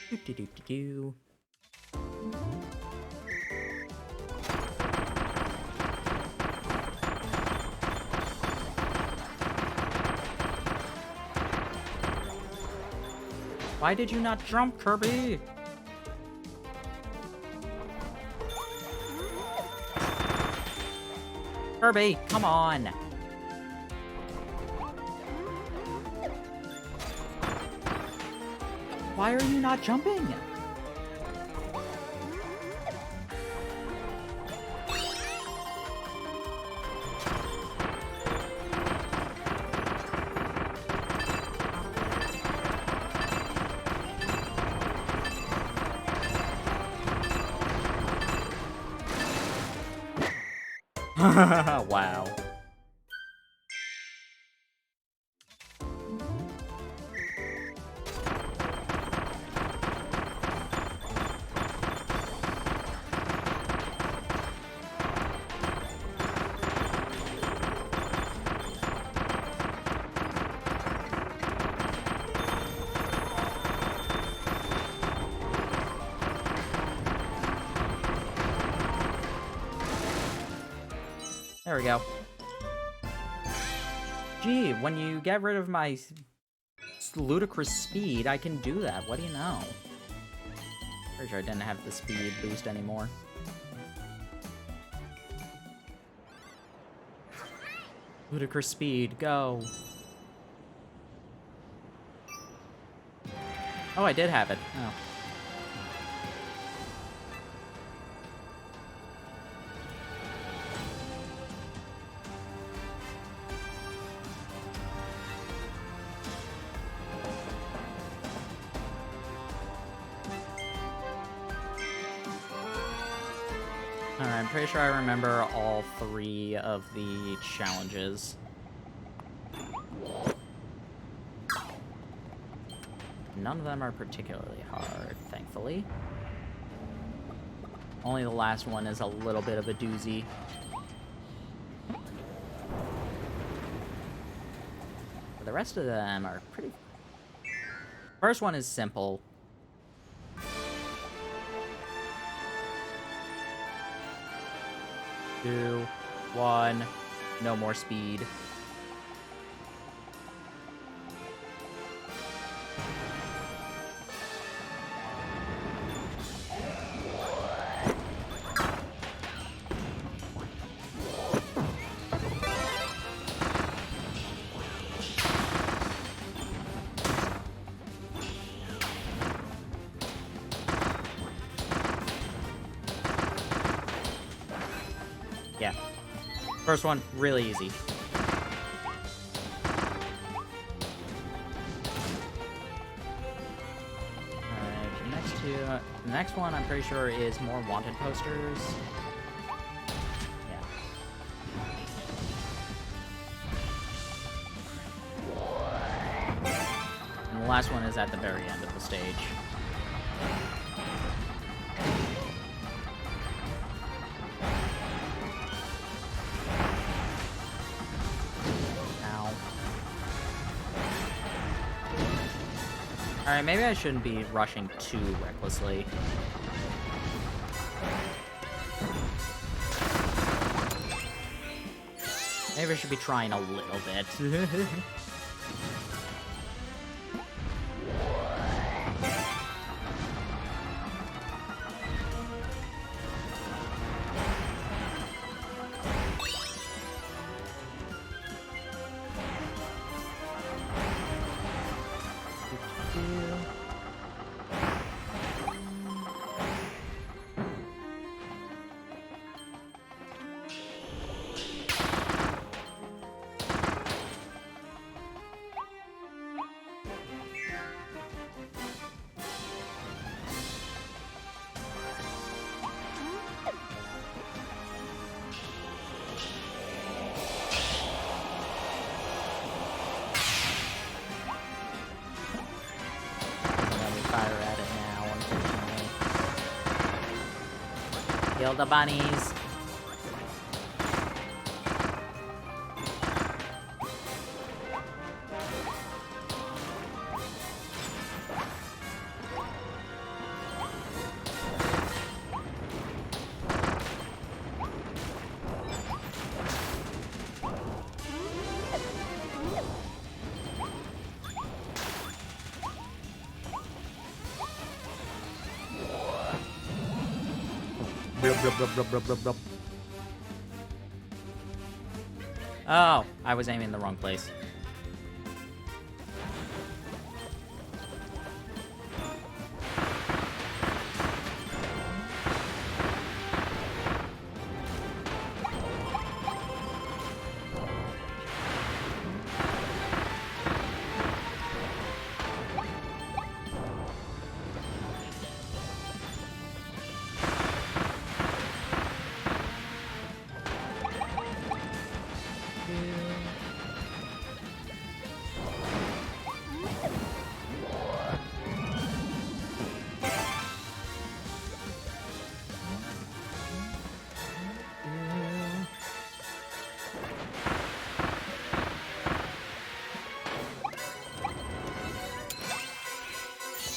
Do-do-do-do-do. Why did you not jump, Kirby? Kirby, come on! Why are you not jumping? Wow. There we go. Gee, when you get rid of my ludicrous speed, I can do that. What do you know? Pretty sure I didn't have the speed boost anymore. Ludicrous speed, go. Oh, I did have it. Oh. Alright, I'm pretty sure I remember all 3 of the challenges. None of them are particularly hard, thankfully. Only the last one is a little bit of a doozy. But the rest of them are pretty... First one is simple. 2, 1, no more speed. Yeah. First one, really easy. Alright, the next one I'm pretty sure is more wanted posters. Yeah. And the last one is at the very end of the stage. Alright, maybe I shouldn't be rushing too recklessly. Maybe I should be trying a little bit. Kill the bunnies. Oh, I was aiming in the wrong place.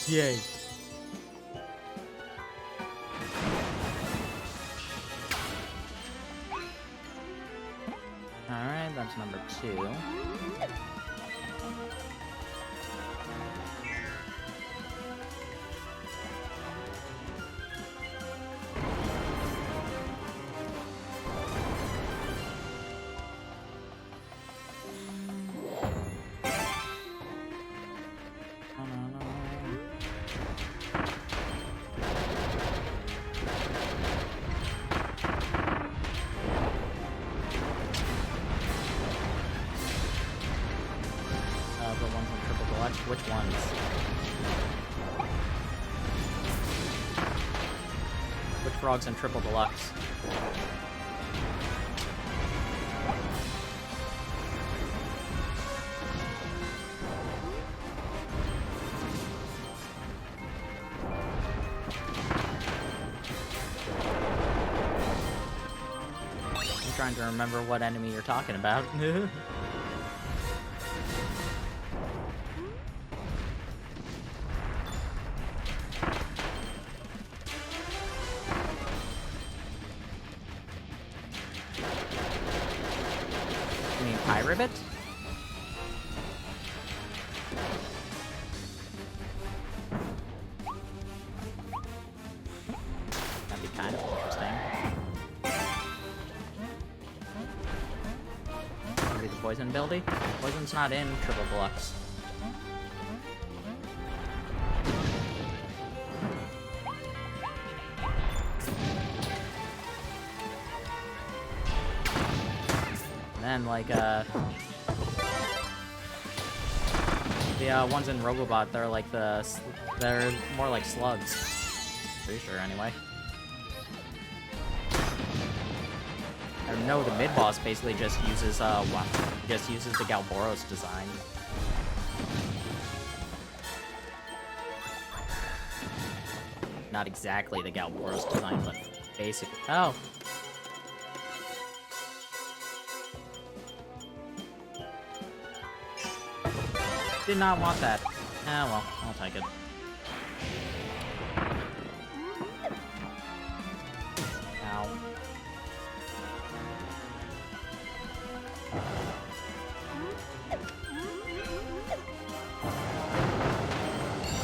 Yay. to... the ones in Triple Deluxe? Which ones? Which frogs in Triple Deluxe? I'm trying to remember what enemy you're talking about. Ribbit? That'd be kind of interesting. Maybe the poison ability? Poison's not in Triple Deluxe. And like, the ones in Robobot, they're like they're more like slugs. Pretty sure, anyway. I know the mid-boss basically just uses, the Galboros design. Not exactly the Galboros design, but basically. Oh! Did not want that. Ah, well, I'll take it. Ow.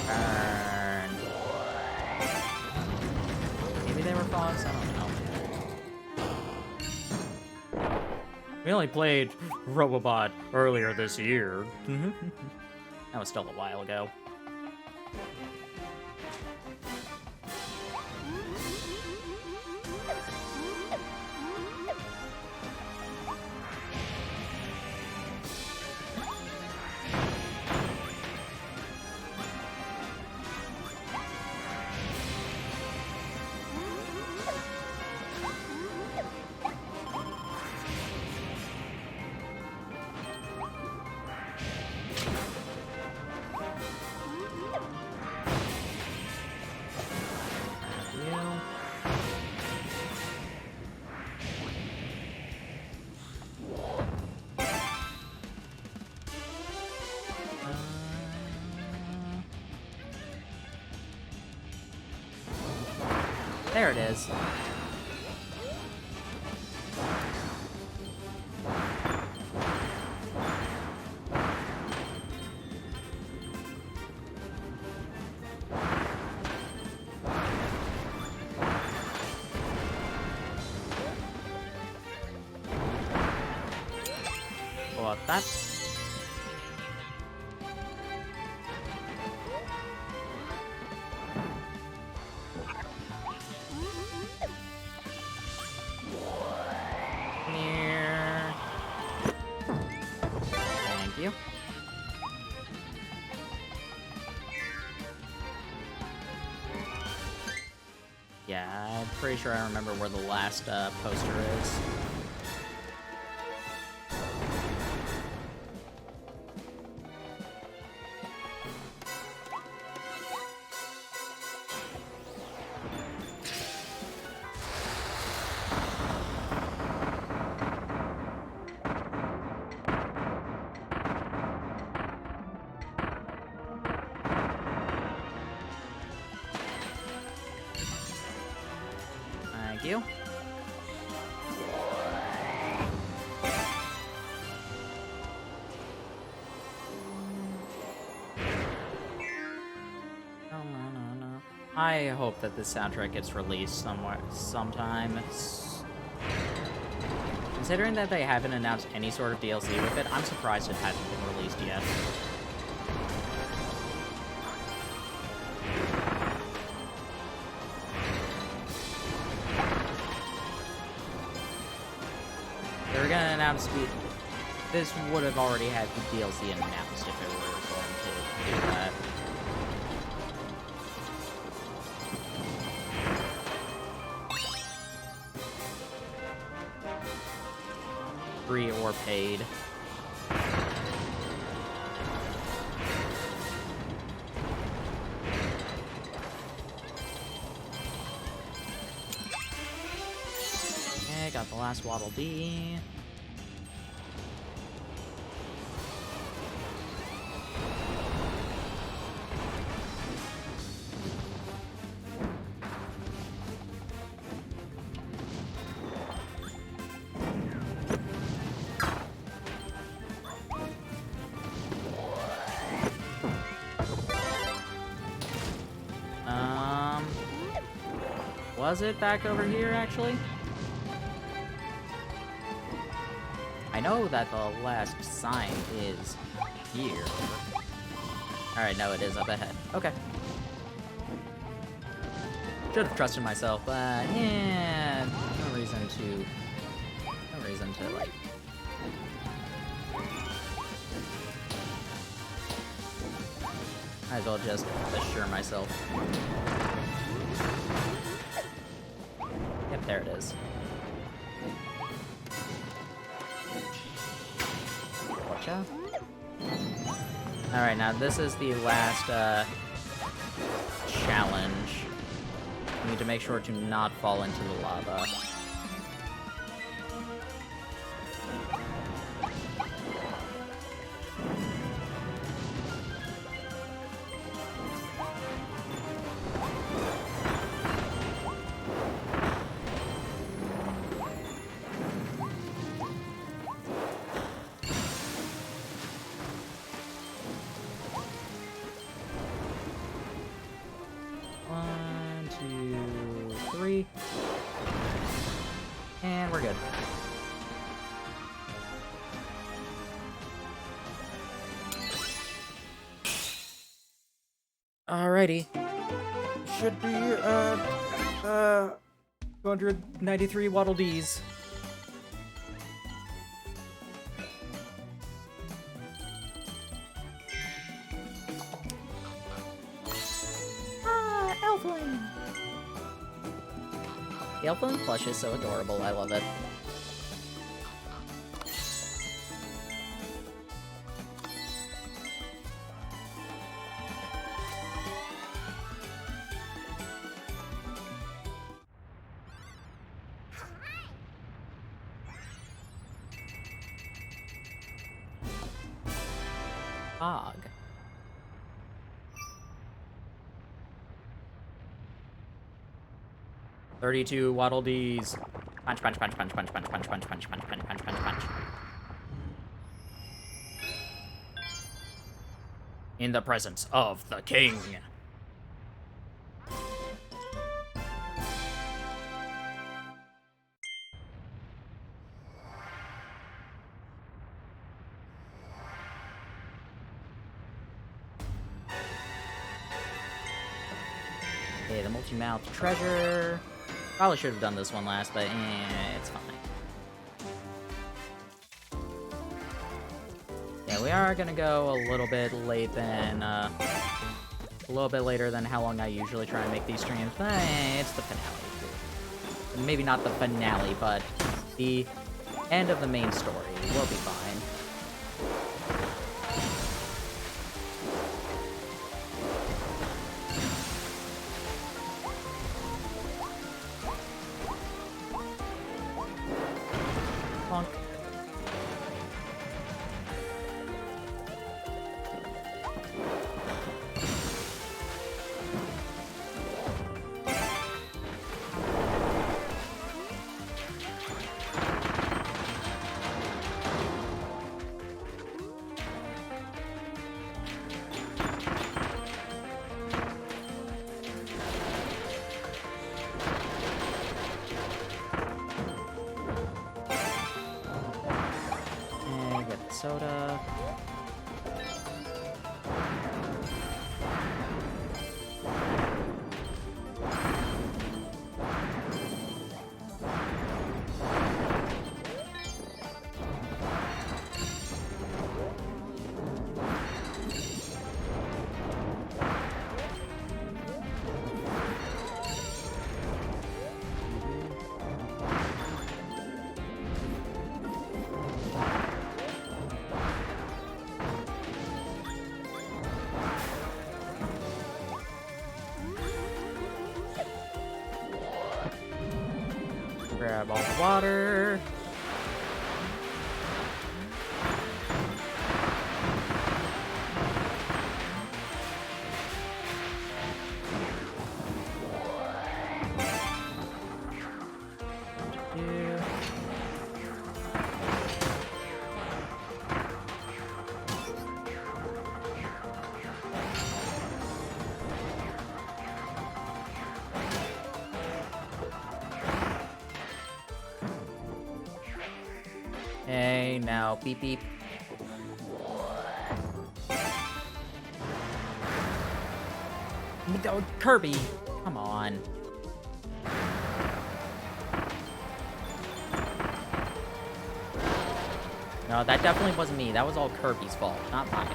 Burn. Maybe they were frogs? I don't know. We only played Robobot earlier this year. That was still a while ago. There it is. Well, that's... Thank you. Yeah, I'm pretty sure I remember where the last poster is. Thank you. I hope that this soundtrack gets released sometime. Considering that they haven't announced any sort of DLC with it, I'm surprised it hasn't been released yet. They were gonna announce this would have already had the DLC announced if it were going to do that. Free or paid. Okay, got the last Waddle Dee. Was it back over here, actually? I know that the last sign is here. Alright, no, it is up ahead. Okay. Should have trusted myself, but yeah, no reason to, like... Might as well just assure myself. Yep, there it is. Gotcha. Alright, now this is the last, challenge. We need to make sure to not fall into the lava. And we're good. Alrighty. Should be, 293 Waddle Dees. Elfling! The Elfling plush is so adorable, I love it. Fog. "32 Waddle Dees. Punch, punch, punch, punch, punch, punch, punch, punch, punch, punch, punch, punch, punch, punch. In the presence of the king." Okay, the multi-mouth treasure. Probably should have done this one last, but it's fine. Yeah, we are gonna go a little bit late than, a little bit later than how long I usually try and make these streams, but it's the finale. Maybe not the finale, but the end of the main story. We'll be fine. Bonk. Grab all the water. Hey, now, beep beep. Oh, Kirby, come on. No, that definitely wasn't me. That was all Kirby's fault, not mine.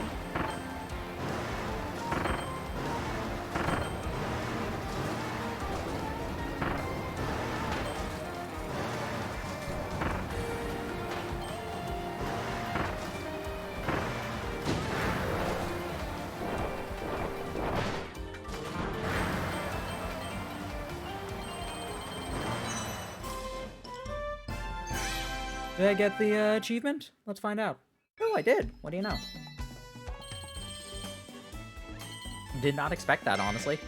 Did I get the achievement? Let's find out. Oh, I did. What do you know? Did not expect that, honestly.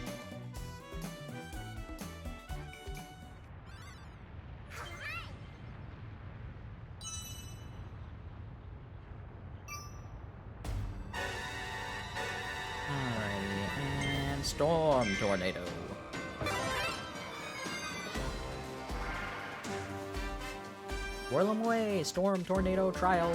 Alrighty, and Storm Tornado. Whirl 'em away! Storm Tornado Trial!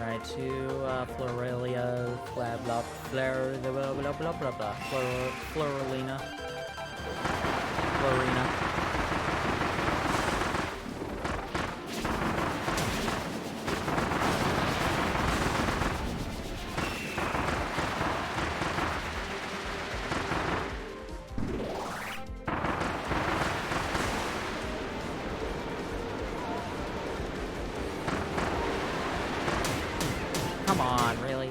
Right to Florelia, blah blah, Flare, blah blah blah blah blah blah, Florelina, Florina. Come on, really?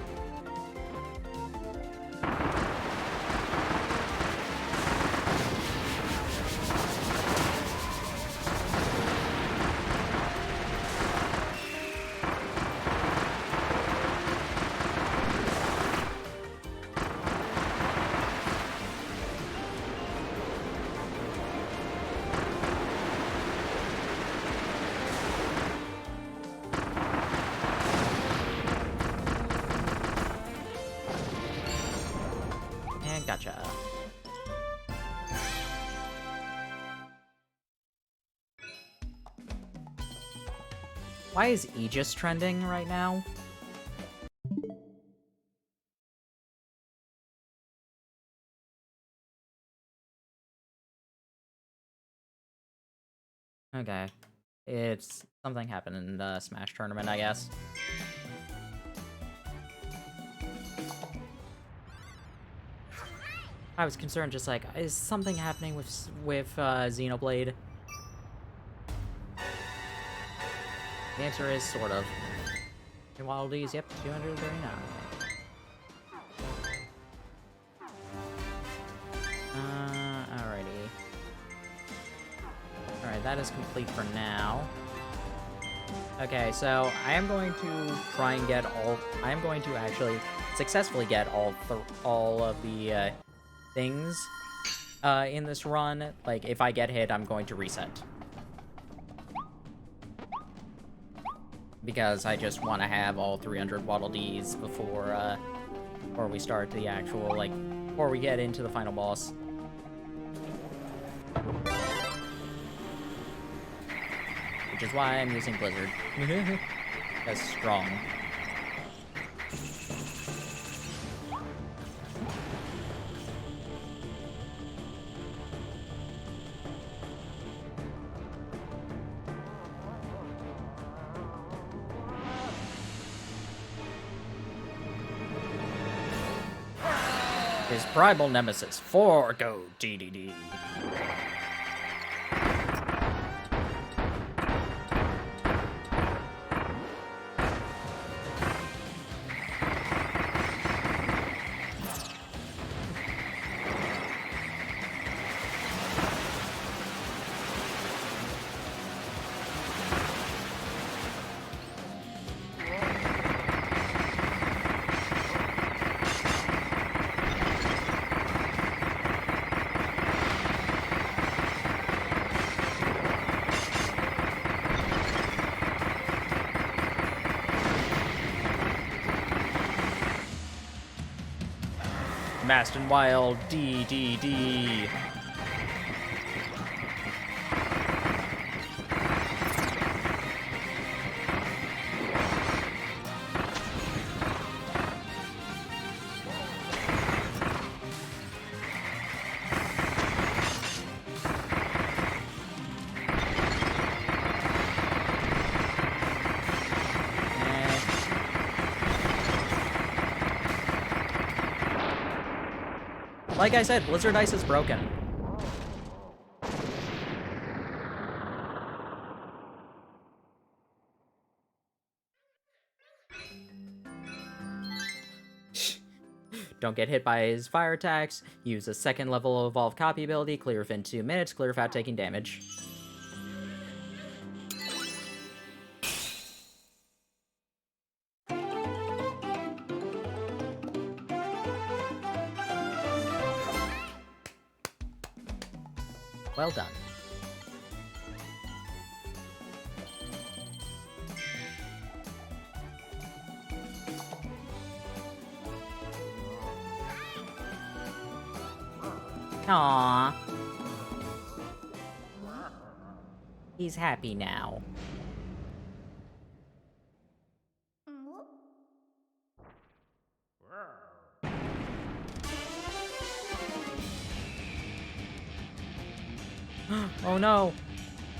Gotcha. Why is Aegis trending right now? Okay. It's something happened in the Smash tournament, I guess. I was concerned, just like, is something happening with Xenoblade? The answer is sort of. In Wildies, yep, 239. Alrighty. Alright, that is complete for now. Okay, so I am going to try and get all. I am going to actually successfully get all of the things in this run. Like, if I get hit, I'm going to reset. because I just want to have all 300 Waddle Dees before we start the actual, like, before we get into the final boss. Which is why I'm using Blizzard. That's strong. His primal nemesis, Forgo DDD. Fast and Wild DDD. Like I said, Blizzard Ice is broken. Don't get hit by his fire attacks. Use a second level evolved copy ability. Clear within 2 minutes. Clear without taking damage. Well done. Aww. He's happy now. Oh no!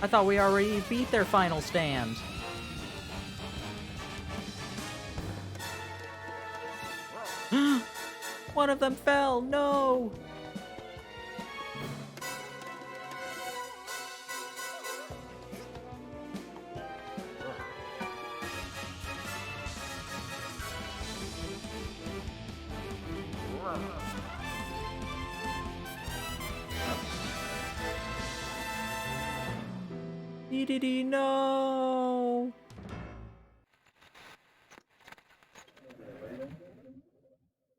I thought we already beat their final stand. One of them fell! No! DDD, no!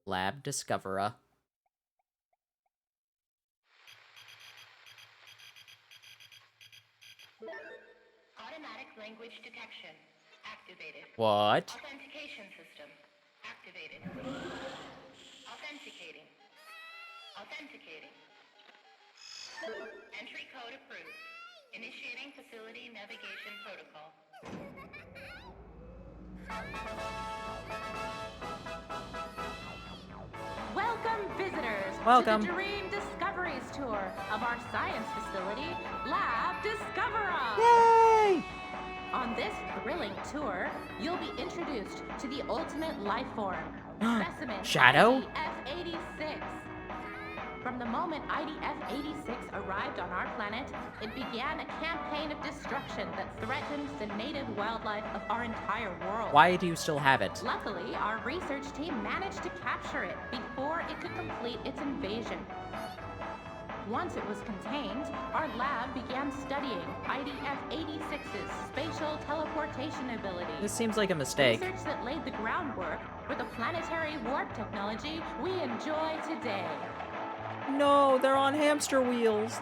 Lab Discoverer. Automatic language detection activated. What? Authentication system activated. Authenticating. Authenticating. Entry code approved. Initiating facility navigation protocol. Welcome, visitors, Welcome. to the Dream Discoveries Tour of our science facility, Lab Discoverer. Yay! On this thrilling tour, you'll be introduced to the ultimate life form, specimen Shadow? IDF-86. From the moment IDF-86 arrived on our planet, it began a campaign of destruction that threatened the native wildlife of our entire world. Why do you still have it? Luckily, our research team managed to capture it before it could complete its invasion. Once it was contained, our lab began studying IDF-86's spatial teleportation ability. This seems like a mistake. Research that laid the groundwork for the planetary warp technology we enjoy today. No, they're on hamster wheels.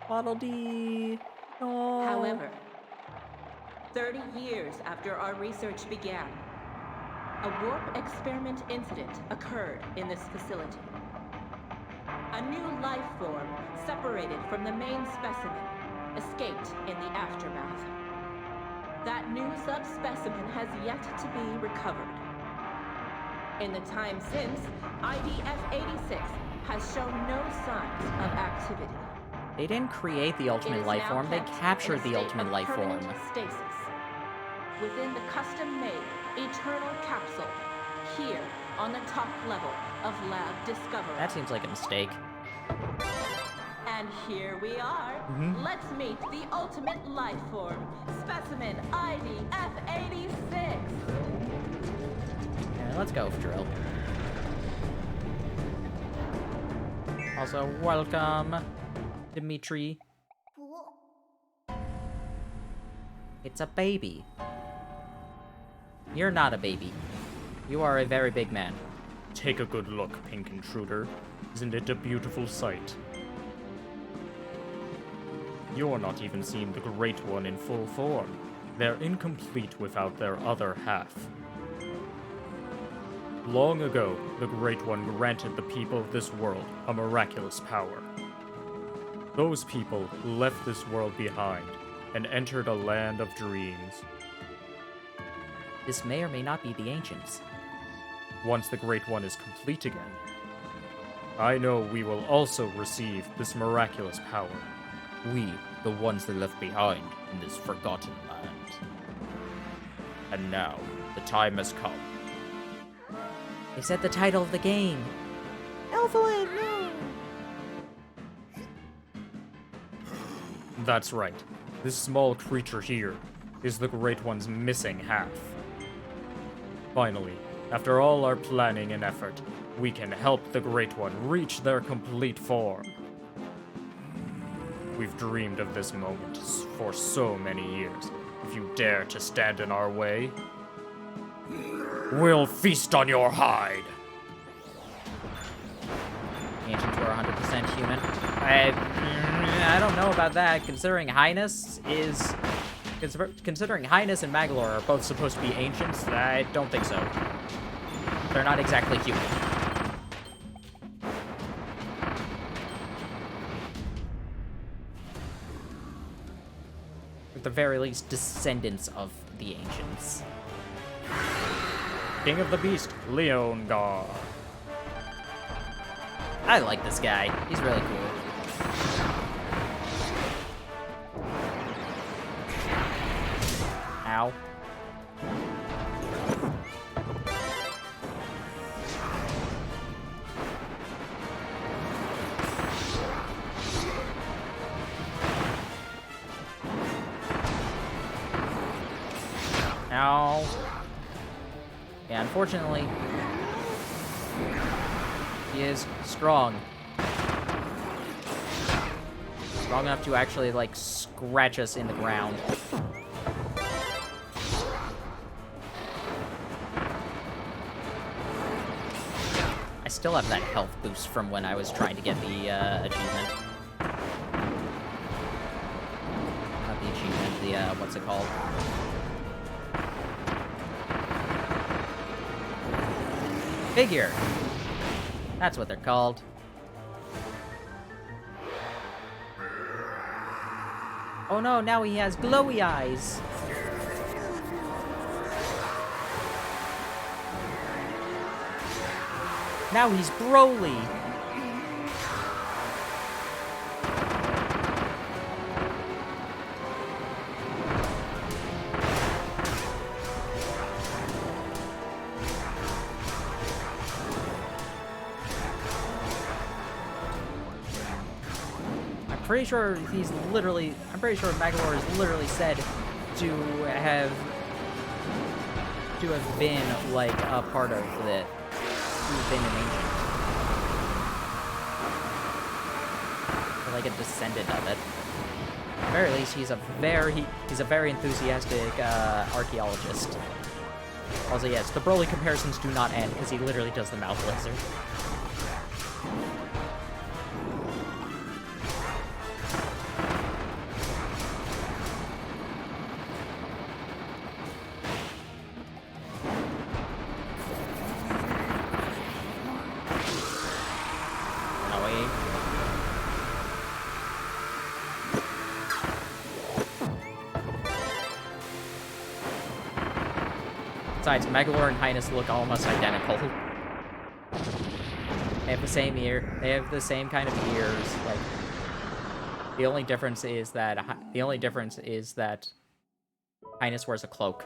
Waddle Dee. Oh. However, 30 years after our research began, a warp experiment incident occurred in this facility. A new life form, separated from the main specimen, escaped in the aftermath. That new subspecimen has yet to be recovered. In the time since, IDF-86 has shown no signs of activity. They didn't create the It ultimate is life now form, they kept captured in a the state ultimate of life form. permanent stasis within the custom-made eternal capsule here on the top level of Lab Discovery. That seems like a mistake. And here we are. Let's meet the ultimate life form, specimen ID F86. Yeah, let's go, Drill. Also, welcome, Dimitri. It's a baby. You're not a baby. You are a very big man. Take a good look, Pink Intruder. Isn't it a beautiful sight? You're not even seeing the Great One in full form. They're incomplete without their other half. Long ago, the Great One granted the people of this world a miraculous power. Those people left this world behind and entered a land of dreams. This may or may not be the Ancients. Once the Great One is complete again, I know we will also receive this miraculous power. We, the ones they left behind in this forgotten land. And now, the time has come. They said the title of the game. Elflin, no! That's right. This small creature here is the Great One's missing half. Finally, after all our planning and effort, we can help the Great One reach their complete form. We've dreamed of this moment for so many years. If you dare to stand in our way, we'll feast on your hide. Ancients were 100% human. I don't know about that, considering Highness is... Considering Highness and Magalore are both supposed to be Ancients, I don't think so. They're not exactly human. At the very least, descendants of the Ancients. King of the Beast, Leongar. I like this guy. He's really cool. Ow. Ow. Yeah, unfortunately, he is strong. Strong enough to actually, like, scratch us in the ground. I still have that health boost from when I was trying to get the achievement. Not the achievement, the, what's it called? Figure! That's what they're called. Oh no, now he has glowy eyes! Now he's Broly! I'm pretty sure Magalore is literally said to have been like a part of the who's been an ancient. Or like a descendant of it. At the very least, he's a very enthusiastic archaeologist. Also, yes, the Broly comparisons do not end because he literally does the mouth laser. Besides, Megalor and Highness look almost identical. They have the same ear. They have the same kind of ears. Like, the only difference is that Highness wears a cloak.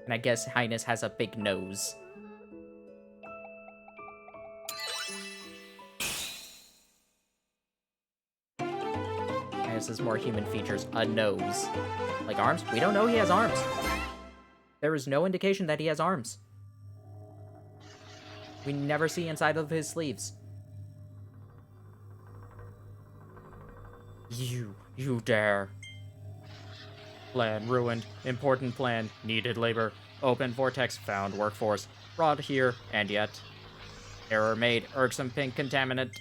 And I guess Highness has a big nose. Highness has more human features. A nose. Like arms? We don't know he has arms. There is no indication that he has arms. We never see inside of his sleeves. You dare. Plan ruined. Important plan. Needed labor. Open vortex. Found workforce. Brought here. And yet. Error made. Irksome pink contaminant.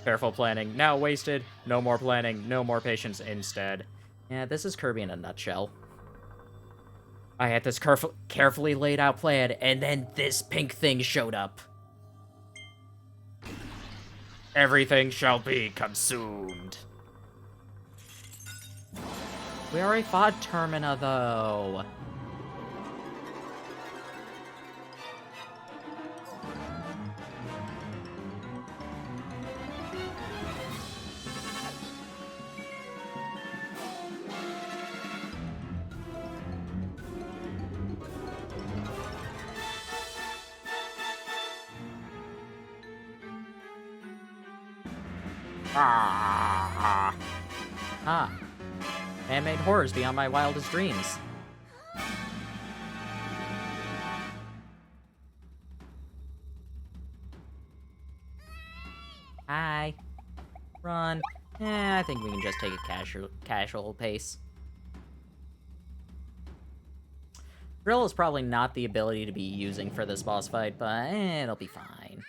Careful planning. Now wasted. No more planning. No more patience instead. Yeah, this is Kirby in a nutshell. I had this carefully laid out plan, and then this pink thing showed up. Everything shall be consumed. We already fought Termina, though. Man-made horrors beyond my wildest dreams. Hi. Run. I think we can just take a casual pace. Drill is probably not the ability to be using for this boss fight, but it'll be fine.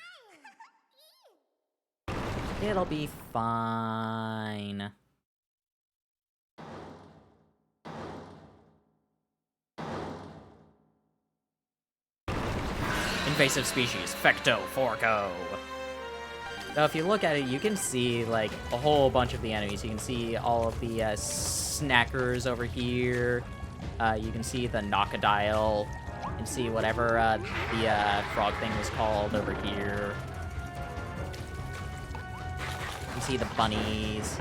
It'll be fine. Invasive species, Fecto Forco. Now, if you look at it, you can see, like, a whole bunch of the enemies. You can see all of the snackers over here. You can see the Knockadile. You can see whatever the frog thing was called over here. You can see the bunnies.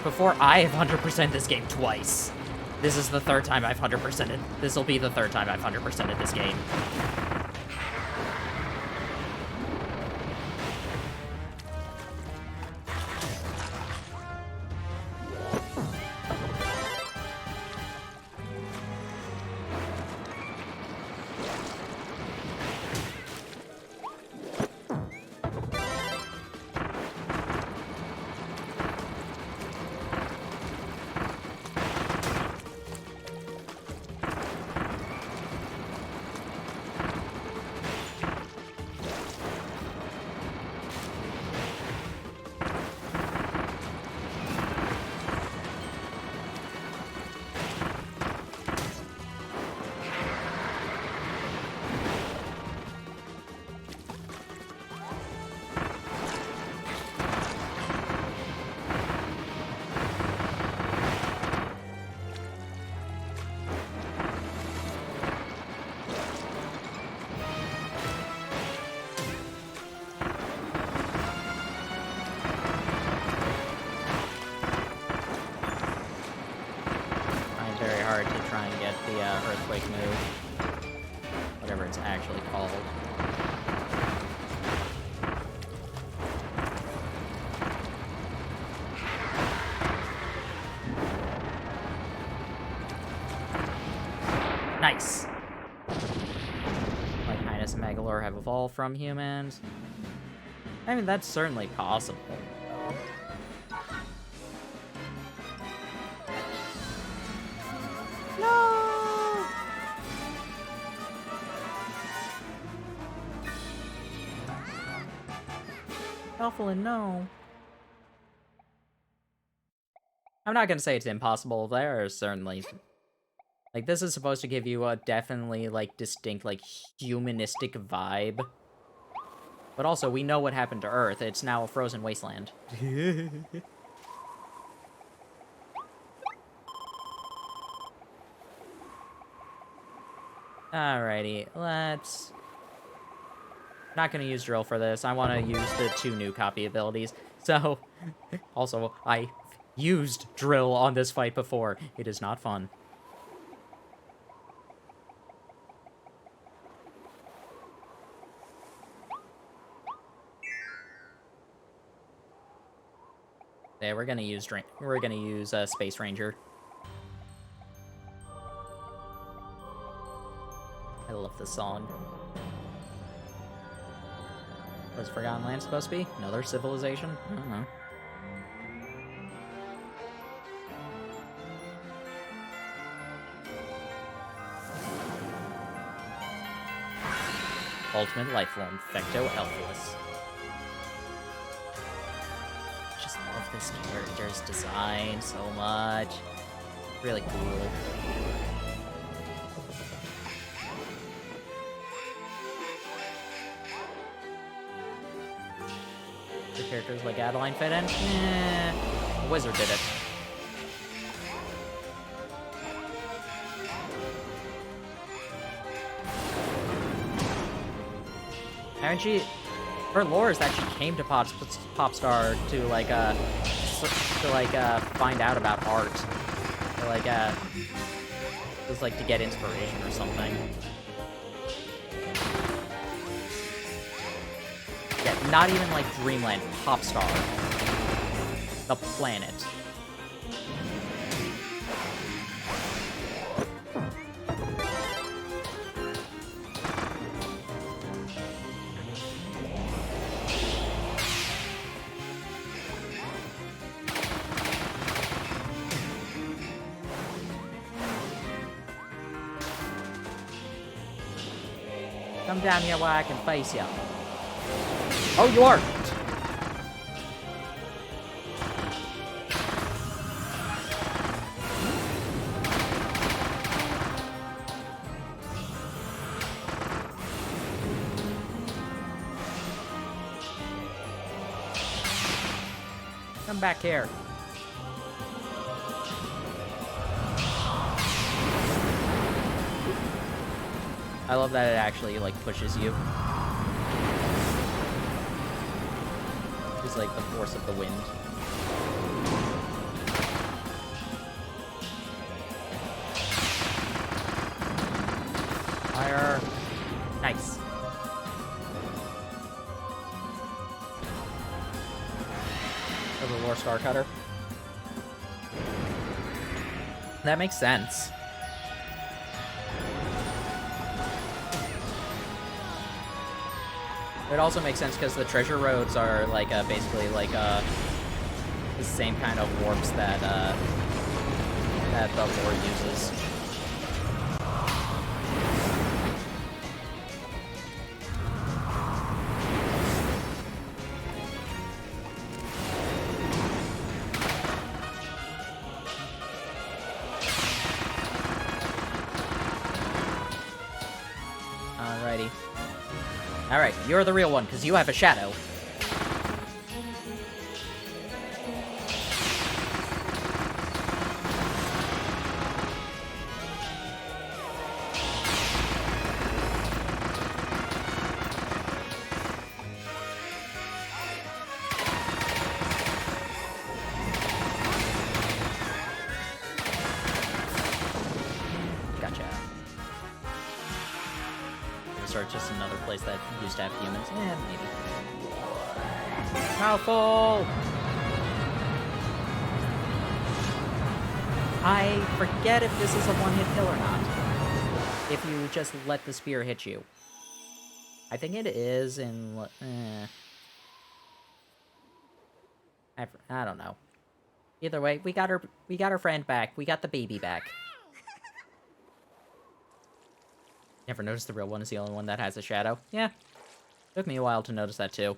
Before, I have 100%ed this game twice. This is the third time I've 100%ed. This will be the third time I've 100%ed this game. Earthquake move. Whatever it's actually called. Nice! Like Highness and Megalor have evolved from humans. I mean, that's certainly possible. And no. I'm not gonna say it's impossible. There are certainly Like, this is supposed to give you a definitely, like, distinct, like, humanistic vibe. But also, we know what happened to Earth. It's now a frozen wasteland. Alrighty, let's... Not gonna use drill for this. I want to use the 2 new copy abilities. So, also, I used drill on this fight before. It is not fun. Yeah, we're gonna use Space Ranger. I love this song. Was Forgotten Land supposed to be? Another civilization? I don't know. Ultimate life form, Fecto Elfless. Just love this character's design so much. Really cool. The characters like Adeline fit in? The wizard did it. And her lore is that she came to Popstar to find out about art. To just like to get inspiration or something. Yeah, not even like Dreamland, Popstar. The planet. Come down here where I can face you. Oh, you are! Come back here. I love that it actually, like, pushes you. It's like the force of the wind. Fire. Nice. Oh, the Lore Star Cutter. That makes sense. It also makes sense because the treasure roads are like basically like the same kind of warps that that the lore uses. Alrighty. Alright, you're the real one, because you have a shadow. Or just another place that used to have humans. Yeah, maybe. Powerful! I forget if this is a one-hit kill or not. If you just let the spear hit you. I think it is in... I don't know. Either way, we got our friend back. We got the baby back. Never noticed the real one is the only one that has a shadow. Yeah. Took me a while to notice that too.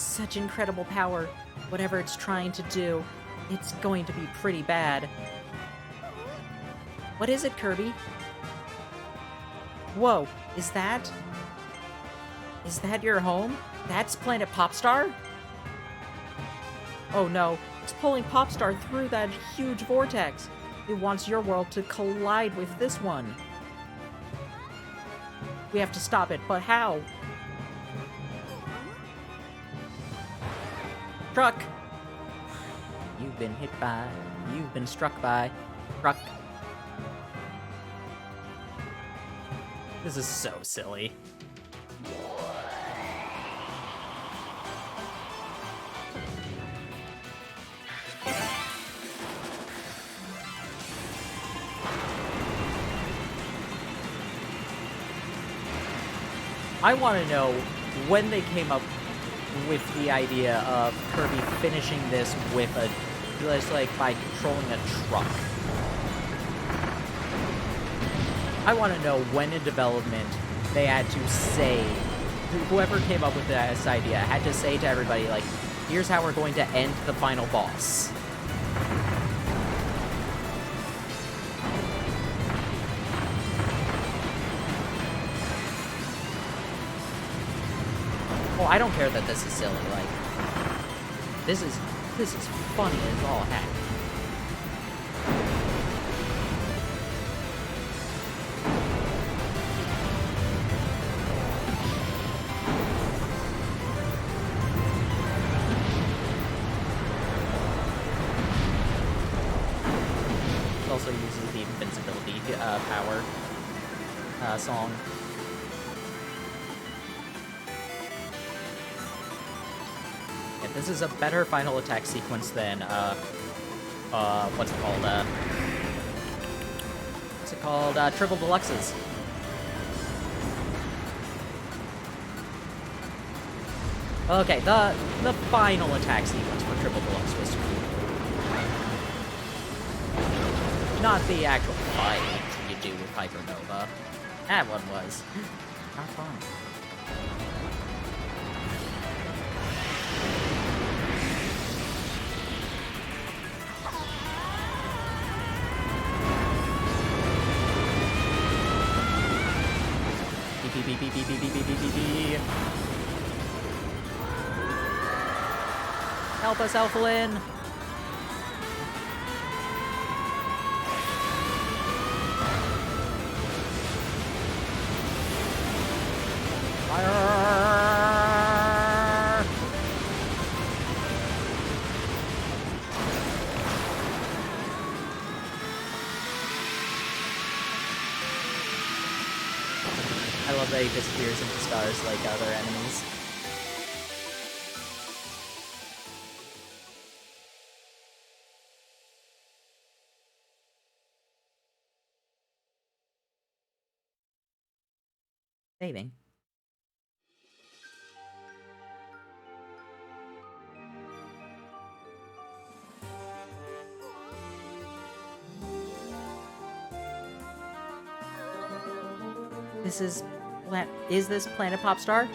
such incredible power. Whatever it's trying to do, it's going to be pretty bad. What is it, Kirby? Whoa, is that your home? That's Planet Popstar? Oh no, it's pulling Popstar through that huge vortex. It wants your world to collide with this one. We have to stop it, but how? Truck! You've been hit by, you've been struck by, truck. This is so silly. I want to know when they came up with the idea of Kirby finishing this with just like by controlling a truck. I want to know when in development they had to say, whoever came up with this idea had to say to everybody, like, here's how we're going to end the final boss. Oh, I don't care that this is silly, like, this is funny as all heck. It also uses the invincibility power song. This is a better final attack sequence than, what's it called? Triple Deluxes. Okay, the final attack sequence for Triple Deluxe was cool. Not the actual fight you do with Hypernova. That one was not fun. Help us, Elflin! Fire! I love that he disappears into stars like other enemies. Saving. Is this Planet Popstar?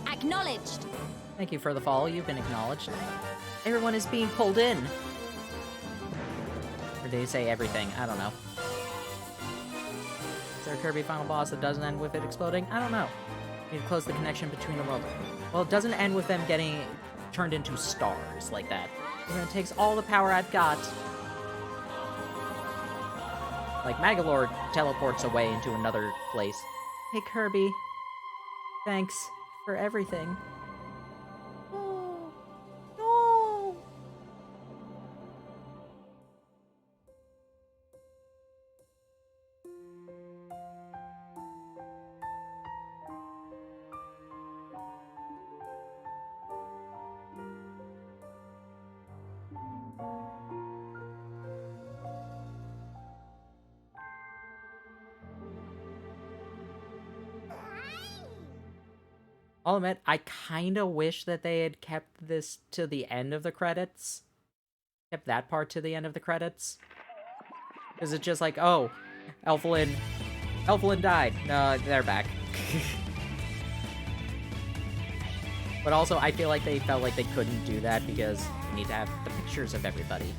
Acknowledged. Thank you for the follow. You've been acknowledged. Everyone is being pulled in. Or did they say everything? I don't know. Is there a Kirby final boss that doesn't end with it exploding? I don't know. You need to close the connection between the worlds. Well, it doesn't end with them getting turned into stars like that. And it takes all the power I've got. Like, Magalore teleports away into another place. Hey, Kirby. Thanks for everything. Oh, no. I'll admit, I kind of wish that they had kept this to the end of the credits. Kept that part to the end of the credits. Because it's just like, oh, Elflin died. No, they're back. But also, I feel like they felt like they couldn't do that because they need to have the pictures of everybody.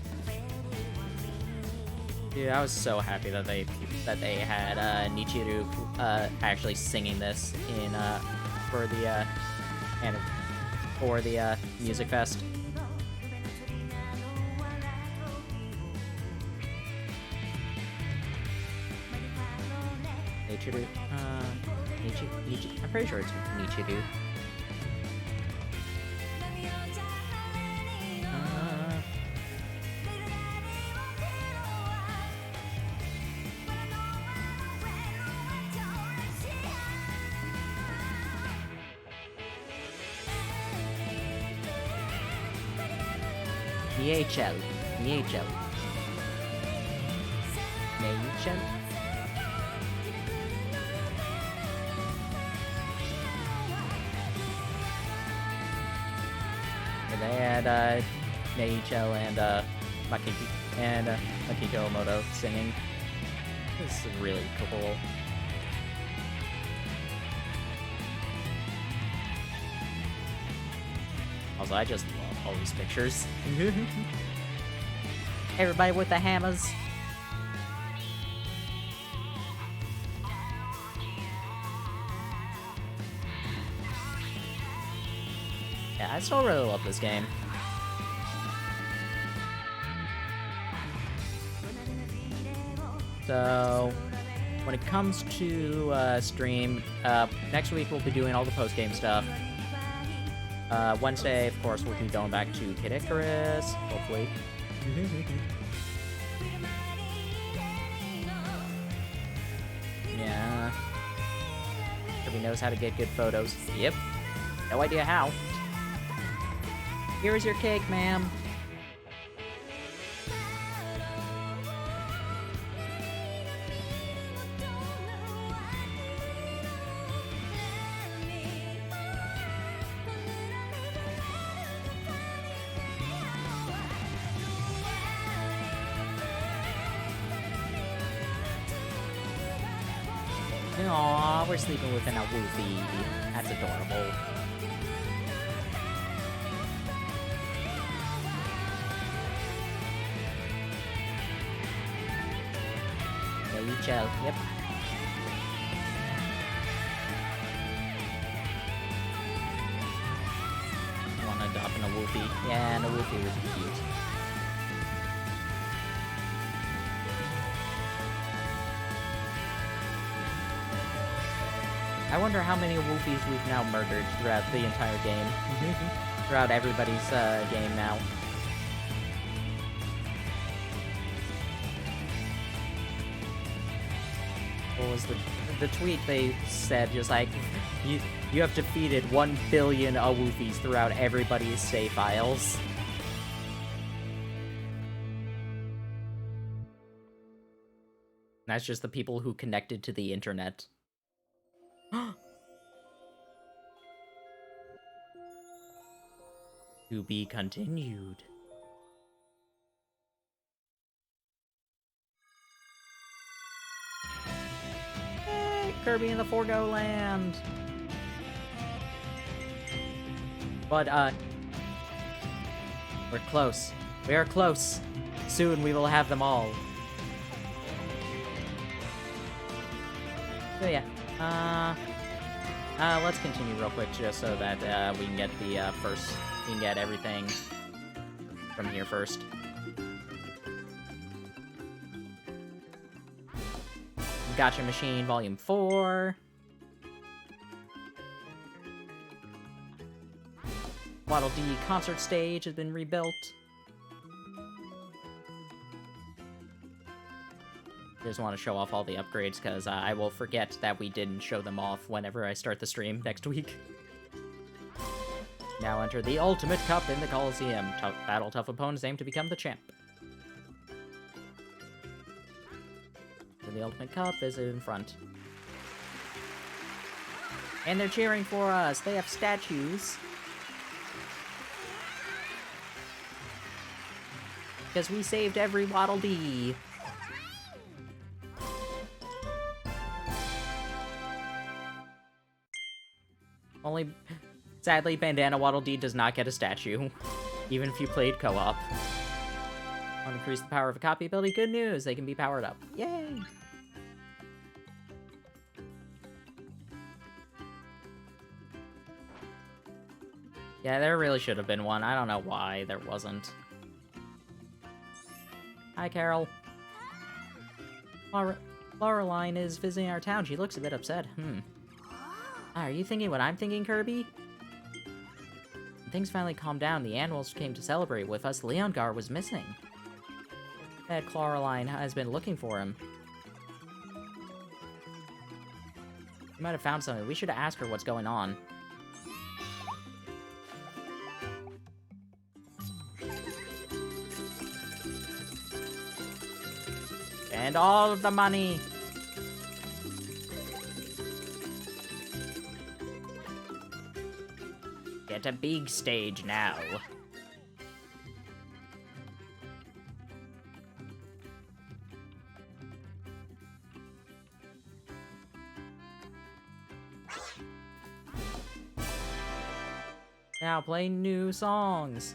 Dude, I was so happy that they had Nichiru actually singing this in for the music fest. Nichiru, I'm pretty sure it's Nichiru. Miechel. And they had Miechel and Makiko Omoto singing. This is really cool. Also, I just love all these pictures. Everybody with the hammers. Yeah, I still really love this game. So, when it comes to stream, next week we'll be doing all the post-game stuff. Wednesday, of course, we'll be going back to Kid Icarus, hopefully. Yeah. Kirby knows how to get good photos. Yep. No idea how. Here's your cake, ma'am. Aww, we're sleeping within a woofy. That's adorable. Yeah, you chill. Yep. I want to adopt in a woofy. Yeah, and a woofy would be cute. I wonder how many Woofies we've now murdered throughout the entire game. Throughout everybody's game now. What was the tweet they said? Just like, you have defeated 1 billion Woofies throughout everybody's save files. That's just the people who connected to the internet. To be continued. Hey, Kirby in the Forgo Land. But we're close. We are close. Soon we will have them all. So yeah. Let's continue real quick just so that we can get the we can get everything from here first. Gotcha Machine Volume 4. Waddle Dee concert stage has been rebuilt. Just want to show off all the upgrades because I will forget that we didn't show them off whenever I start the stream next week. Now enter the Ultimate Cup in the Coliseum. Battle tough opponents aim to become the champ. And the Ultimate Cup is in front. And they're cheering for us. They have statues. Because we saved every Waddle Dee. Sadly, Bandana Waddle Dee does not get a statue, even if you played co-op. Want to increase the power of a copy ability? Good news, they can be powered up. Yay! Yeah, there really should have been one. I don't know why there wasn't. Hi, Carol. Laureline is visiting our town. She looks a bit upset. Are you thinking what I'm thinking, Kirby? When things finally calmed down, the animals came to celebrate with us. Leongar was missing. That Laureline has been looking for him. She might have found something. We should ask her what's going on. And all of the money! Get a big stage now. Now play new songs.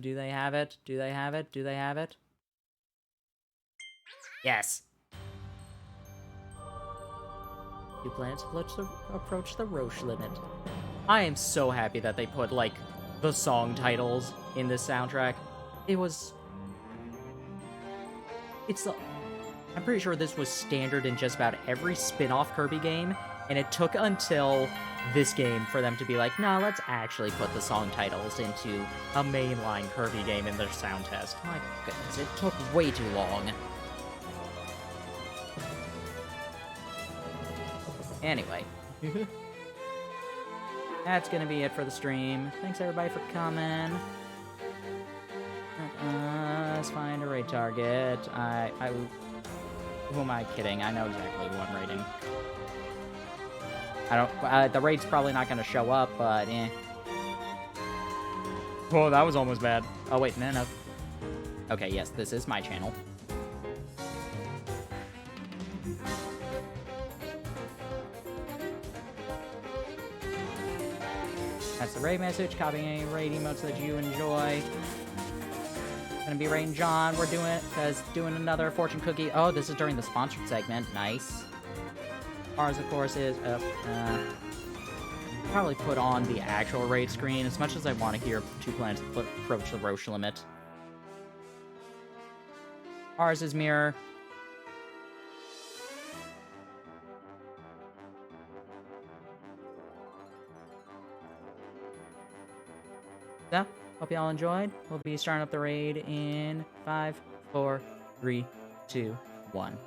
Do they have it? Do they have it? Do they have it? Yes. Two planets approach the Roche limit. I am so happy that they put, like, the song titles in this soundtrack. I'm pretty sure this was standard in just about every spin-off Kirby game, and it took until this game for them to be like, nah, let's actually put the song titles into a mainline Kirby game in their sound test. My goodness, it took way too long. Anyway. That's gonna be it for the stream. Thanks everybody for coming. Let's find a raid target. Who am I kidding? I know exactly who I'm raiding. The raid's probably not gonna show up, but eh. Whoa, that was almost bad. Oh wait, no. Okay, yes, this is my channel. That's the raid message. Copying any raid emotes that you enjoy. Gonna be raiding John. We're doing another fortune cookie. Oh, this is during the sponsored segment. Nice. Ours, of course, is probably put on the actual raid screen as much as I want to hear two planets approach the Roche limit. Ours is Mirror. So, hope y'all enjoyed. We'll be starting up the raid in 5, 4, 3, 2, 1.